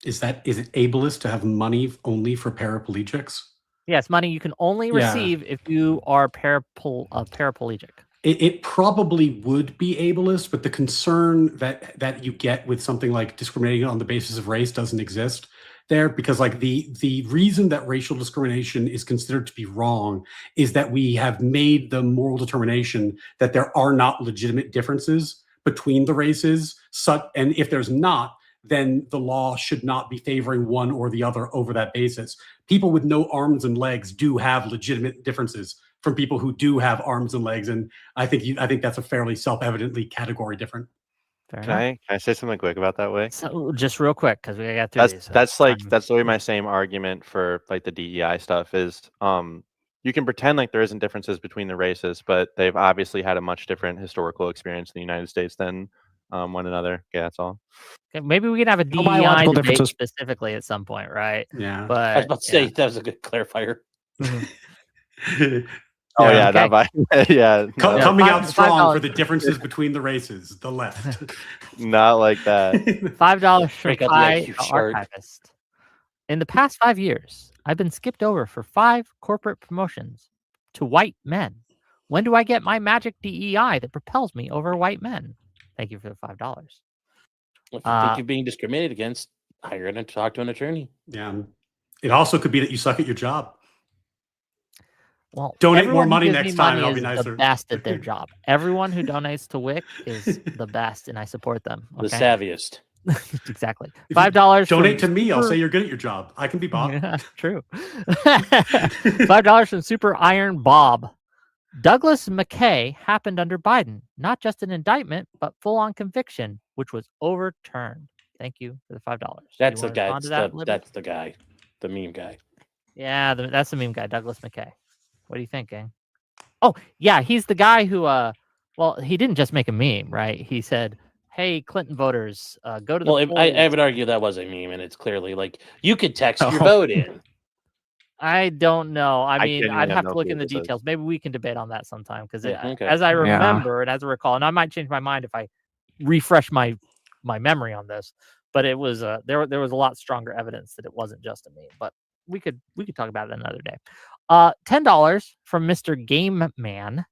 Is it ableist to have money only for paraplegics? Yes, money you can only receive if you are paraplegic. It probably would be ableist, but the concern that you get with something like discriminating on the basis of race doesn't exist there, because like the reason that racial discrimination is considered to be wrong is that we have made the moral determination that there are not legitimate differences between the races. And if there's not, then the law should not be favoring one or the other over that basis. People with no arms and legs do have legitimate differences from people who do have arms and legs, and I think that's a fairly self-evidently category different. Can I say something quick about that way? So just real quick, because we got through these. That's literally my same argument for like the DEI stuff is you can pretend like there isn't differences between the races, but they've obviously had a much different historical experience in the United States than one another. Okay, that's all. Okay, maybe we can have a DEI debate specifically at some point, right? Yeah. But I was about to say that was a good clarifier. Oh yeah, that vibe. Yeah. Coming out strong for the differences between the races, the left. Not like that. $5 for Kai, archivist. In the past 5 years, I've been skipped over for 5 corporate promotions to white men. When do I get my magic DEI that propels me over white men? Thank you for the $5. If you think you're being discriminated against, hire and talk to an attorney. Yeah. It also could be that you suck at your job. Well, donate more money next time. I'll be nicer. The best at their job. Everyone who donates to WIC is the best, and I support them. Okay? The savviest. Exactly. $5. Donate to me. I'll say you're good at your job. I can be Bob. Yeah, true. $5 from Super Iron Bob. Douglas McKay happened under Biden. Not just an indictment, but full-on conviction, which was overturned. Thank you for the $5. That's the You wanna guy. respond to that, Libby? That's the guy, the meme guy. Yeah, that's the meme guy, Douglas McKay. What do you think, gang? Oh, yeah, he's the guy who, well, he didn't just make a meme, right? He said, "Hey, Clinton voters, go to the Well, polls." I would argue that was a meme, and it's clearly like you could text your Oh. vote in. I don't know. I mean, genuinely I'd have have no to look clue in the what this is. details. Maybe we can debate on that sometime because, Okay. as I Yeah. remember and as I recall, and I might change my mind if I refresh my memory on this, but it was there was a lot stronger evidence that it wasn't just a meme. But we could talk about it another day. $10 from Mr. Game Man.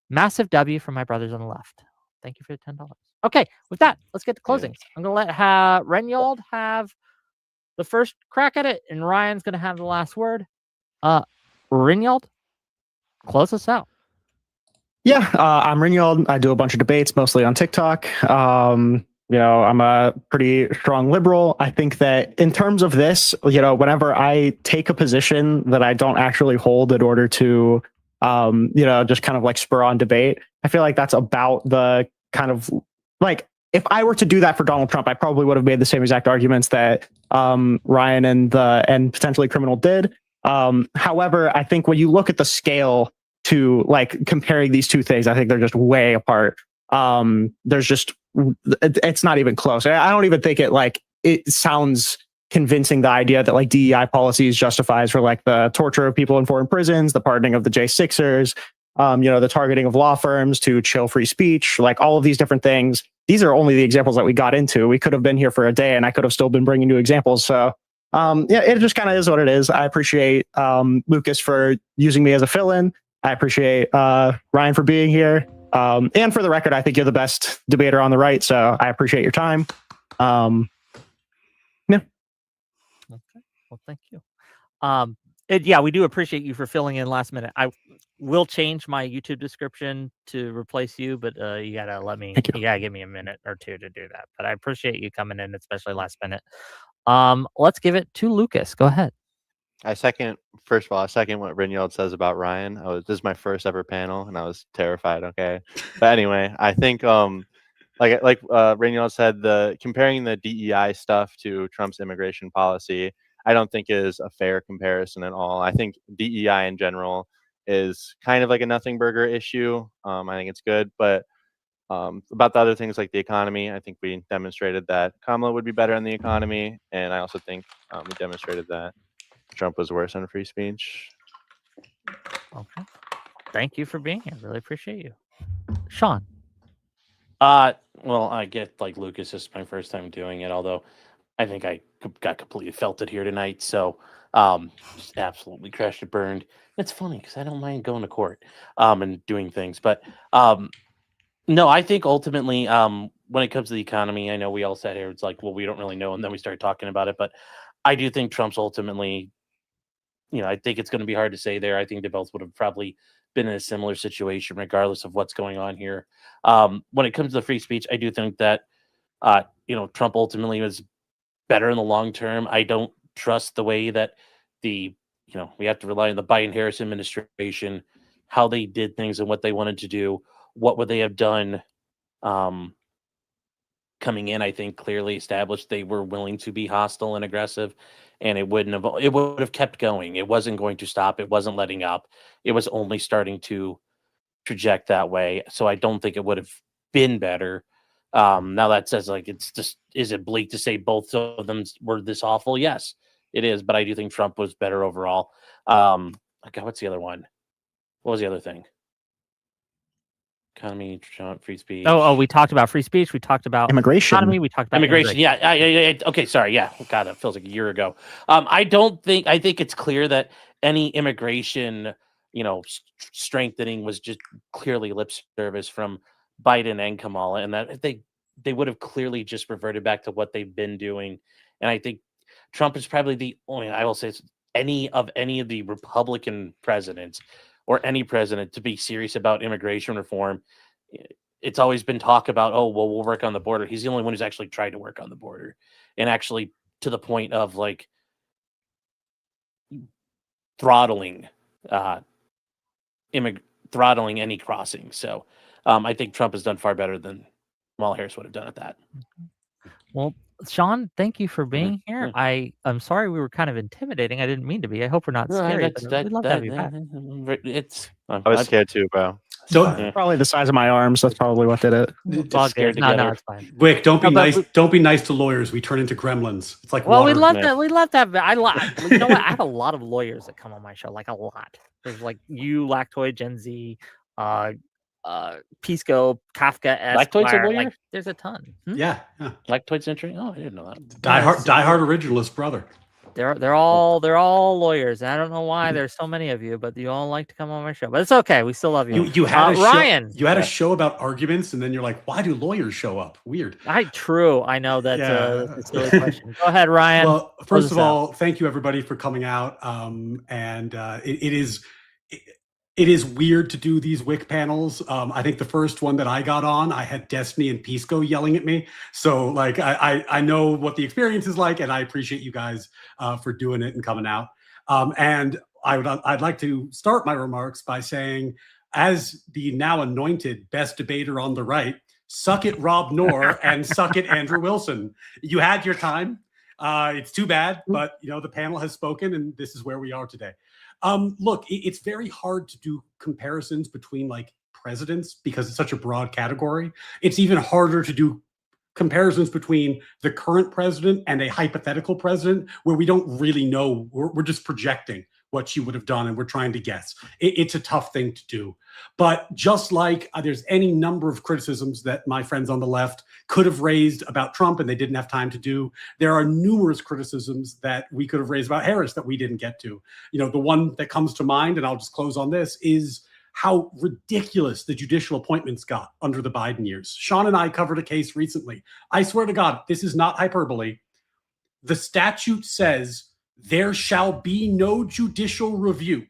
Massive W from my brothers on the left. Thank you for the $10. Okay, with that, let's get to closings. I'm gonna let Renyold have the first crack at it, and Ryan's gonna have the last word. Renyold, close us out. Yeah, I'm Ringold. I do a bunch of debates, mostly on TikTok. I'm a pretty strong liberal. I think that in terms of this, whenever I take a position that I don't actually hold in order to, just kind of like spur on debate, I feel like that's about the kind of like, if I were to do that for Donald Trump, I probably would have made the same exact arguments that Ryan and potentially Criminal did. However, I think when you look at the scale to like comparing these two things, I think they're just way apart. It's not even close. I don't even think it sounds convincing, the idea that like DEI policies justifies for like the torture of people in foreign prisons, the pardoning of the J6ers, the targeting of law firms to chill free speech, like all of these different things. These are only the examples that we got into. We could have been here for a day and I could have still been bringing new examples. So it just kind of is what it is. I appreciate Lucas for using me as a fill-in. I appreciate Ryan for being here. And for the record, I think you're the best debater on the right, so I appreciate your time. Okay. Well, thank you. We do appreciate you for filling in last minute. I will change my YouTube description to replace you, but you gotta let me. Thank you. You gotta give me a minute or two to do that. But I appreciate you coming in, especially last minute. Let's give it to Lucas. Go ahead. First of all, I second what Rinyald says about Ryan. This is my first ever panel, and I was terrified. Okay, but anyway, I think like Rinyald said, comparing the DEI stuff to Trump's immigration policy, I don't think is a fair comparison at all. I think DEI in general is kind of like a nothing burger issue. I think it's good, but about the other things like the economy, I think we demonstrated that Kamala would be better in the economy, and I also think we demonstrated that Trump was worse on free speech. Okay. Thank you for being here. Really appreciate you, Sean. Well, I get like Lucas. This is my first time doing it, although I think I got completely felted here tonight. So, just absolutely crashed and burned. It's funny because I don't mind going to court, and doing things, but no, I think ultimately, when it comes to the economy, I know we all sat here. It's like, well, we don't really know, and then we started talking about it, but I do think Trump's ultimately. I think it's going to be hard to say there. I think they both would have probably been in a similar situation, regardless of what's going on here. When it comes to the free speech, I do think that, Trump ultimately was better in the long term. I don't trust the way that we have to rely on the Biden-Harris administration, how they did things and what they wanted to do. What would they have done? Coming in, I think clearly established they were willing to be hostile and aggressive, and it would have kept going. It wasn't going to stop. It wasn't letting up. It was only starting to traject that way. So I don't think it would have been better. Now that says is it bleak to say both of them were this awful? Yes, it is. But I do think Trump was better overall. Okay, what's the other one? What was the other thing? Economy, free speech. Oh, we talked about free speech. We talked about Immigration. economy. We talked about immigration. Yeah. Okay, sorry. Yeah. God, that feels like a year ago. I think it's clear that any immigration, strengthening was just clearly lip service from Biden and Kamala, and that they would have clearly just reverted back to what they've been doing. And I think Trump is probably the only, I will say, it's any of the Republican presidents or any president to be serious about immigration reform. It's always been talk about, oh, well, we'll work on the border. He's the only one who's actually tried to work on the border, and actually to the point of like throttling any crossing. So I think Trump has done far better than Kamala Harris would have done at that. Well, Sean, thank you for being here. yeah. I'm sorry we were kind of intimidating. I didn't mean to be. I hope we're not No, scary. that's But we'd love to have you back. it's. I was scared too, bro. Don't Probably the size of my arms. That's probably what did it. Just All scared good. No, together. it's fine. Wick, don't be No, but nice. Don't be nice to lawyers. We turn into gremlins. It's like Well, water. we'd love Yeah. to. We'd love to have. You know what? I have a lot of lawyers that come on my show. Like a lot. There's like you, Lactoid, Gen Z, Pisco, Kafka, Lactoid's a Esquire. lawyer? Like there's a ton. Yeah. Lactoid's entry. Oh, I didn't know that. Diehard originalist brother. They're all lawyers. I don't know why there's so many of you, but you all like to come on my show. But it's okay. We still love you. You had a Ryan. show, you had a show about arguments, and then you're like, why do lawyers show up? Weird. True. I know that's Yeah. a silly question. Go ahead, Ryan. Well, Close first us of out. all, thank you everybody for coming out. It is weird to do these WIC panels. I think the first one that I got on, I had Destiny and Pisco yelling at me. So like I know what the experience is like, and I appreciate you guys for doing it and coming out. And I'd like to start my remarks by saying, as the now anointed best debater on the right, suck it, Rob Noor, and suck it, Andrew Wilson. You had your time. It's too bad, but the panel has spoken, and this is where we are today. Look, it's very hard to do comparisons between like presidents because it's such a broad category. It's even harder to do comparisons between the current president and a hypothetical president where we don't really know. We're just projecting what she would have done, and we're trying to guess. It's a tough thing to do. But just like there's any number of criticisms that my friends on the left could have raised about Trump and they didn't have time to do, there are numerous criticisms that we could have raised about Harris that we didn't get to. The one that comes to mind, and I'll just close on this, is how ridiculous the judicial appointments got under the Biden years. Sean and I covered a case recently. I swear to God, this is not hyperbole. The statute says there shall be no judicial review.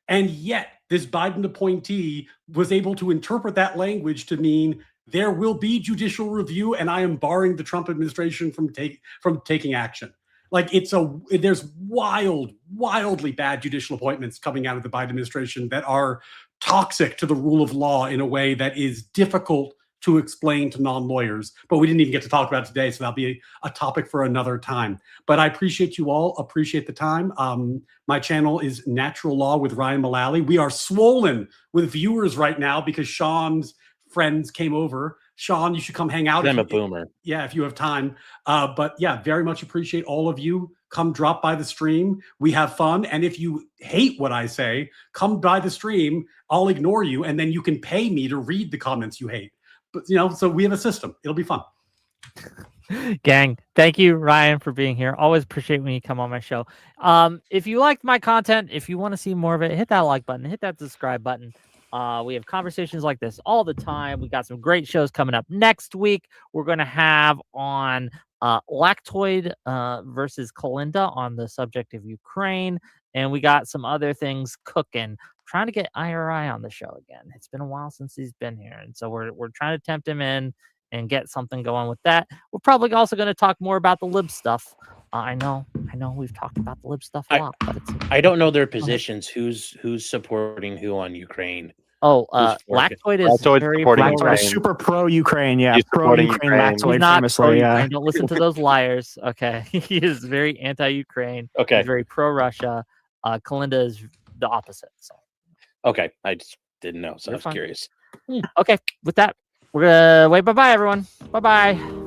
And yet this Biden appointee was able to interpret that language to mean there will be judicial review, and I am barring the Trump administration from taking action. Like there's wildly bad judicial appointments coming out of the Biden administration that are toxic to the rule of law in a way that is difficult to explain to non-lawyers, but we didn't even get to talk about it today, so that'll be a topic for another time. But I appreciate you all, appreciate the time. My channel is Natural Law with Ryan Mullally. We are swollen with viewers right now because Sean's friends came over. Sean, you should come hang out. I'm a boomer. Yeah, if you have time. But yeah, very much appreciate all of you. Come drop by the stream. We have fun. And if you hate what I say, come by the stream. I'll ignore you, and then you can pay me to read the comments you hate. But so we have a system. It'll be fun. Gang, thank you, Ryan, for being here. Always appreciate when you come on my show. If you liked my content, if you want to see more of it, hit that like button, hit that subscribe button. We have conversations like this all the time. We got some great shows coming up next week. We're going to have on Lactoid versus Kalinda on the subject of Ukraine. And we got some other things cooking. Trying to get IRI on the show again. It's been a while since he's been here. And so we're trying to tempt him in and get something going with that. We're probably also going to talk more about the lib stuff. I know we've talked about the lib stuff a lot, but I don't know their positions. Who's supporting who on Ukraine? Oh, Lactoid is very super pro Ukraine. Yeah, He's pro Ukraine. Lactoid, He's not famously. pro-Ukraine. Don't listen to those liars. Okay, he is very anti-Ukraine. Okay, he's very pro-Russia. Kalinda is the opposite. So okay, I just didn't know, so You're I was fine. curious. Okay, with that, we're gonna wait. Bye-bye, everyone. Bye-bye.